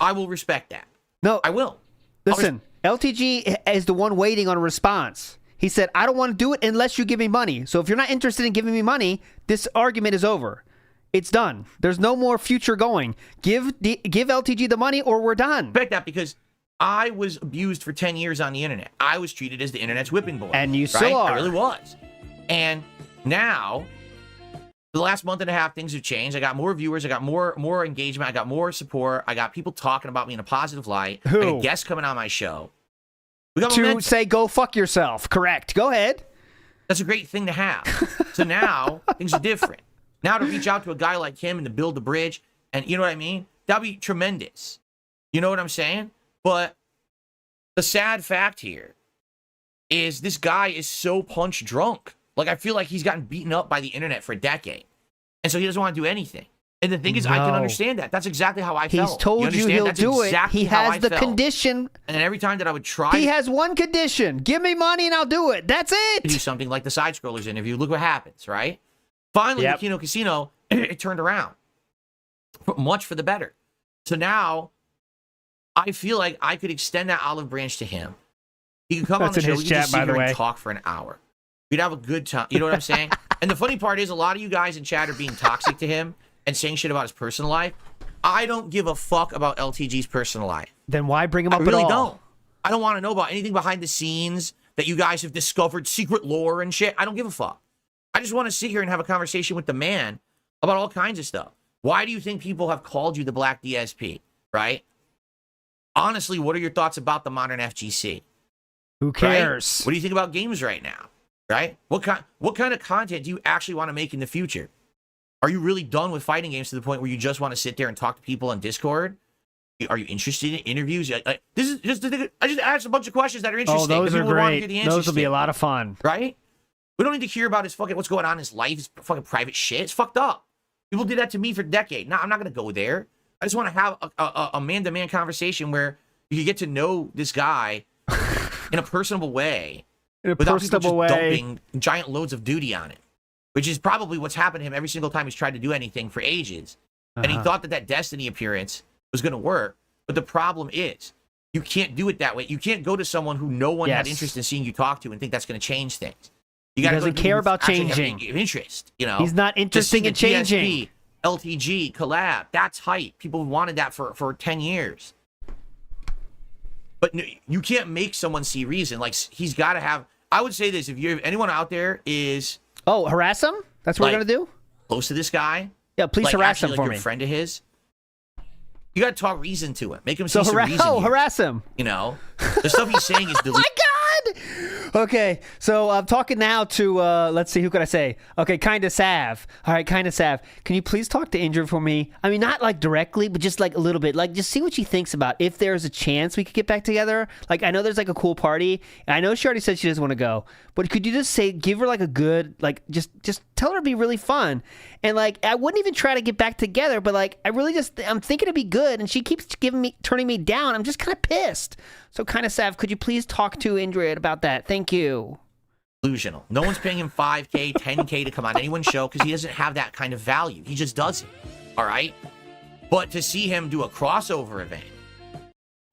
I will respect that. No, I will. Listen, LTG is the one waiting on a response. He said, I don't want to do it unless you give me money. So if you're not interested in giving me money, this argument is over. It's done. There's no more future going. Give LTG the money or we're done. I respect that because I was abused for 10 years on the internet. I was treated as the internet's whipping boy. And you still are. I really was. And now, the last month and a half, things have changed. I got more viewers. I got more engagement. I got more support. I got people talking about me in a positive light. Who? I got guests coming on my show. We got to momentum. say, go fuck yourself. Correct. Go ahead. That's a great thing to have. So now, things are different. Now to reach out to a guy like him and to build the bridge, and you know what I mean? That'd be tremendous. You know what I'm saying? But the sad fact here is this guy is so punch drunk. Like, I feel like he's gotten beaten up by the internet for a decade. And so he doesn't want to do anything. And the thing is, I can understand that. That's exactly how I felt. He's told you he'll do it. He has the condition. And then every time that I would try... He has one condition. Give me money and I'll do it. That's it. Do something like the Side Scrollers interview. Look what happens, right? Finally, the Kino Casino, it turned around. Much for the better. So now, I feel like I could extend that olive branch to him. He could come on the show. We could just sit here and talk for an hour. We'd have a good time. You know what I'm saying? And the funny part is, a lot of you guys in chat are being toxic to him and saying shit about his personal life. I don't give a fuck about LTG's personal life. Then why bring him up at all? I really don't. I don't want to know about anything behind the scenes that you guys have discovered, secret lore and shit. I don't give a fuck. I just want to sit here and have a conversation with the man about all kinds of stuff. Why do you think people have called you the Black DSP, right? Honestly, what are your thoughts about the modern FGC? Who cares? Right? What do you think about games right now, right? What kind of content do you actually want to make in the future? Are you really done with fighting games to the point where you just want to sit there and talk to people on Discord? Are you interested in interviews? This is just I just asked a bunch of questions that are interesting. Oh, those are people want to great. hear the answers Those will be to, a lot of fun. right? We don't need to hear about his fucking what's going on in his life, his fucking private shit. It's fucked up. People did that to me for a decade. No, I'm not gonna go there. I just want to have a man-to-man conversation where you can get to know this guy in a personable way, without people just dumping giant loads of duty on him, which is probably what's happened to him every single time he's tried to do anything for ages. And he thought that Destiny appearance was going to work. But the problem is, you can't do it that way. You can't go to someone who no one had interest in seeing you talk to and think that's going to change things. You got to doesn't care about changing. Interest, you know. He's not interested in changing. TSP, LTG, collab, that's hype. People wanted that for 10 years. But you can't make someone see reason. Like, he's got to have... I would say this, if anyone out there is... Oh, harass him? That's what we're going to do? Close to this guy. Yeah, please harass him for me. me. A friend of his. You got to talk reason to him. Make him see some reason. Oh, harass him. You know? The stuff he's saying is... Oh my God! Okay, so I'm talking now to, let's see, who could I say? Okay, Kinda Sav. All right, Kinda Sav. Can you please talk to Injured for me? I mean, not like directly, but just like a little bit. Like, just see what she thinks about if there's a chance we could get back together. Like, I know there's like a cool party. And I know she already said she doesn't want to go. But could you just say, give her like a good, like, just tell her it'd be really fun. And like, I wouldn't even try to get back together, but like, I'm thinking it'd be good. And she keeps turning me down. I'm just kind of pissed. So Kinda Sav, could you please talk to Indrid about that? Thank you. Delusional. No one's paying him $5K, $10K to come on anyone's show because he doesn't have that kind of value. He just doesn't. All right? But to see him do a crossover event,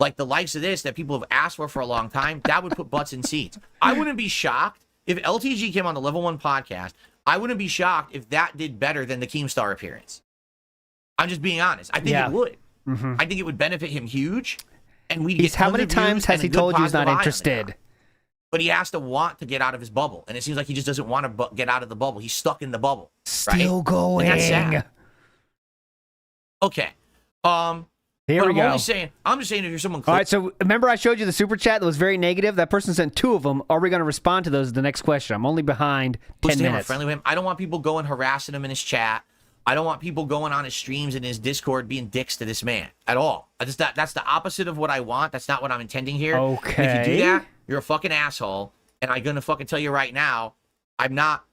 like the likes of this that people have asked for a long time, that would put butts in seats. I wouldn't be shocked if LTG came on the Level 1 podcast. I wouldn't be shocked if that did better than the Keemstar appearance. I'm just being honest. I think it would. Mm-hmm. I think it would benefit him huge. And we'd get how many times has he told you he's not interested? But he has to want to get out of his bubble. And it seems like he just doesn't want to get out of the bubble. He's stuck in the bubble. Still right? going. And that's sad. Okay. Here we go. I'm just saying if you're someone... All right, so remember I showed you the super chat that was very negative? That person sent 2 of them. Are we going to respond to those? The next question. I'm only behind 10 minutes. Friendly with him. I don't want people going harassing him in his chat. I don't want people going on his streams and his Discord being dicks to this man at all. That's the opposite of what I want. That's not what I'm intending here. Okay. And if you do that, you're a fucking asshole. And I'm gonna fucking tell you right now, I'm not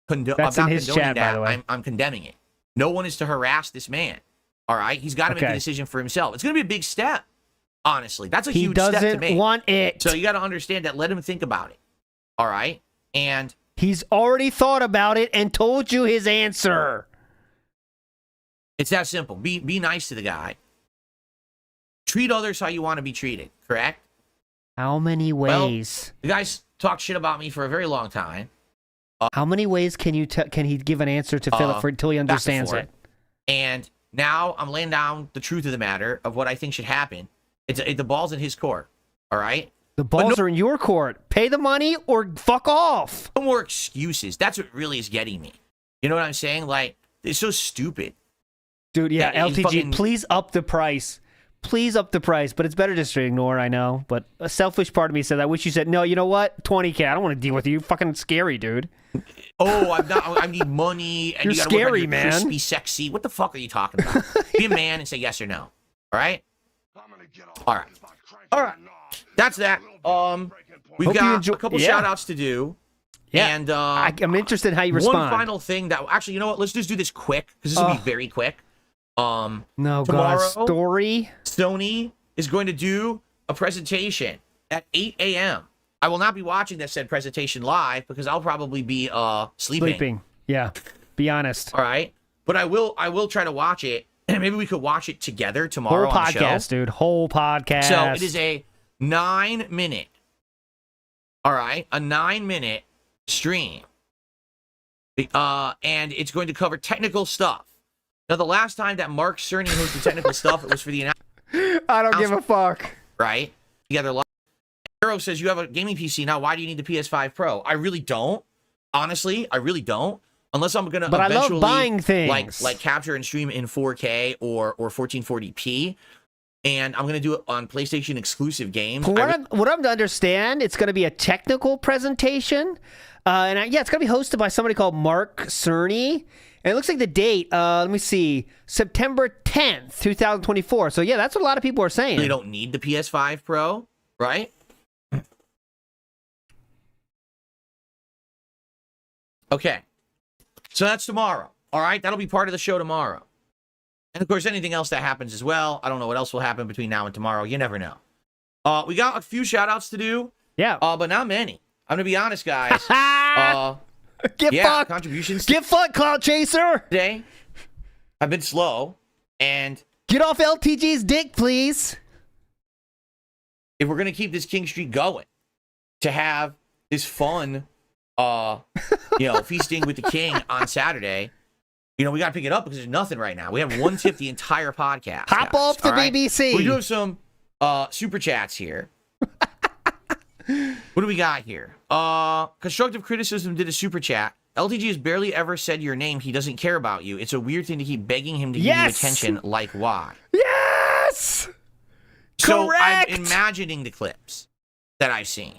condoning chat, that. By the way. I'm condemning it. No one is to harass this man. All right, he's got to make a decision for himself. It's gonna be a big step. Honestly, that's a huge step to make. He doesn't want it. So you got to understand that. Let him think about it. All right, and he's already thought about it and told you his answer. It's that simple. Be nice to the guy. Treat others how you want to be treated, correct? How many ways? Well, the guy's talked shit about me for a very long time. How many ways can he give an answer to Philip until he understands it? And now I'm laying down the truth of the matter of what I think should happen. The ball's in his court, all right? The balls are in your court. Pay the money or fuck off. No more excuses. That's what really is getting me. You know what I'm saying? Like, it's so stupid. Dude, yeah, LTG, please up the price. Please up the price, but it's better just to ignore, I know. But a selfish part of me said, I wish you said, no, you know what? 20K, I don't want to deal with you. You're fucking scary, dude. Oh, I need money. And you're you gotta scary, work on your man. Crispy, sexy. What the fuck are you talking about? Be a man and say yes or no. All right? All right. All right. That's that. We've got a couple shout-outs to do. Yeah. And I'm interested in how you respond. One final thing that... Actually, you know what? Let's just do this quick, because this will be very quick. No, tomorrow, God, story. Sony is going to do a presentation at 8 a.m. I will not be watching that said presentation live because I'll probably be sleeping. Yeah, be honest. All right, but I will try to watch it, and maybe we could watch it together tomorrow. Whole on the podcast, show. dude. Whole podcast. So it is a 9-minute. All right, a 9-minute stream. And it's going to cover technical stuff. Now, the last time that Mark Cerny hosted technical stuff, it was for the announcement. I don't give a fuck. Right? Together live. Arrow says, you have a gaming PC now. Why do you need the PS5 Pro? I really don't. Honestly, I really don't. Unless I'm going to eventually... I love buying things. Like capture and stream in 4K or 1440p. And I'm going to do it on PlayStation exclusive games. What I'm to understand, it's going to be a technical presentation. It's going to be hosted by somebody called Mark Cerny. And it looks like the date, let me see, September 10th, 2024. So, yeah, that's what a lot of people are saying. They don't need the PS5 Pro, right? Okay. So that's tomorrow. All right? That'll be part of the show tomorrow. And, of course, anything else that happens as well. I don't know what else will happen between now and tomorrow. You never know. We got a few shout-outs to do. Yeah. But not many. I'm going to be honest, guys. Get fucked. Contributions Get fucked, Cloud Chaser. today have been slow. And get off LTG's dick, please. if we're going to keep this King Streak going, to have this fun, feasting with the king on Saturday, we got to pick it up because there's nothing right now. We have one tip the entire podcast. Hop guys, off the all right? BBC. We do have some super chats here. What do we got here? Constructive Criticism did a super chat. LTG has barely ever said your name. He doesn't care about you. It's a weird thing to keep begging him to give you attention. Like, why? Yes! So Correct! I'm imagining the clips that I've seen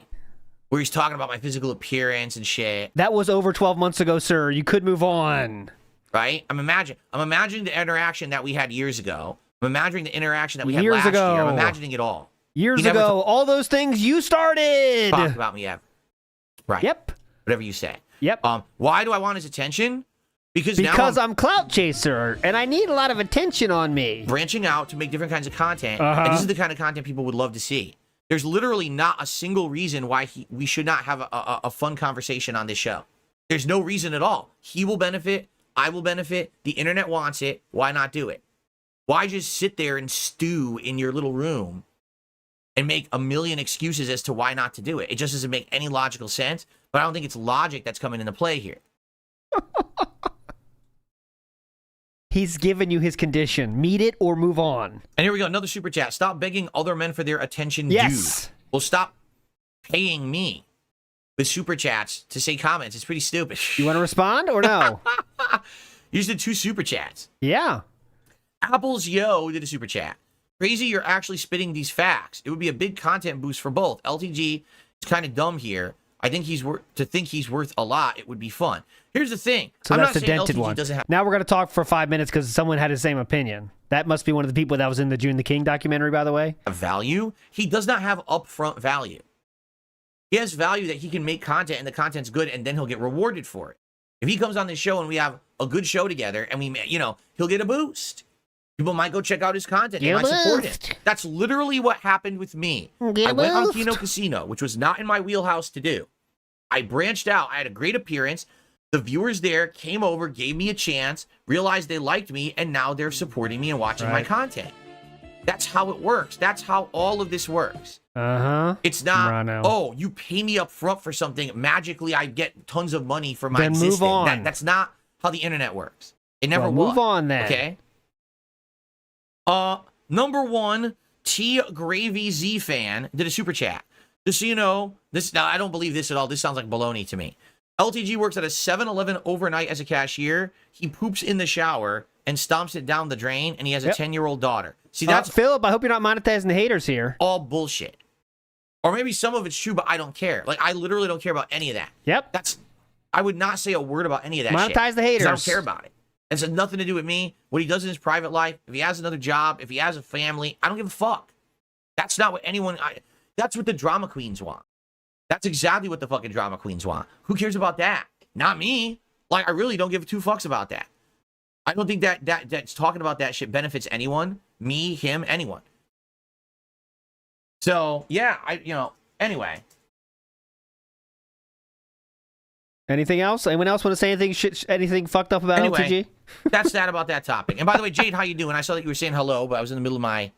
where he's talking about my physical appearance and shit, That was over 12 months ago, sir. You could move on. right? I'm imagining the interaction that we had years ago. I'm imagining the interaction that we had Years last ago. year. I'm imagining it all. Years He never ago, all those things you started. Talk about me ever. Right. Yep. Whatever you say. Yep. Why do I want his attention? Because now I'm Clout Chaser, and I need a lot of attention on me. branching out to make different kinds of content, and this is the kind of content people would love to see. There's literally not a single reason why we should not have a fun conversation on this show. There's no reason at all. He will benefit. I will benefit. The internet wants it. Why not do it? Why just sit there and stew in your little room and make a million excuses as to why not to do it? It just doesn't make any logical sense, but I don't think it's logic that's coming into play here. He's given you his condition. Meet it or move on. And here we go, another super chat. Stop begging other men for their attention Yes. due. Well, stop paying me with super chats to say comments. It's pretty stupid. You want to respond or no? You just did 2 super chats. Yeah. Apple's Yo did a super chat. Crazy you're actually spitting these facts. It would be a big content boost for both. LTG is kind of dumb here. I think he's worth a lot. It would be fun. Here's the thing. So I'm that's not the saying dented LTG one. doesn't have. Now we're going to talk for 5 minutes because someone had the same opinion. That must be one of the people that was in the June the King documentary, by the way. Value. He does not have upfront value. He has value that he can make content and the content's good and then he'll get rewarded for it. If he comes on this show and we have a good show together and he'll get a boost. People might go check out his content. They might support it. That's literally what happened with me. I went on Kino Casino, which was not in my wheelhouse to do. I branched out. I had a great appearance. The viewers there came over, gave me a chance, realized they liked me, and now they're supporting me and watching my content. That's how it works. That's how all of this works. Uh-huh. It's not, Rano. oh, you pay me up front for something. Magically, I get tons of money for my Then move existence. on. That's not how the internet works. It never Well, was. move on then. Okay. Number 1, T Gravy Z fan did a super chat. Just so you know, now I don't believe this at all. This sounds like baloney to me. LTG works at a 7-Eleven overnight as a cashier. He poops in the shower and stomps it down the drain, and he has a 10-year-old daughter. See, that's Philip, I hope you're not monetizing the haters here. all bullshit. Or maybe some of it's true, but I don't care. Like, I literally don't care about any of that. Yep. I would not say a word about any of that shit. Monetize the 'cause haters. I don't care about it. It's got nothing to do with me. What he does in his private life, if he has another job, if he has a family, I don't give a fuck. That's not what that's what the drama queens want. That's exactly what the fucking drama queens want. Who cares about that? Not me. Like, I really don't give 2 fucks about that. I don't think that's talking about that shit benefits anyone. Me, him, anyone. So, yeah, anyway. Anything else? Anyone else want to say anything fucked up about LTG? That's that about that topic. And by the way, Jade, how you doing? I saw that you were saying hello, but I was in the middle of my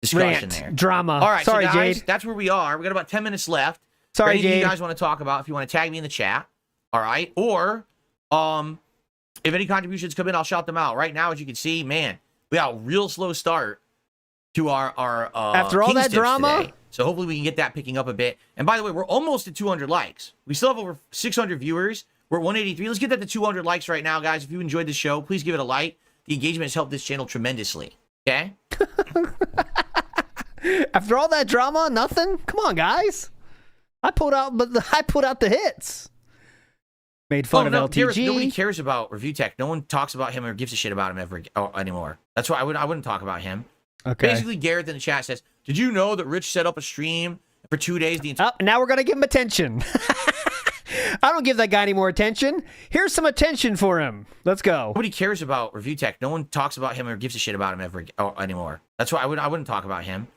discussion there. Drama. All right, Sorry, so guys, Jade. that's where we are. We got about 10 minutes left. Sorry, Anything Jade. you guys want to talk about, if you want to tag me in the chat, all right? Or if any contributions come in, I'll shout them out. Right now, as you can see, man, we got a real slow start to our After all King's that Tips drama? today. So hopefully we can get that picking up a bit. And by the way, we're almost at 200 likes. We still have over 600 viewers. We're at 183. Let's get that to 200 likes right now, guys. If you enjoyed the show, please give it a like. The engagement has helped this channel tremendously. Okay? After all that drama, nothing? Come on, guys. I pulled out the hits. Made fun of Gareth, LTG. nobody cares about Review Tech. No one talks about him or gives a shit about him anymore. That's why I wouldn't talk about him. Okay. Basically, Gareth in the chat says, "Did you know that Rich set up a stream for 2 days? Now we're gonna give him attention. I don't give that guy any more attention. Here's some attention for him. Let's go. Nobody cares about Review Tech. No one talks about him or gives a shit about him anymore. That's why I wouldn't talk about him.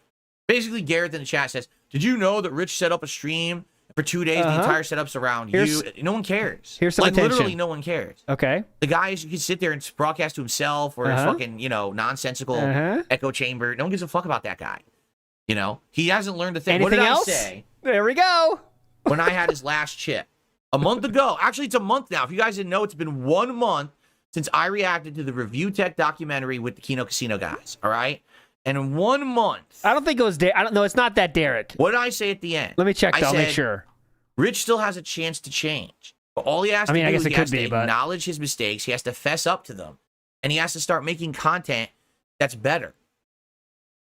Basically, Gareth in the chat says, "Did you know that Rich set up a stream for 2 days? The entire setup's around you. No one cares. Here's some attention. Literally, no one cares. Okay. The guys who can sit there and broadcast to himself or his fucking, nonsensical echo chamber. No one gives a fuck about that guy. He hasn't learned a thing. Anything What did else? I say? There we go. When I had his last chip a month ago. Actually, it's a month now. If you guys didn't know, it's been 1 month since I reacted to the Review Tech documentary with the Kino Casino guys. All right. And in 1 month. I don't think it was Derek. I don't know. It's not that Derek. What did I say at the end? Let me check. I'll make sure. Rich still has a chance to change. But all he has to do I guess is it he could has to be, but acknowledge his mistakes. He has to fess up to them. And he has to start making content that's better.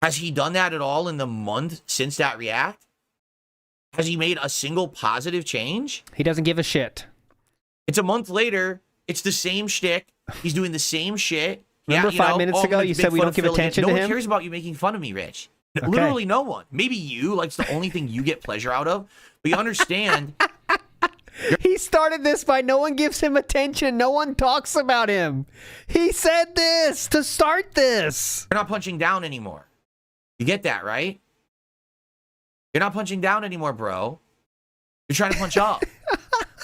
Has he done that at all in the month since that react? Has he made a single positive change? He doesn't give a shit. It's a month later. It's the same shtick. He's doing the same shit. Remember 5 minutes ago you said we don't give attention to him? No one cares about you making fun of me, Rich. Okay. Literally no one. Maybe you. Like, it's the only thing you get pleasure out of. But you understand. He started this by no one gives him attention. No one talks about him. He said this to start this. You're not punching down anymore. You get that, right? You're not punching down anymore, bro. You're trying to punch up.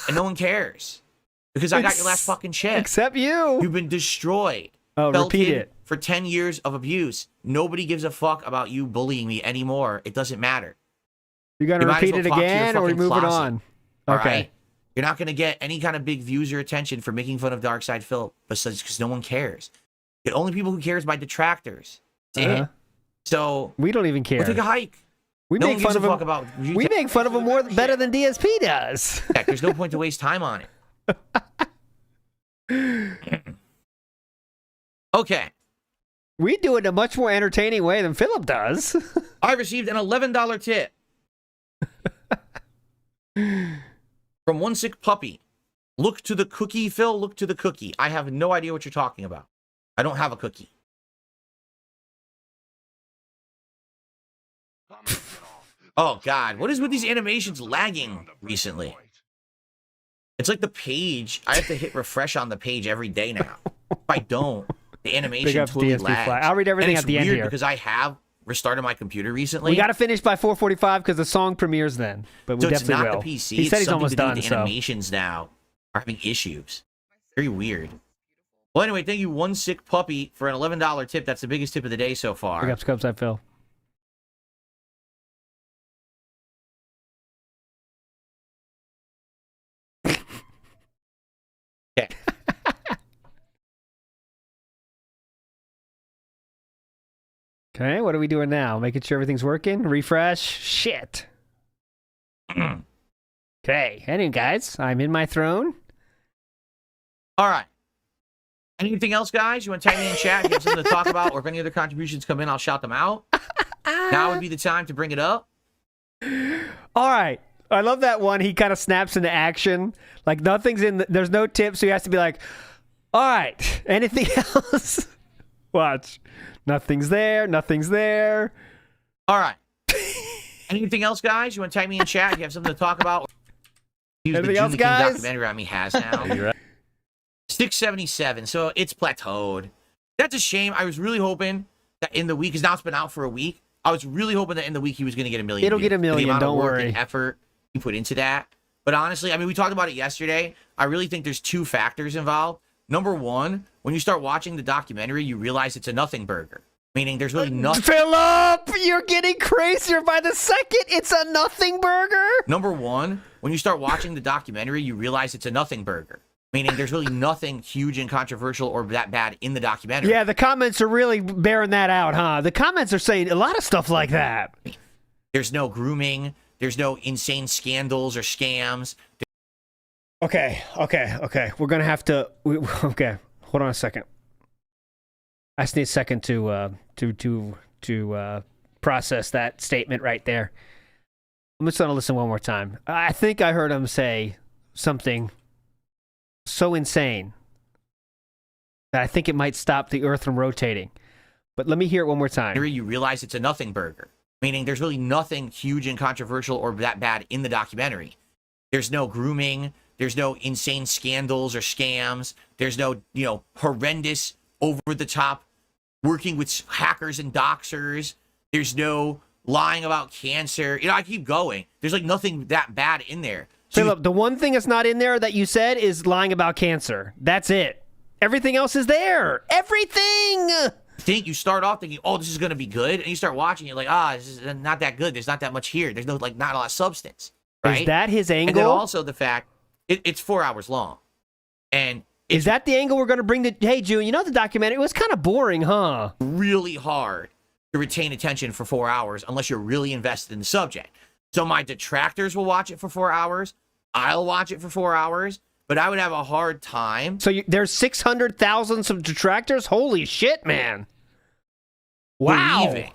And no one cares. Because I got your last fucking chip. Except you. You've been destroyed. Oh, repeat it. For 10 years of abuse. Nobody gives a fuck about you bullying me anymore. It doesn't matter. You're going to repeat it again or we move it on? Okay. Right? You're not going to get any kind of big views or attention for making fun of Darkside Phil because no one cares. The only people who care is my detractors. That's it. So we don't even care. We'll take a hike. We make fun of him. We make fun of him better than DSP does. Heck, there's no point to waste time on it. Okay. We do it in a much more entertaining way than Philip does. I received an $11 tip from One Sick Puppy. Look to the cookie, Phil. Look to the cookie. I have no idea what you're talking about. I don't have a cookie. Oh, God. What is with these animations lagging recently? It's like the page. I have to hit refresh on the page every day now. If I don't, the animation totally lags. I'll read everything at the end here. Because I have restarted my computer recently. We got to finish by 4:45 because the song premieres then. But we so definitely it's not will. The PC. He said he's something almost to do done. with the animations now are having issues. Very weird. Well, anyway, thank you, One Sick Puppy, for an $11 tip. That's the biggest tip of the day so far. Big ups, Cubs, Phil. Okay. Okay, what are we doing now? Making sure everything's working? Refresh? Shit. Okay, anyway, guys, I'm in my throne. All right. Anything else, guys? You want to tag me in chat? If you have something to talk about, or if any other contributions come in, I'll shout them out. Now would be the time to bring it up. All right. I love that one. He kind of snaps into action. Like nothing's in. There's no tip, so he has to be like, all right, anything else? Watch. Nothing's there. Nothing's there. All right. Anything else, guys? You want to tag me in chat? If you have something to talk about. Anything else, the guys? Documentary on me has now. 677. So it's plateaued. That's a shame. I was really hoping that in the week, because now it's been out for a week. I was really hoping that in the week he was going to get 1 million. It'll get 1 million. The amount Don't of work worry. and effort he put into that. But honestly, I mean, we talked about it yesterday. I really think there's two factors involved. Number one, when you start watching the documentary, you realize it's a nothing burger. Meaning there's really nothing. Philip, you're getting crazier by the second. It's a nothing burger. Number one, when you start watching the documentary, you realize it's a nothing burger. Meaning there's really nothing huge and controversial or that bad in the documentary. Yeah, the comments are really bearing that out, huh? The comments are saying a lot of stuff like that. There's no grooming. There's no insane scandals or scams. Okay. We're going to have to... okay, hold on a second. I just need a second to process that statement right there. I'm just going to listen one more time. I think I heard him say something so insane that I think it might stop the Earth from rotating. But let me hear it one more time. You realize it's a nothing burger, meaning there's really nothing huge and controversial or that bad in the documentary. There's no grooming. There's no insane scandals or scams. There's no, horrendous, over-the-top working with hackers and doxers. There's no lying about cancer. I keep going. There's like nothing that bad in there. So Philip, the one thing that's not in there that you said is lying about cancer. That's it. Everything else is there. Everything! You start off thinking, oh, this is going to be good. And you start watching, you're like, this is not that good. There's not that much here. There's not a lot of substance. Right? Is that his angle? And then also the fact, it's 4 hours long. And is that the angle we're going to bring to... Hey, June, the documentary, it was kind of boring, huh? Really hard to retain attention for 4 hours unless you're really invested in the subject. So my detractors will watch it for 4 hours. I'll watch it for 4 hours. But I would have a hard time. So there's 600,000 some detractors? Holy shit, man. Wow. Believing.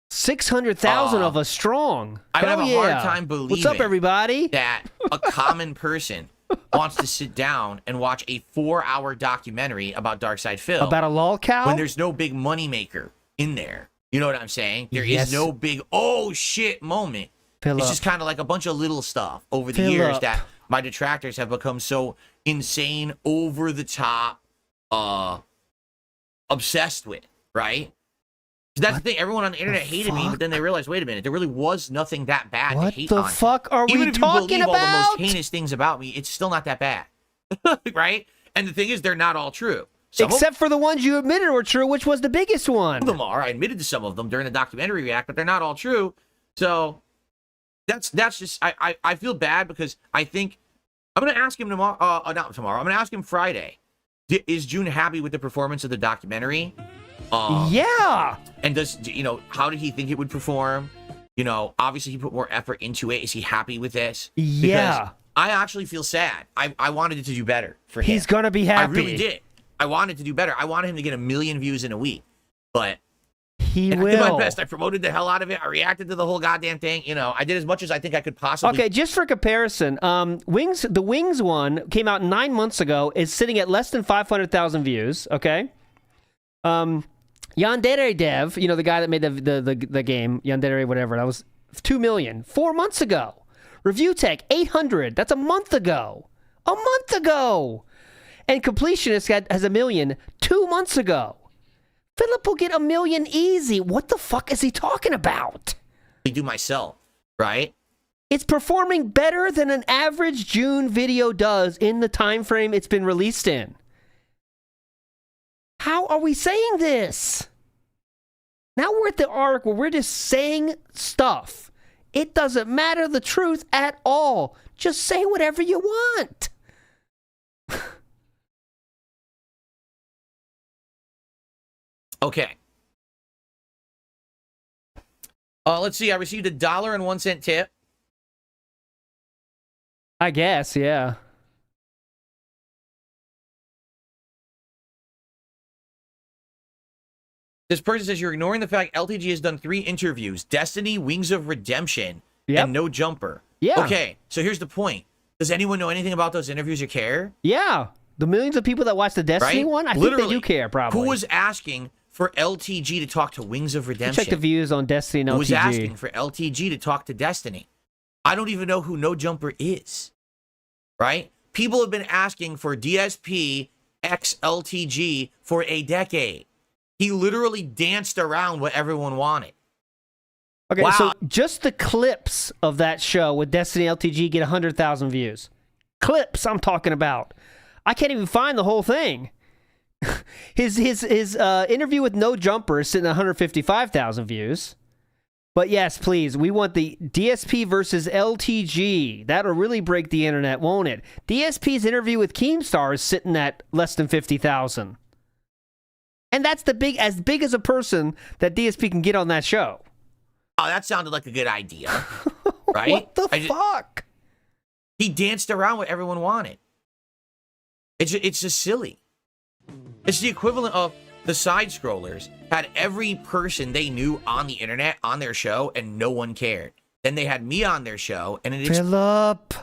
600,000 of us strong. I would have a hard time believing. What's up, everybody? That a common person wants to sit down and watch a 4-hour documentary about Darkside Phil. About a lolcow? When there's no big moneymaker in there. You know what I'm saying? There is no big, oh shit moment. It's just kind of like a bunch of little stuff over the years that my detractors have become so insane, over the top, obsessed with, right? That's the thing. Everyone on the internet hated me, but then they realized, wait a minute, there really was nothing that bad to hate on. What the fuck are we talking about? Even if you believe all the most heinous things about me, it's still not that bad, right? And the thing is, they're not all true. Except for the ones you admitted were true, which was the biggest one. Some of them are. I admitted to some of them during the documentary react, but they're not all true. So that's just, I feel bad because I think, I'm going to ask him tomorrow, not tomorrow, I'm going to ask him Friday. Is June happy with the performance of the documentary? Yeah. And how did he think it would perform? Obviously he put more effort into it. Is he happy with this? Yeah. Because I actually feel sad. I wanted it to do better for him. He's going to be happy. I really did. I wanted to do better. I wanted him to get 1 million views in a week. But he will. I did my best. I promoted the hell out of it. I reacted to the whole goddamn thing. I did as much as I think I could possibly. Okay, just for comparison, the Wings one came out 9 months ago, is sitting at less than 500,000 views, okay? Yandere Dev, the guy that made the game, Yandere whatever, that was 2 million 4 months ago. Review Tech 800, that's a month ago. A month ago. And Completionist has 1 million 2 months ago. Philip will get 1 million easy. What the fuck is he talking about? I do myself, right? It's performing better than an average June video does in the time frame it's been released in. How are we saying this? Now we're at the arc where we're just saying stuff. It doesn't matter the truth at all. Just say whatever you want. Okay. Let's see. I received $1.01 tip. I guess, yeah. This person says you're ignoring the fact LTG has done 3 interviews: Destiny, Wings of Redemption, and No Jumper. Yeah. Okay, so here's the point. Does anyone know anything about those interviews or care? Yeah. The millions of people that watch the Destiny one, I think they do care, probably. Who was asking for LTG to talk to Wings of Redemption? Check the views on Destiny and LTG. Who was asking for LTG to talk to Destiny? I don't even know who No Jumper is. Right? People have been asking for DSP X LTG for a decade. He literally danced around what everyone wanted. Okay, so just the clips of that show with Destiny LTG get 100,000 views. Clips I'm talking about. I can't even find the whole thing. His interview with No Jumper is sitting at 155,000 views. But yes, please, we want the DSP versus LTG. That'll really break the internet, won't it? DSP's interview with Keemstar is sitting at less than 50,000. And that's as big as a person that DSP can get on that show. Oh, that sounded like a good idea, right? What the fuck? He danced around what everyone wanted. It's just silly. It's the equivalent of the side scrollers had every person they knew on the internet on their show, and no one cared. Then they had me on their show, and Philip,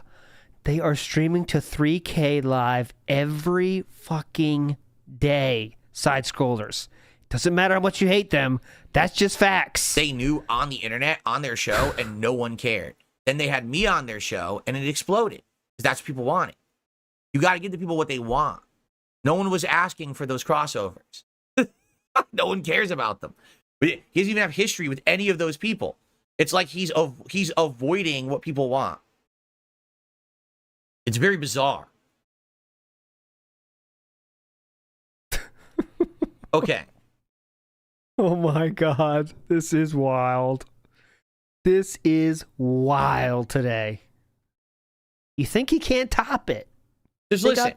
They are streaming to 3K live every fucking day. Side scrollers. Doesn't matter how much you hate them. That's just facts. They knew on the internet, on their show, and no one cared. Then they had me on their show, and it exploded. Because that's what people wanted. You got to give the people what they want. No one was asking for those crossovers. No one cares about them. But he doesn't even have history with any of those people. It's like he's avoiding what people want. It's very bizarre. Okay. Oh my god. This is wild. This is wild today. You think he can't top it? Just listen.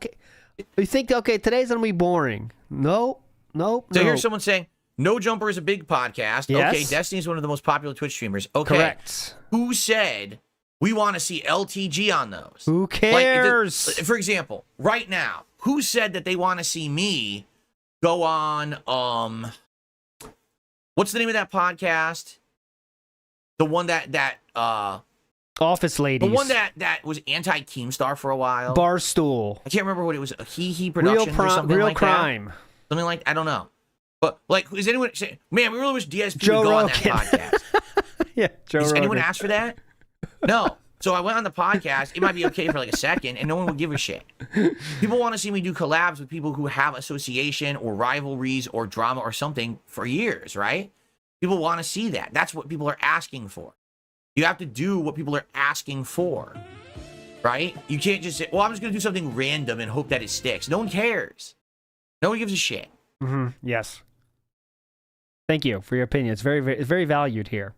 You think, okay, today's going to be boring. Nope. So here's someone saying, No Jumper is a big podcast. Yes. Okay, Destiny's one of the most popular Twitch streamers. Okay. Correct. Who said we want to see LTG on those? Who cares? Like, for example, right now, who said that they want to see me go on, what's the name of that podcast? The one that Office Ladies. The one that was anti-Keemstar for a while. Barstool. I can't remember what it was. He Productions or something Real like Crime. that. Something like, I don't know. But, like, is anyone saying, man, we really wish DSP Joe would go Rogan. on that podcast? Yeah, Joe Does Rogan. anyone ask for that? No. So I went on the podcast. It might be okay for like a second, and no one would give a shit. People want to see me do collabs with people who have association or rivalries or drama or something for years, right? People want to see that. That's what people are asking for. You have to do what people are asking for, right? You can't just say, well, I'm just going to do something random and hope that it sticks. No one cares. No one gives a shit. Yes. Thank you for your opinion. It's very valued here.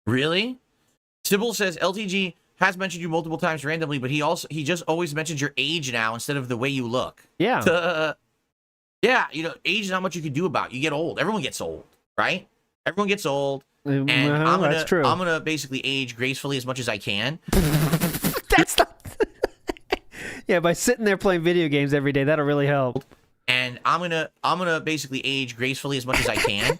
Really? Sybil says LTG has mentioned you multiple times randomly, but he just always mentions your age now instead of the way you look. Yeah. Yeah, you know, age is not much you can do about it. You get old. Everyone gets old, right? Everyone gets old. And that's true. I'm gonna basically age gracefully as much as I can. That's not. Yeah, by sitting there playing video games every day, that'll really help. And I'm gonna basically age gracefully as much as I can.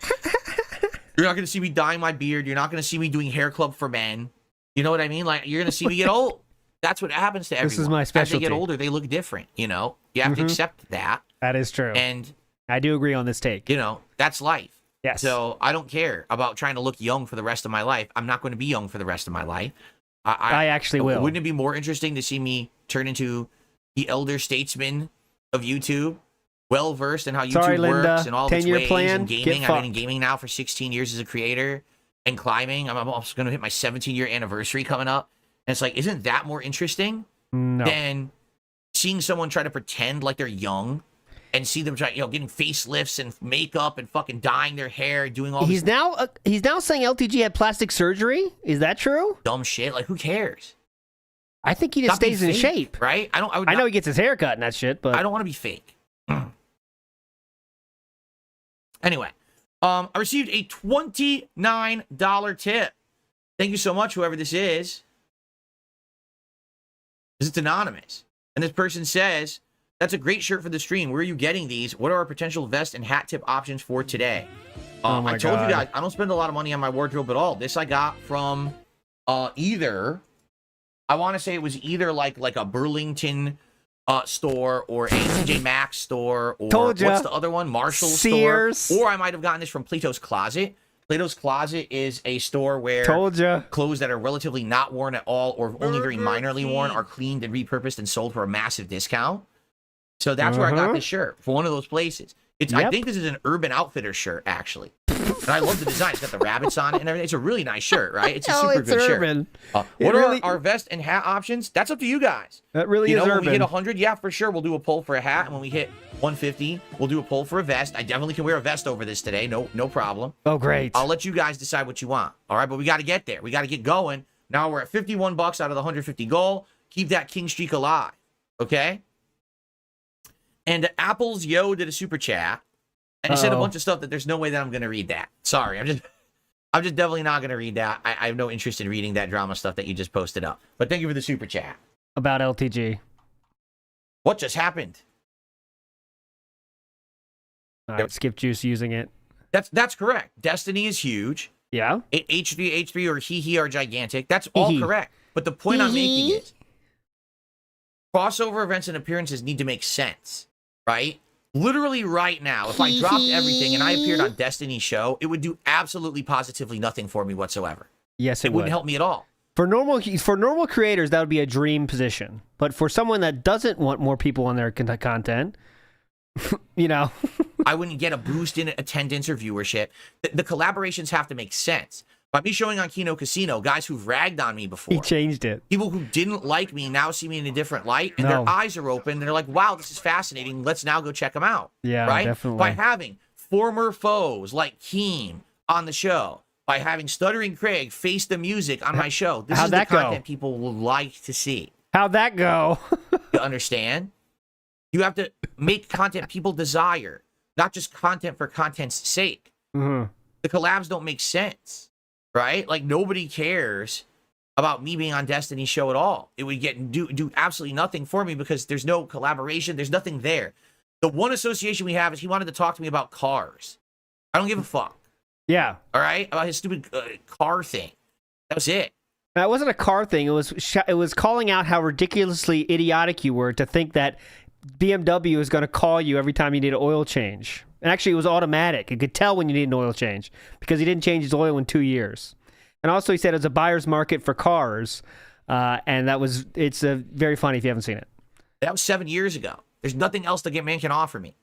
You're not gonna see me dyeing my beard. You're not gonna see me doing hair club for men. You know what I mean? Like, you're gonna see me get old. That's what happens to everyone. This is my specialty. As they get older, they look different. You know, you have to accept that. That is true. And I do agree on this take. You know, that's life. Yes. So I don't care about trying to look young for the rest of my life. I'm not going to be young for the rest of my life. I actually will. Wouldn't it be more interesting to see me turn into the elder statesman of YouTube? Well versed in how YouTube works and all of its ways plan, and gaming. I've been in gaming now for 16 years as a creator and climbing. I'm also going to hit my 17-year anniversary coming up. And it's like, isn't that more interesting than seeing someone try to pretend like they're young and see them try, getting facelifts and makeup and fucking dyeing their hair, doing all He's this now saying LTG had plastic surgery. Is that true? dumb shit? Like, who cares? I think he just Stop being stays in fake, shape. right? I know he gets his hair cut and that shit, but I don't want to be fake. Anyway, I received a $29 tip. Thank you so much, whoever this is. It's anonymous. And this person says, that's a great shirt for the stream. Where are you getting these? What are our potential vest and hat tip options for today? I told you guys, I don't spend a lot of money on my wardrobe at all. This I got from either, I want to say it was either like a Burlington store or a TJ Maxx store or what's the other one? Marshall's Sears. store. Or I might have gotten this from Plato's Closet. Plato's Closet is a store where clothes that are relatively not worn at all or only very minorly worn are cleaned and repurposed and sold for a massive discount. So that's where I got this shirt, for one of those places. I think this is an Urban Outfitters shirt, actually. And I love the design. It's got the rabbits on it and everything. It's a really nice shirt, right? It's a super good urban. Shirt. What are our vest and hat options? That's up to you guys. That really is urban. When we hit 100, yeah, for sure, we'll do a poll for a hat. And when we hit 150, we'll do a poll for a vest. I definitely can wear a vest over this today. No problem. Oh, great. I'll let you guys decide what you want. All right, but we got to get there. We got to get going. Now we're at 51 bucks out of the 150 goal. Keep that king streak alive, okay? And Apple's Yo did a super chat. And he said a bunch of stuff that there's no way that I'm going to read that. Sorry, I'm just definitely not going to read that. I have no interest in reading that drama stuff that you just posted up. But thank you for the super chat. About LTG. What just happened? All right, Skip Juice using it. That's correct. Destiny is huge. Yeah. H3 or he are gigantic. That's all correct. But the point I'm making is crossover events and appearances need to make sense, right? Literally right now, if I dropped everything and I appeared on Destiny's show, it would do absolutely positively nothing for me whatsoever. Yes, it wouldn't help me at all. For normal creators, that would be a dream position. But for someone that doesn't want more people on their content, you know, I wouldn't get a boost in attendance or viewership. The collaborations have to make sense. By me showing on Kino Casino, guys who've ragged on me before. He changed it. People who didn't like me now see me in a different light, and their eyes are open. They're like, wow, this is fascinating. Let's now go check them out. Yeah, right? definitely. By having former foes like Keem on the show, by having Stuttering Craig face the music on my show, this is the content people will like to see. How'd that go? You understand? You have to make content people desire, not just content for content's sake. Mm-hmm. The collabs don't make sense. Right? Like, nobody cares about me being on Destiny's show at all. It would do absolutely nothing for me because there's no collaboration. There's nothing there. The one association we have is he wanted to talk to me about cars. I don't give a fuck. Yeah. All right? About his stupid car thing. That was it. That wasn't a car thing. It was calling out how ridiculously idiotic you were to think that BMW is going to call you every time you need an oil change. And actually, it was automatic. It could tell when you need an oil change because he didn't change his oil in 2 years. And also, he said it's a buyer's market for cars. And it's very funny if you haven't seen it. That was 7 years ago. There's nothing else the man can offer me.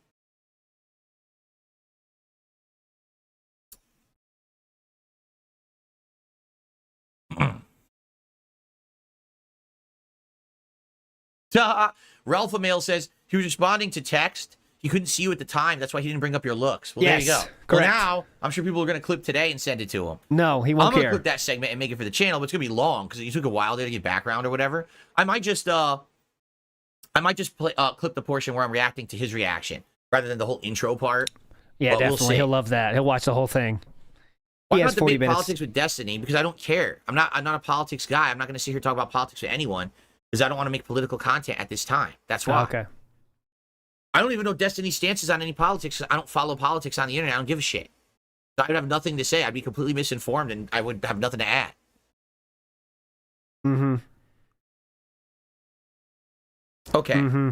Ralph Mail says he was responding to text. He couldn't see you at the time. That's why he didn't bring up your looks. Well, there you go. Correct. Well, now, I'm sure people are going to clip today and send it to him. No, he won't I'm going care. to clip that segment and make it for the channel, but it's going to be long because it took a while there to get background or whatever. I might just clip the portion where I'm reacting to his reaction rather than the whole intro part. Yeah, but definitely. We'll He'll love that. He'll watch the whole thing. Well, He I'm has not 40 debate minutes. politics with Destiny because I don't care. I'm not a politics guy. I'm not going to sit here and talk about politics with anyone because I don't want to make political content at this time. That's why. Okay. I don't even know Destiny's stances on any politics. I don't follow politics on the internet. I don't give a shit. So I would have nothing to say. I'd be completely misinformed, and I would have nothing to add. Mm-hmm. Okay. Mm-hmm.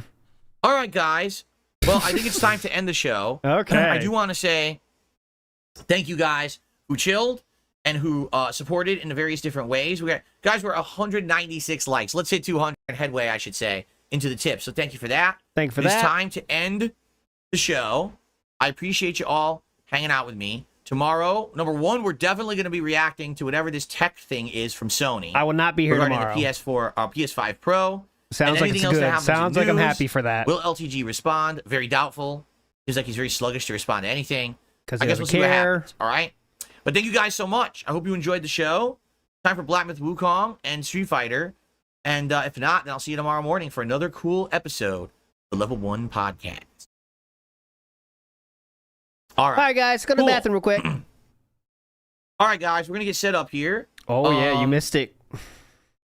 All right, guys. Well, I think it's time to end the show. Okay. I do want to say thank you guys who chilled and who supported in the various different ways. We're 196 likes. Let's say 200 headway, I should say, into the tips. So thank you for that. Thank you for It's that. time to end the show. I appreciate you all hanging out with me. Tomorrow, number one, we're definitely going to be reacting to whatever this tech thing is from Sony. I will not be here regarding tomorrow. the PS5 Pro. Sounds like it's good. Sounds like I'm happy for that. Will LTG respond? Very doubtful. Seems like he's very sluggish to respond to anything. Because I he guess we'll doesn't see what care. happens. All right. But thank you guys so much. I hope you enjoyed the show. Time for Black Myth Wukong and Street Fighter. And if not, then I'll see you tomorrow morning for another cool episode of the Level 1 Podcast. All right. All right, guys. Go to the bathroom real quick. All right, guys. We're going to get set up here. Oh, yeah. You missed it.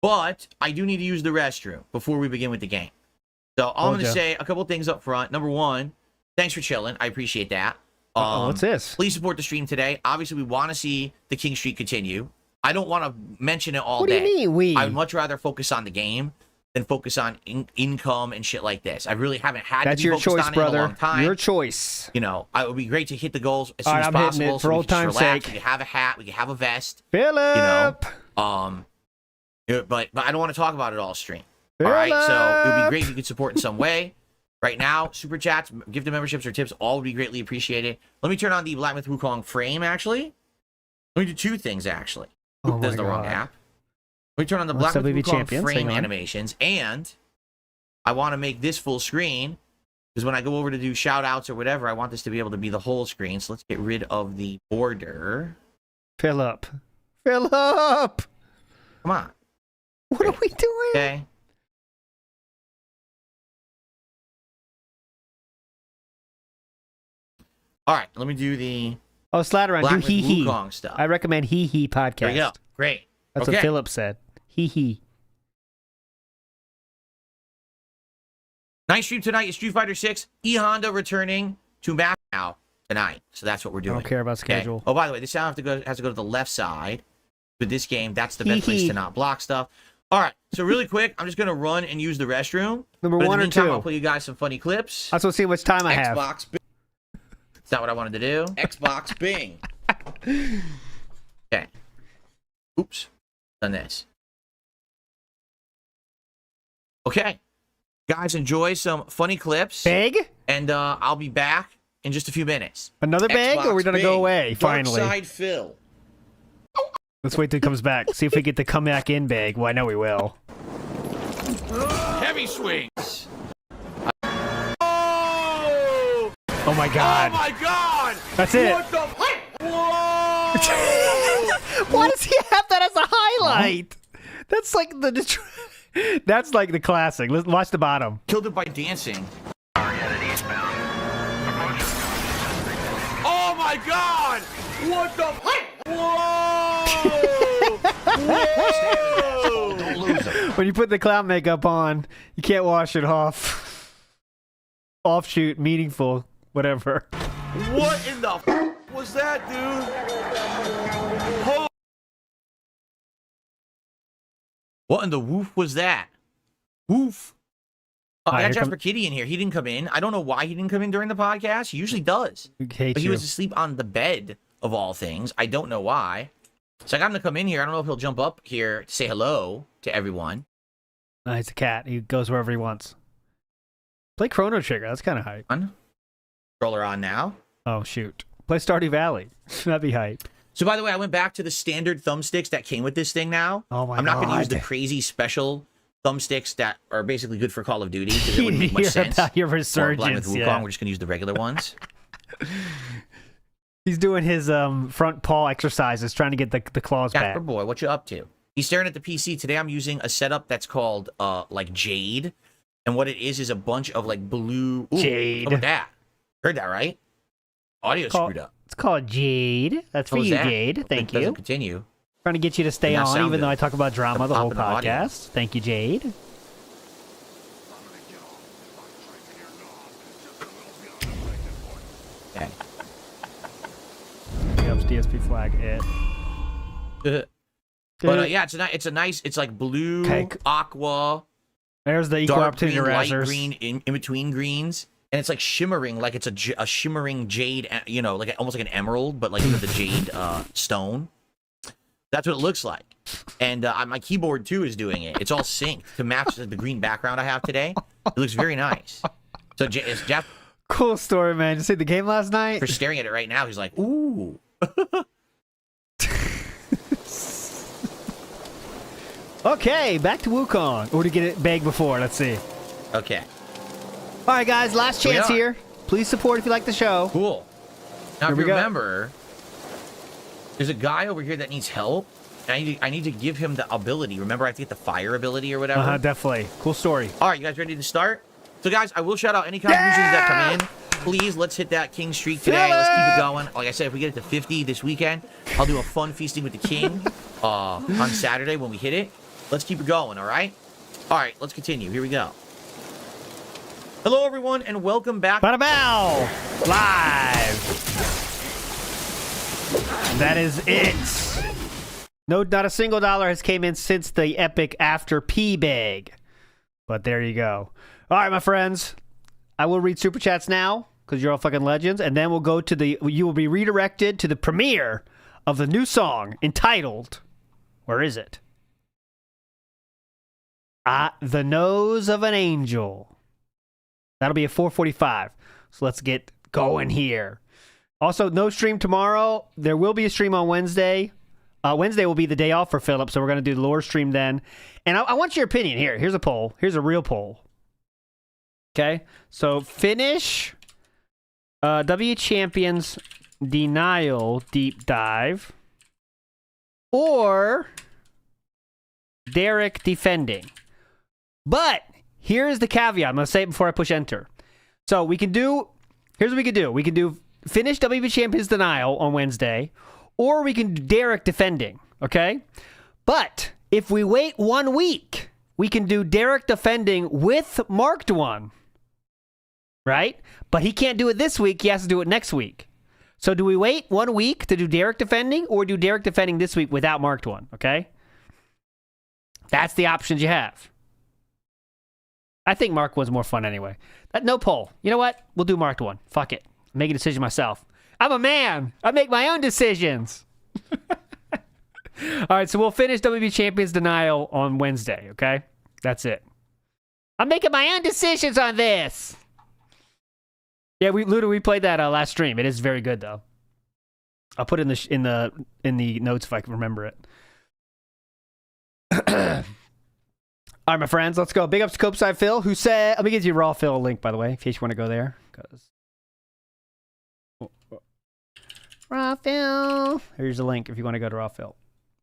But I do need to use the restroom before we begin with the game. So I'm going to say a couple things up front. Number one, thanks for chilling. I appreciate that. What's this? Please support the stream today. Obviously, we want to see the King Streak continue. I don't want to mention it all day. What do you mean, we? I would much rather focus on the game than focus on income and shit like this. I really haven't had That's to be your focused choice, on it in a brother. long time. Your choice. You know, it would be great to hit the goals as All soon right, as I'm hitting possible. it for old time's sake. We could have a hat. We could have a vest. Philip! But I don't want to talk about it all stream. All right, so it would be great if you could support in some way. Right now, super chats, gift memberships, or tips, all would be greatly appreciated. Let me turn on the Black Myth Wukong frame, actually. Let me do two things, actually. Oh That's the wrong app. Let me turn on the Black Myth Wukong Champions. frame animations, and I want to make this full screen, because when I go over to do shout-outs or whatever, I want this to be able to be the whole screen. So let's get rid of the border. Philip! Come on. What are we doing? Okay. All right, let me do the Oh, Slatteron, do Black Myth hee hee. Wukong stuff. I recommend hee hee podcast. There you go. Great. That's Okay. what Philip said. Hee hee. Nice stream tonight is Street Fighter 6. E Honda returning to map now. tonight. So that's what we're I doing. don't care about Okay? schedule. Oh, by the way, this sound has to go to the left side. With this game, that's the best place to not block stuff. All right, so really quick, I'm just going to run and use the restroom. Number But in one the or meantime, two? I'll play you guys some funny clips. I just want to see how much time I have. Xbox Bing. Is that what I wanted to do? Xbox Bing. Okay. Oops. Done this. Okay. Guys, enjoy some funny clips. Big? And I'll be back in just a few minutes. Another bag, or are we Xbox going to go Bing. away, finally? Dark Side Phil. Let's wait till he comes back. See if we get the come back in bag. Well, I know we will. Heavy swings. Oh! Oh my god. Oh my God! That's it. What the? Whoa! Why does he have that as a highlight? That's like the that's like the classic. Let's watch the bottom. Killed it by dancing. Oh my God! What the? Whoa! Whoa! Don't lose him. When you put the clown makeup on, you can't wash it off. Offshoot, meaningful, whatever. What in the was that, dude? Oh, What in the woof was that? Woof. I Alright, got here Jasper Kitty in here. He didn't come in. I don't know why he didn't come in during the podcast. He usually does. We hate But he you. was asleep on the bed, of all things. I don't know why. So I got him to come in here. I don't know if he'll jump up here to say hello to everyone. He's a cat. He goes wherever he wants. Play Chrono Trigger. That's kind of hype. Controller on now. Oh, shoot. Play Stardew Valley. That'd be hype. So by the way, I went back to the standard thumbsticks that came with this thing now. Oh my I'm not going to use God. the crazy special thumbsticks that are basically good for Call of Duty because it wouldn't make much Hear sense. about your Or Blind with resurgence. Wukong, Yeah. we're just going to use the regular ones. He's doing his front paw exercises, trying to get the claws Jasper back. boy, what you up to? He's staring at the PC. Today I'm using a setup that's called like Jade. And what it is a bunch of like blue... Ooh, Jade. Look at that. Heard that, right? Audio screwed up. It's called Jade. That's for What was you, that? Jade. Thank It doesn't you. continue. Trying to get you to stay Did not on, sound even though good. I talk about drama the whole Pop in the audio. podcast. Thank you, Jade. Okay. Yep, DSP flag it. But yeah, it's a nice, it's like blue, Okay. aqua, There's the equal dark opportunity green, light razzers. green, in between greens. And it's like shimmering, like it's a shimmering jade, you know, like almost like an emerald, but like with the jade stone. That's what it looks like. And my keyboard too is doing it. It's all synced to match the green background I have today. It looks very nice. So it's Jeff Cool story, man. Did you see the game last night? for staring at it right now. He's like, ooh. Okay, back to Wukong. Or to get it bag before. Let's see. Okay, All right, guys. Last Here we chance are. here. Please support if you like the show. cool. Now, Here if we you go. remember, there's a guy over here that needs help. And I need to give him the ability. Remember, I have to get the fire ability or whatever. Definitely. Cool story. All right, you guys ready to start? So, guys, I will shout out any contributions that come in. Please, let's hit that king streak today. Let's keep it going. Like I said, if we get it to 50 this weekend, I'll do a fun feasting with the king on Saturday when we hit it. Let's keep it going, all right? All right, let's continue. Here we go. Hello, everyone, and welcome back. Bada bow! Live! That is it. No, not a single dollar has came in since the epic after P bag. But there you go. All right, my friends. I will read Super Chats now, because you're all fucking legends. And then we'll go to the... You will be redirected to the premiere of the new song entitled... Where is it? The Nose of an Angel. That'll be at 4:45. So let's get going here. Also, no stream tomorrow. There will be a stream on Wednesday. Wednesday will be the day off for Philip, so we're going to do the lore stream then. And I want your opinion here. Here's a poll. Here's a real poll. Okay? So finish W Champions Denial Deep Dive or Derek Defending. But here's the caveat. I'm going to say it before I push enter. So we can do... Here's what we can do. We can do finish WP Champions Denial on Wednesday, or we can do Derek Defending, okay? But if we wait 1 week, we can do Derek Defending with Marked One, right? But he can't do it this week. He has to do it next week. So do we wait 1 week to do Derek defending, or do Derek defending this week without marked one? Okay? That's the options you have. I think marked one's more fun anyway. No poll. You know what? We'll do marked one. Fuck it. Make a decision myself. I'm a man. I make my own decisions. All right, so we'll finish WB Champions Denial on Wednesday, okay? That's it. I'm making my own decisions on this. Yeah, Luda, we played that last stream. It is very good though. I'll put it in the notes if I can remember it. All right, my friends, let's go. Big ups to Copeside Phil, who said, let me give you Raw Phil a link, by the way, in case you want to go there. Raw Phil. Here's a link if you want to go to Raw Phil.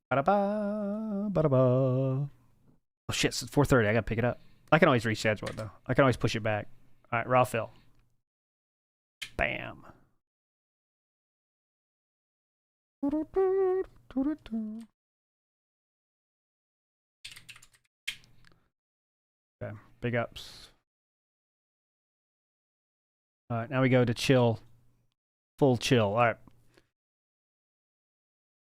Ba-da-ba, ba-da-ba. Oh, shit, it's 4:30. I got to pick it up. I can always reschedule it, though. I can always push it back. All right, Raw Phil. Bam. Okay, big ups. All right, now we go to chill. Full chill. All right.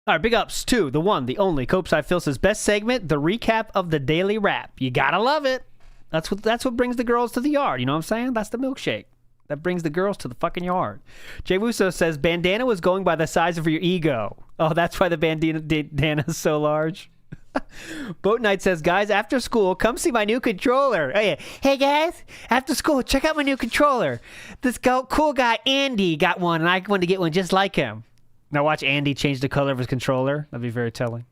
All right, big ups to the one, the only. Copeside Phil says, best segment, the recap of the daily rap. You gotta love it. That's what brings the girls to the yard. You know what I'm saying? That's the milkshake. That brings the girls to the fucking yard. Jay Wusso says, bandana was going by the size of your ego. Oh, that's why the bandana is so large. Boat Knight says, guys, after school, come see my new controller. Oh, yeah. Hey, guys, after school, check out my new controller. This cool guy, Andy, got one, and I wanted to get one just like him. Now watch Andy change the color of his controller. That'd be very telling.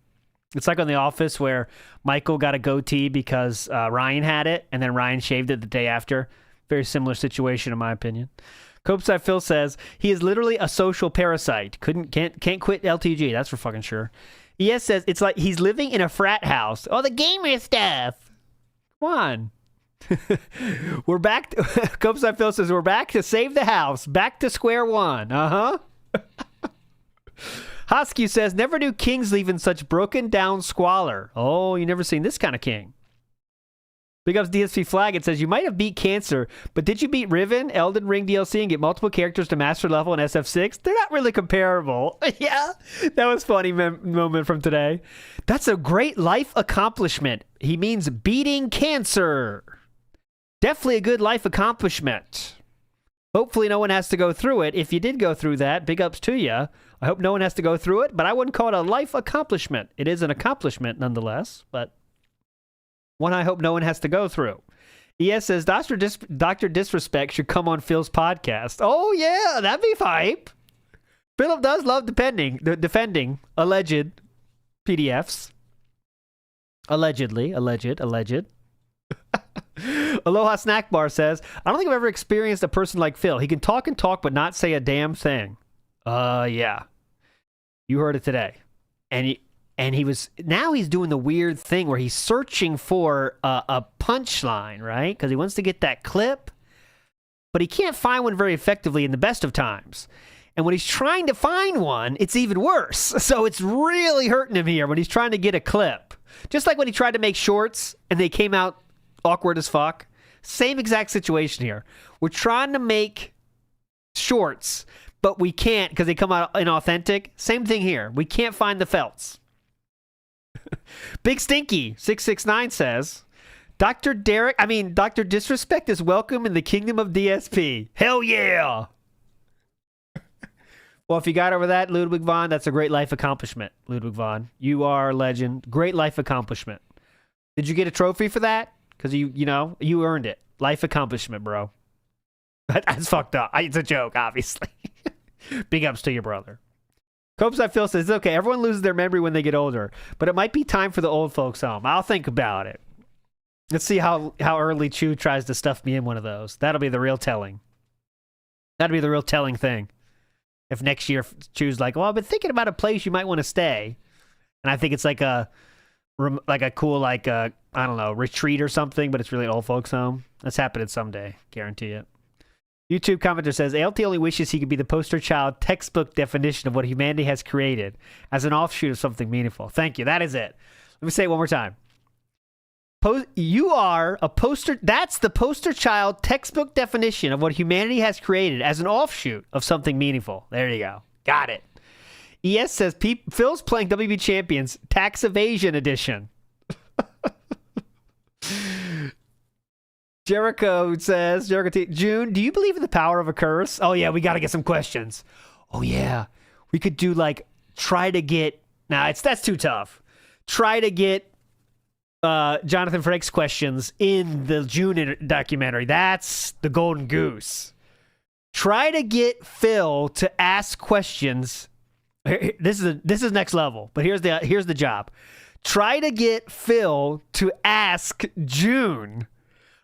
It's like on The Office where Michael got a goatee because Ryan had it, and then Ryan shaved it the day after. Very similar situation, in my opinion. Copeside Phil says, he is literally a social parasite. Can't quit LTG, that's for fucking sure. ES says, it's like he's living in a frat house. Oh, the gamer stuff. Come on. We're back. Copeside Phil says, we're back to save the house. Back to square one. Uh-huh. Hosky says, never knew kings live in such broken down squalor. Oh, you never seen this kind of king. Big ups DSP Flag. It says, you might have beat Cancer, but did you beat Riven, Elden Ring DLC, and get multiple characters to master level in SF6? They're not really comparable. Yeah, that was a funny moment from today. That's a great life accomplishment. He means beating Cancer. Definitely a good life accomplishment. Hopefully no one has to go through it. If you did go through that, big ups to you. I hope no one has to go through it, but I wouldn't call it a life accomplishment. It is an accomplishment nonetheless, but one I hope no one has to go through. ES says, Dr. Disrespect should come on Phil's podcast. Oh, yeah, that'd be hype. Philip does love defending alleged PDFs. Alleged. Aloha Snack Bar says, I don't think I've ever experienced a person like Phil. He can talk and talk, but not say a damn thing. Yeah. You heard it today. And now he's doing the weird thing where he's searching for a punchline, right? Because he wants to get that clip, but he can't find one very effectively in the best of times. And when he's trying to find one, it's even worse. So it's really hurting him here when he's trying to get a clip. Just like when he tried to make shorts and they came out awkward as fuck. Same exact situation here. We're trying to make shorts, but we can't because they come out inauthentic. Same thing here. We can't find the felts. Big Stinky 669 says, Dr. Disrespect is welcome in the kingdom of DSP. Hell yeah. Well, if you got over that, Ludwig Von, that's a great life accomplishment. Ludwig Von, you are a legend. Great life accomplishment. Did you get a trophy for that? Because you earned it. Life accomplishment, bro. That's fucked up. It's a joke, obviously. Big ups to your brother. Copeside Phil says, okay, everyone loses their memory when they get older, but it might be time for the old folks home. I'll think about it. Let's see how early Chew tries to stuff me in one of those. That'll be the real telling. That'll be the real telling thing. If next year Chew's like, well, I've been thinking about a place you might want to stay. And I think it's like a cool, I don't know, retreat or something, but it's really an old folks home. That's happening someday. Guarantee it. YouTube commenter says, ALT only wishes he could be the poster child textbook definition of what humanity has created as an offshoot of something meaningful. Thank you. That is it. Let me say it one more time. You are a poster. That's the poster child textbook definition of what humanity has created as an offshoot of something meaningful. There you go. Got it. ES says Phil's playing WB Champions Tax Evasion Edition. Jericho says, June, do you believe in the power of a curse? Oh, yeah, we got to get some questions. Oh, yeah. We could do try to get. Nah, that's too tough. Try to get Jonathan Frakes questions in the June documentary. That's the golden goose. Try to get Phil to ask questions. This is next level, but here's the job. Try to get Phil to ask June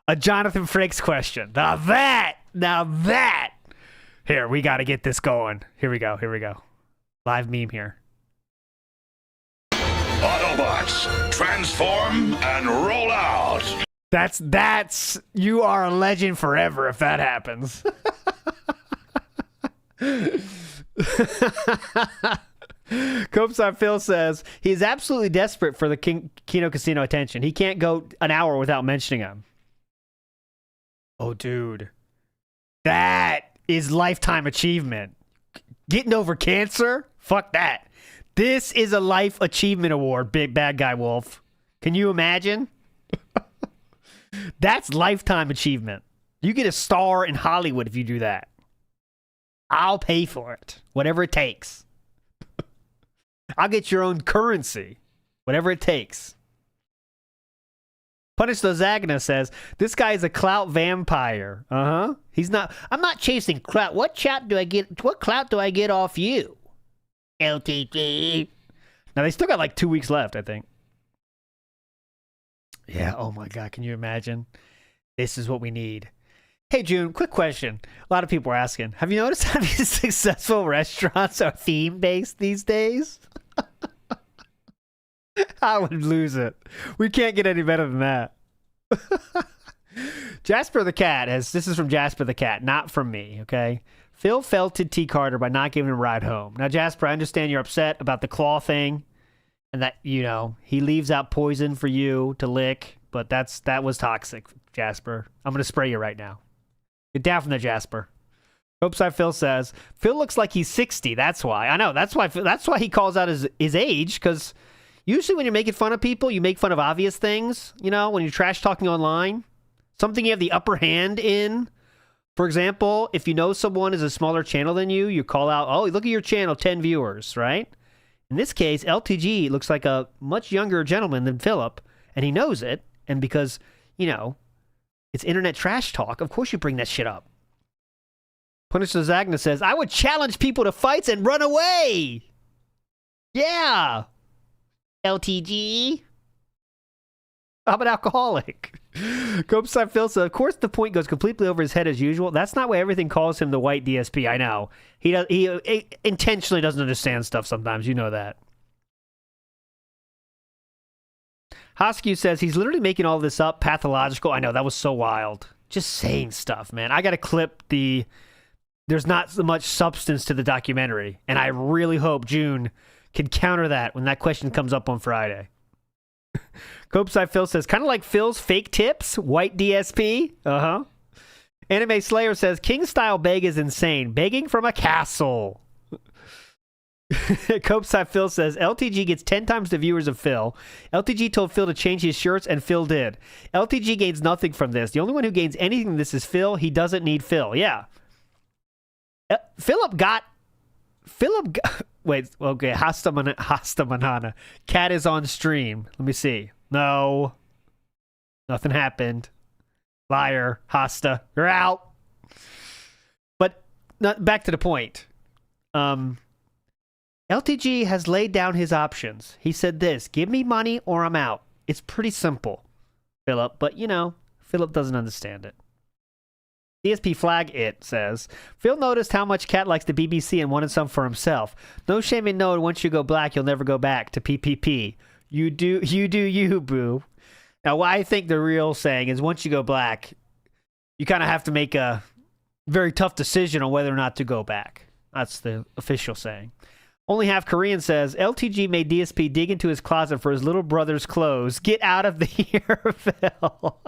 a Jonathan Frakes question. Now that. Here, we got to get this going. Here we go. Live meme here. Autobots, transform and roll out. That's you are a legend forever if that happens. Copeside Phil says he's absolutely desperate for the Kino Casino attention. He can't go an hour without mentioning him. Oh, dude. That is lifetime achievement. Getting over cancer? Fuck that. This is a life achievement award, big bad guy Wolf. Can you imagine? That's lifetime achievement. You get a star in Hollywood if you do that. I'll pay for it. Whatever it takes. I'll get your own currency. Whatever it takes. Punish Lozagna says, this guy is a clout vampire. He's not. I'm not chasing clout. What clout do I get off you? LTG. Now they still got 2 weeks left, I think. Yeah, oh my God, can you imagine? This is what we need. Hey June, quick question. A lot of people are asking, have you noticed how these successful restaurants are theme-based these days? I would lose it. We can't get any better than that. Jasper the Cat this is from Jasper the Cat, not from me, okay? Phil felted T. Carter by not giving him a ride home. Now, Jasper, I understand you're upset about the claw thing and that, he leaves out poison for you to lick, but that was toxic, Jasper. I'm going to spray you right now. Get down from there, Jasper. Hopeside Phil says, Phil looks like he's 60. That's why. I know. That's why he calls out his age, because usually when you're making fun of people, you make fun of obvious things. When you're trash talking online, something you have the upper hand in. For example, if you know someone is a smaller channel than you, you call out, oh, look at your channel, 10 viewers, right? In this case, LTG looks like a much younger gentleman than Philip, and he knows it. And because, it's internet trash talk, of course you bring that shit up. Punish Zagna says, I would challenge people to fights and run away. Yeah. LTG. I'm an alcoholic. Copeside Phil says, of course the point goes completely over his head as usual. That's not why everything calls him the white DSP. I know. He intentionally doesn't understand stuff sometimes. You know that. Hoskew says he's literally making all this up. Pathological. I know, that was so wild. Just saying stuff, man. I got to clip there's not so much substance to the documentary. And I really hope June can counter that when that question comes up on Friday. Copeside Phil says, kind of like Phil's fake tips, white DSP. Anime Slayer says, King style beg is insane. Begging from a castle. Copeside Phil says, LTG gets 10 times the viewers of Phil. LTG told Phil to change his shirts, and Phil did. LTG gains nothing from this. The only one who gains anything from this is Phil. He doesn't need Phil. Yeah. Philip got... Wait, okay, Hasta Manana. Cat is on stream. Let me see. No. Nothing happened. Liar. Hasta. You're out. But back to the point. LTG has laid down his options. He said this, give me money or I'm out. It's pretty simple, Philip. But, Philip doesn't understand it. DSP Flag It says, Phil noticed how much Cat likes the BBC and wanted some for himself. No shame in knowing once you go black, you'll never go back to PPP. You do you, boo. Now, what I think the real saying is once you go black, you kind of have to make a very tough decision on whether or not to go back. That's the official saying. Only Half Korean says, LTG made DSP dig into his closet for his little brother's clothes. Get out of here, Phil.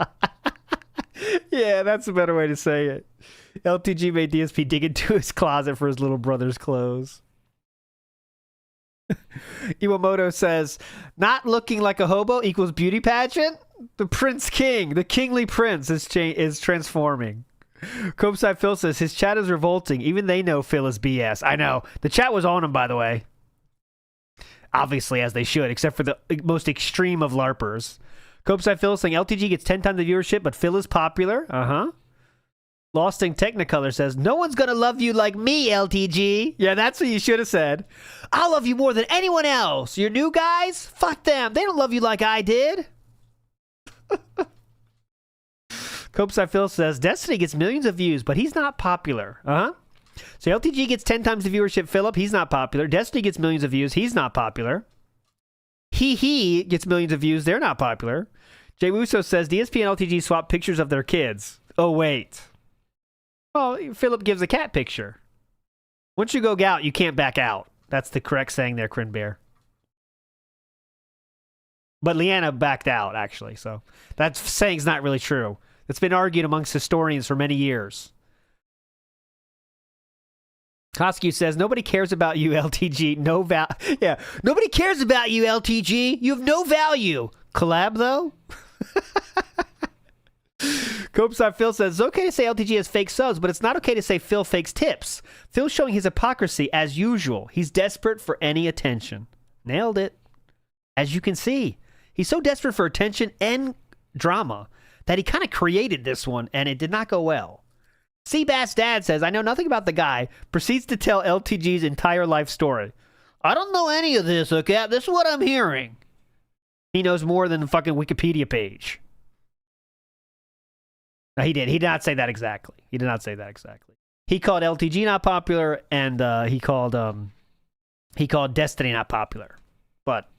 Yeah, that's a better way to say it. LTG made DSP dig into his closet for his little brother's clothes. Iwamoto says, not looking like a hobo equals beauty pageant? The Prince King, the kingly prince is transforming. Copeside Phil says, his chat is revolting. Even they know Phil is BS. I know. The chat was on him, by the way. Obviously, as they should, except for the most extreme of LARPers. Copeside Phil is saying, LTG gets 10 times the viewership, but Phil is popular. Uh-huh. Losting Technicolor says, no one's gonna love you like me, LTG. Yeah, that's what you should have said. I'll love you more than anyone else. Your new guys? Fuck them. They don't love you like I did. Copeside Phil says, Destiny gets millions of views, but he's not popular. Uh-huh. So LTG gets 10 times the viewership, Philip. He's not popular. Destiny gets millions of views. He's not popular. He gets millions of views. They're not popular. Jay Wuso says, DSP and LTG swap pictures of their kids. Oh, wait. Oh, Philip gives a cat picture. Once you go gout, you can't back out. That's the correct saying there, Crin Bear. But Leanna backed out, actually. So that saying's not really true. It's been argued amongst historians for many years. Hosky says, nobody cares about you, LTG. No yeah, nobody cares about you, LTG. You have no value. Collab, though? Copeside Phil says, it's okay to say LTG has fake subs, but it's not okay to say Phil fakes tips. Phil's showing his hypocrisy as usual. He's desperate for any attention. Nailed it. As you can see, he's so desperate for attention and drama that he kind of created this one, and it did not go well. Seabass Dad says, I know nothing about the guy, proceeds to tell LTG's entire life story. I don't know any of this, okay? This is what I'm hearing. He knows more than the fucking Wikipedia page. No, he did. He did not say that exactly. He did not say that exactly. He called LTG not popular, and he called Destiny not popular. But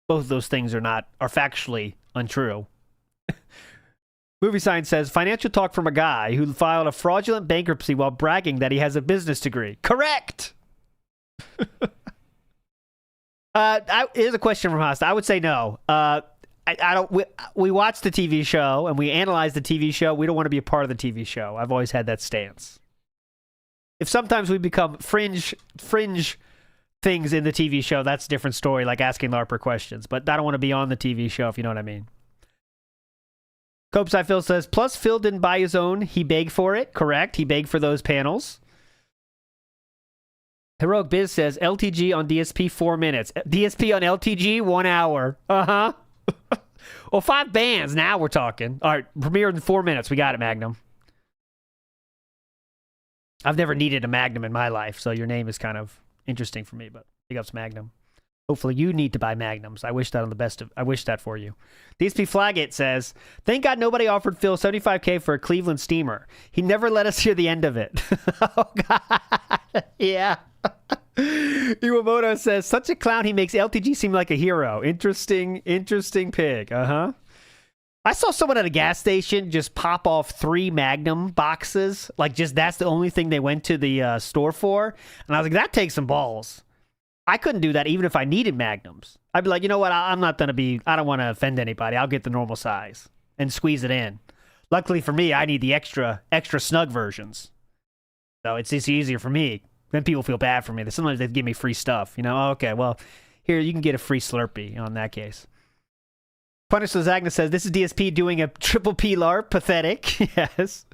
both of those things are factually untrue. Movie Sign says, financial talk from a guy who filed a fraudulent bankruptcy while bragging that he has a business degree. Correct! Here's a question from Hosta. I would say no. I don't. We watched the TV show and we analyzed the TV show. We don't want to be a part of the TV show. I've always had that stance. If sometimes we become fringe things in the TV show, that's a different story, like asking LARPer questions. But I don't want to be on the TV show, if you know what I mean. Copeside Phil says, plus Phil didn't buy his own. He begged for it. Correct. He begged for those panels. Heroic Biz says, LTG on DSP 4 minutes. DSP on LTG 1 hour. Uh-huh. Well, 5 bands. Now we're talking. All right. Premiere in 4 minutes. We got it, Magnum. I've never needed a Magnum in my life, so your name is kind of interesting for me, but big ups, Magnum. Hopefully you need to buy Magnums. I wish that for you. DSP Flaggett says, thank God nobody offered Phil $75K for a Cleveland steamer. He never let us hear the end of it. Oh, God. Yeah. Iwamoto says, such a clown, he makes LTG seem like a hero. Interesting pig. Uh-huh. I saw someone at a gas station just pop off 3 Magnum boxes. Like, just that's the only thing they went to the store for. And I was like, that takes some balls. I couldn't do that even if I needed Magnums. I'd be like, you know what? I don't want to offend anybody. I'll get the normal size and squeeze it in. Luckily for me, I need the extra snug versions. So it's just easier for me. Then people feel bad for me. Sometimes they give me free stuff. You know, oh, okay, well, here, you can get a free Slurpee on that case. Punish Lasagna says, this is DSP doing a triple P LARP. Pathetic. Yes.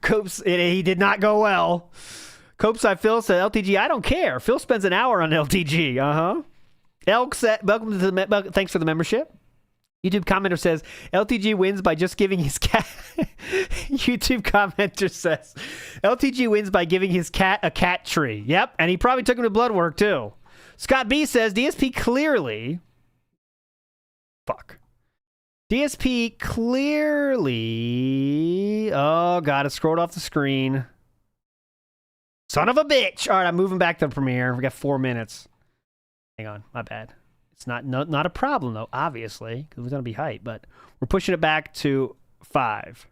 Copes, he did not go well. Copeside Phil said, LTG, I don't care. Phil spends an hour on LTG. Uh-huh. Elk said, welcome to thanks for the membership. YouTube commenter says, LTG wins by just giving his cat... YouTube commenter says, LTG wins by giving his cat a cat tree. Yep, and he probably took him to blood work, too. Scott B says, DSP clearly... Fuck. DSP clearly... Oh, God, it scrolled off the screen. Son of a bitch! All right, I'm moving back to the premiere. We got 4 minutes. Hang on, my bad. It's not a problem, though, obviously, because we're going to be hyped, but we're pushing it back to 5.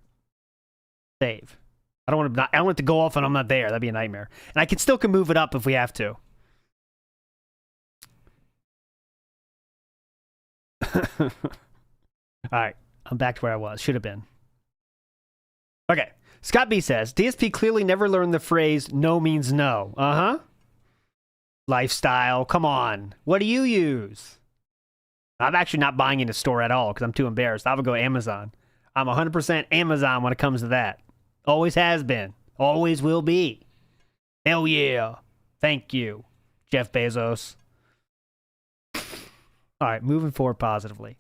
Save. I don't want it to go off and I'm not there. That'd be a nightmare. And I can move it up if we have to. All right, I'm back to where I was. Should have been. Okay. Scott B says, DSP clearly never learned the phrase no means no. Uh-huh. Lifestyle. Come on. What do you use? I'm actually not buying in a store at all because I'm too embarrassed. I would go Amazon. I'm 100% Amazon when it comes to that. Always has been. Always will be. Hell yeah. Thank you, Jeff Bezos. All right, moving forward positively.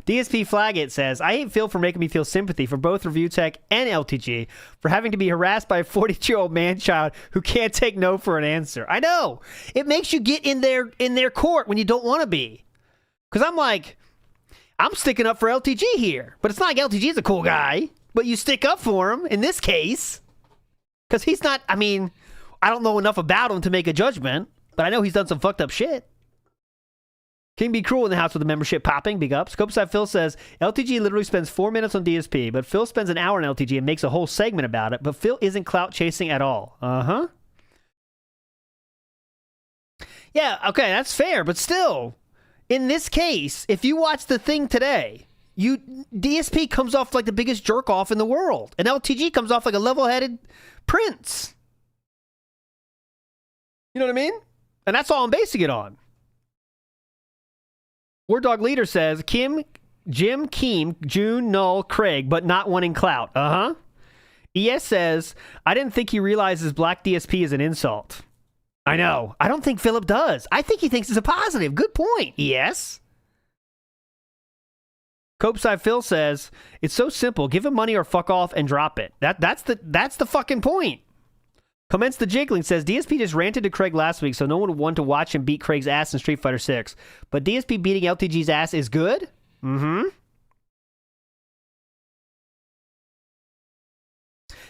DSP Flaggett says, I hate Phil for making me feel sympathy for both Review Tech and LTG for having to be harassed by a 42-year-old man-child who can't take no for an answer. I know. It makes you get in their court when you don't want to be. Because I'm like, I'm sticking up for LTG here. But it's not like LTG's a cool guy. But you stick up for him in this case. Because he's not, I mean, I don't know enough about him to make a judgment. But I know he's done some fucked up shit. King be cruel in the house with the membership popping. Big ups. Scopeside Phil says, LTG literally spends 4 minutes on DSP, but Phil spends an hour on LTG and makes a whole segment about it, but Phil isn't clout chasing at all. Uh-huh. Yeah, okay, that's fair, but still, in this case, if you watch the thing today, DSP comes off like the biggest jerk-off in the world, and LTG comes off like a level-headed prince. You know what I mean? And that's all I'm basing it on. Word Dog Leader says, Jim, Keem, June, Null, Craig, but not wanting clout. Uh-huh. ES says, I didn't think he realizes black DSP is an insult. I know. I don't think Philip does. I think he thinks it's a positive. Good point, ES. Copeside Phil says, it's so simple. Give him money or fuck off and drop it. That's the fucking point. Commence the Jiggling says, DSP just ranted to Craig last week, so no one would want to watch him beat Craig's ass in Street Fighter 6. But DSP beating LTG's ass is good? Mm-hmm.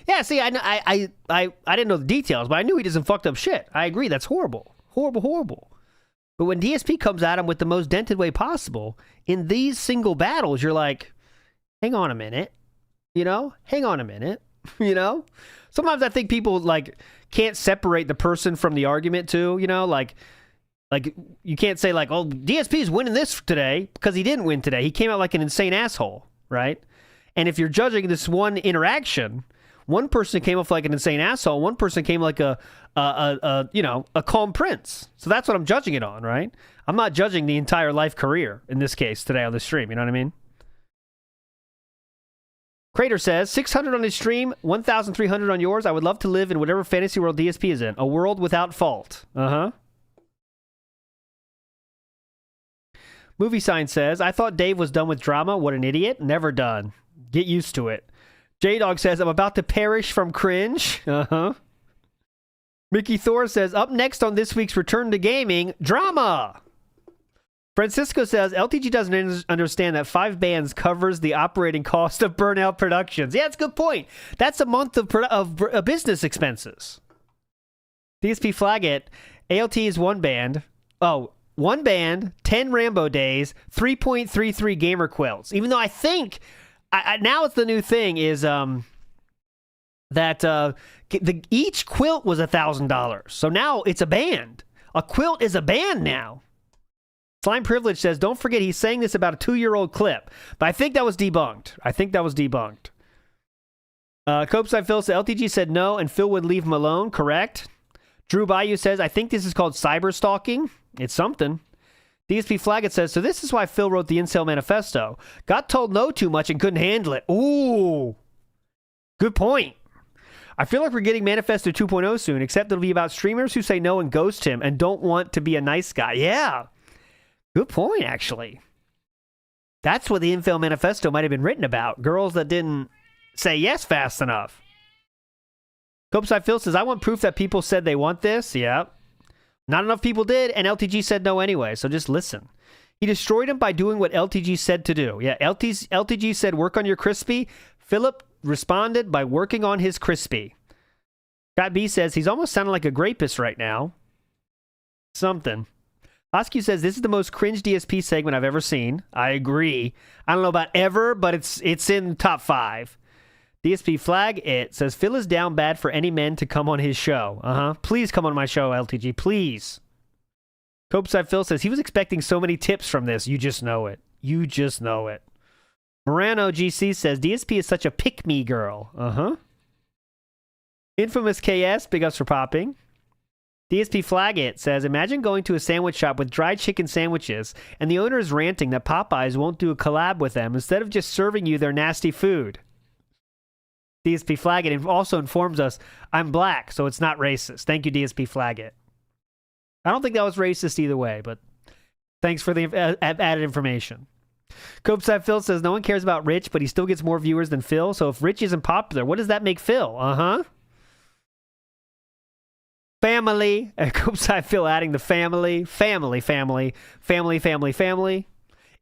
Yeah, see, I didn't know the details, but I knew he did some fucked up shit. I agree, that's horrible. Horrible, horrible. But when DSP comes at him with the most dented way possible, in these single battles, you're like, hang on a minute. You know? Hang on a minute. You know? Sometimes I think people, like, can't separate the person from the argument, too, you know? Like you can't say, like, oh, DSP's winning this today because he didn't win today. He came out like an insane asshole, right? And if you're judging this one interaction, one person came off like an insane asshole, one person came like a calm prince. So that's what I'm judging it on, right? I'm not judging the entire life career, in this case, today on the stream, you know what I mean? Crater says, 600 on his stream, 1,300 on yours. I would love to live in whatever fantasy world DSP is in. A world without fault. Uh-huh. Movie Sign says, I thought Dave was done with drama. What an idiot. Never done. Get used to it. J-Dog says, I'm about to perish from cringe. Uh-huh. Mickey Thor says, up next on this week's Return to Gaming, drama. Francisco says, LTG doesn't understand that 5 bands covers the operating cost of Burnout Productions. Yeah, that's a good point. That's a month of business expenses. DSP Flaggett, ALT is one band. Oh, one band, 10 Rambo days, 3.33 gamer quilts. Even though I think, now it's the new thing is that each quilt was $1,000. So now it's a band. A quilt is a band now. Slime Privilege says, don't forget he's saying this about a 2-year-old clip. But I think that was debunked. Copeside Phil said, LTG said no, and Phil would leave him alone. Correct. Drew Bayou says, I think this is called cyber stalking. It's something. DSP Flaggett says, so this is why Phil wrote the Incel Manifesto. Got told no too much and couldn't handle it. Ooh. Good point. I feel like we're getting Manifesto 2.0 soon, except it'll be about streamers who say no and ghost him and don't want to be a nice guy. Yeah. Good point, actually. That's what the Infel Manifesto might have been written about. Girls that didn't say yes fast enough. Copeside Phil says, I want proof that people said they want this. Yeah. Not enough people did, and LTG said no anyway, so just listen. He destroyed him by doing what LTG said to do. Yeah, LTG said, work on your crispy. Philip responded by working on his crispy. Scott B says, he's almost sounding like a grapist right now. Something. Oscu says, this is the most cringe DSP segment I've ever seen. I agree. I don't know about ever, but it's in top 5. DSP Flag It says, Phil is down bad for any men to come on his show. Uh-huh. Please come on my show, LTG. Please. Copeside Phil says he was expecting so many tips from this. You just know it. You just know it. Morano GC says DSP is such a pick-me girl. Uh-huh. Infamous KS, big ups for popping. DSP Flag It says, imagine going to a sandwich shop with dried chicken sandwiches and the owner is ranting that Popeyes won't do a collab with them instead of just serving you their nasty food. DSP Flag It also informs us, I'm black, so it's not racist. Thank you, DSP Flag It. I don't think that was racist either way, but thanks for the added information. Copeside Phil says, no one cares about Rich, but he still gets more viewers than Phil, so if Rich isn't popular, what does that make Phil? Uh-huh. Family. Copeside Phil adding the family. Family.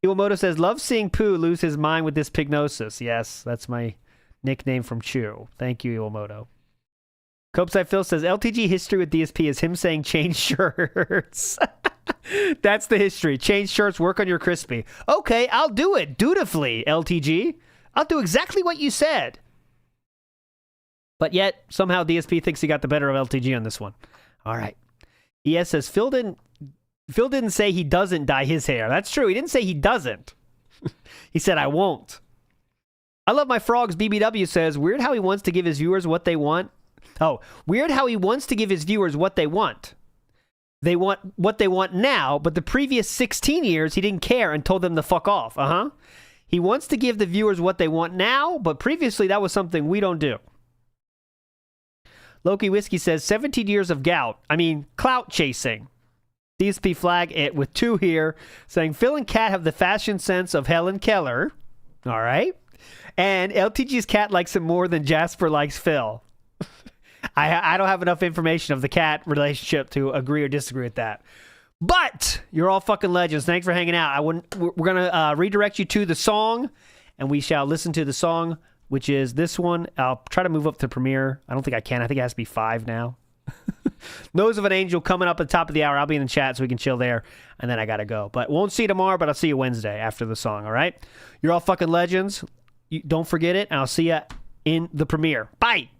Iwamoto says, love seeing Pooh lose his mind with this pignosis. Yes, that's my nickname from Chew. Thank you, Iwamoto. Copeside Phil says, LTG history with DSP is him saying change shirts. That's the history. Change shirts, work on your crispy. Okay, I'll do it dutifully, LTG. I'll do exactly what you said. But yet, somehow DSP thinks he got the better of LTG on this one. All right. ES says, Phil didn't say he doesn't dye his hair. That's true. He didn't say he doesn't. He said, I won't. I love my frogs. BBW says, weird how he wants to give his viewers what they want. Oh, weird how he wants to give his viewers what they want. They want what they want now, but the previous 16 years, he didn't care and told them to fuck off. Uh-huh. He wants to give the viewers what they want now, but previously that was something we don't do. Loki Whiskey says, 17 years of clout chasing. DSP Flag It with 2 here, saying, Phil and Kat have the fashion sense of Helen Keller. All right. And LTG's cat likes him more than Jasper likes Phil. I don't have enough information of the cat relationship to agree or disagree with that. But you're all fucking legends. Thanks for hanging out. We're going to redirect you to the song, and we shall listen to the song, which is this one. I'll try to move up to Premiere. I don't think I can. I think it has to be 5 now. Nose of an Angel coming up at the top of the hour. I'll be in the chat so we can chill there, and then I got to go. But won't see you tomorrow, but I'll see you Wednesday after the song, all right? You're all fucking legends. Don't forget it, and I'll see you in the premiere. Bye!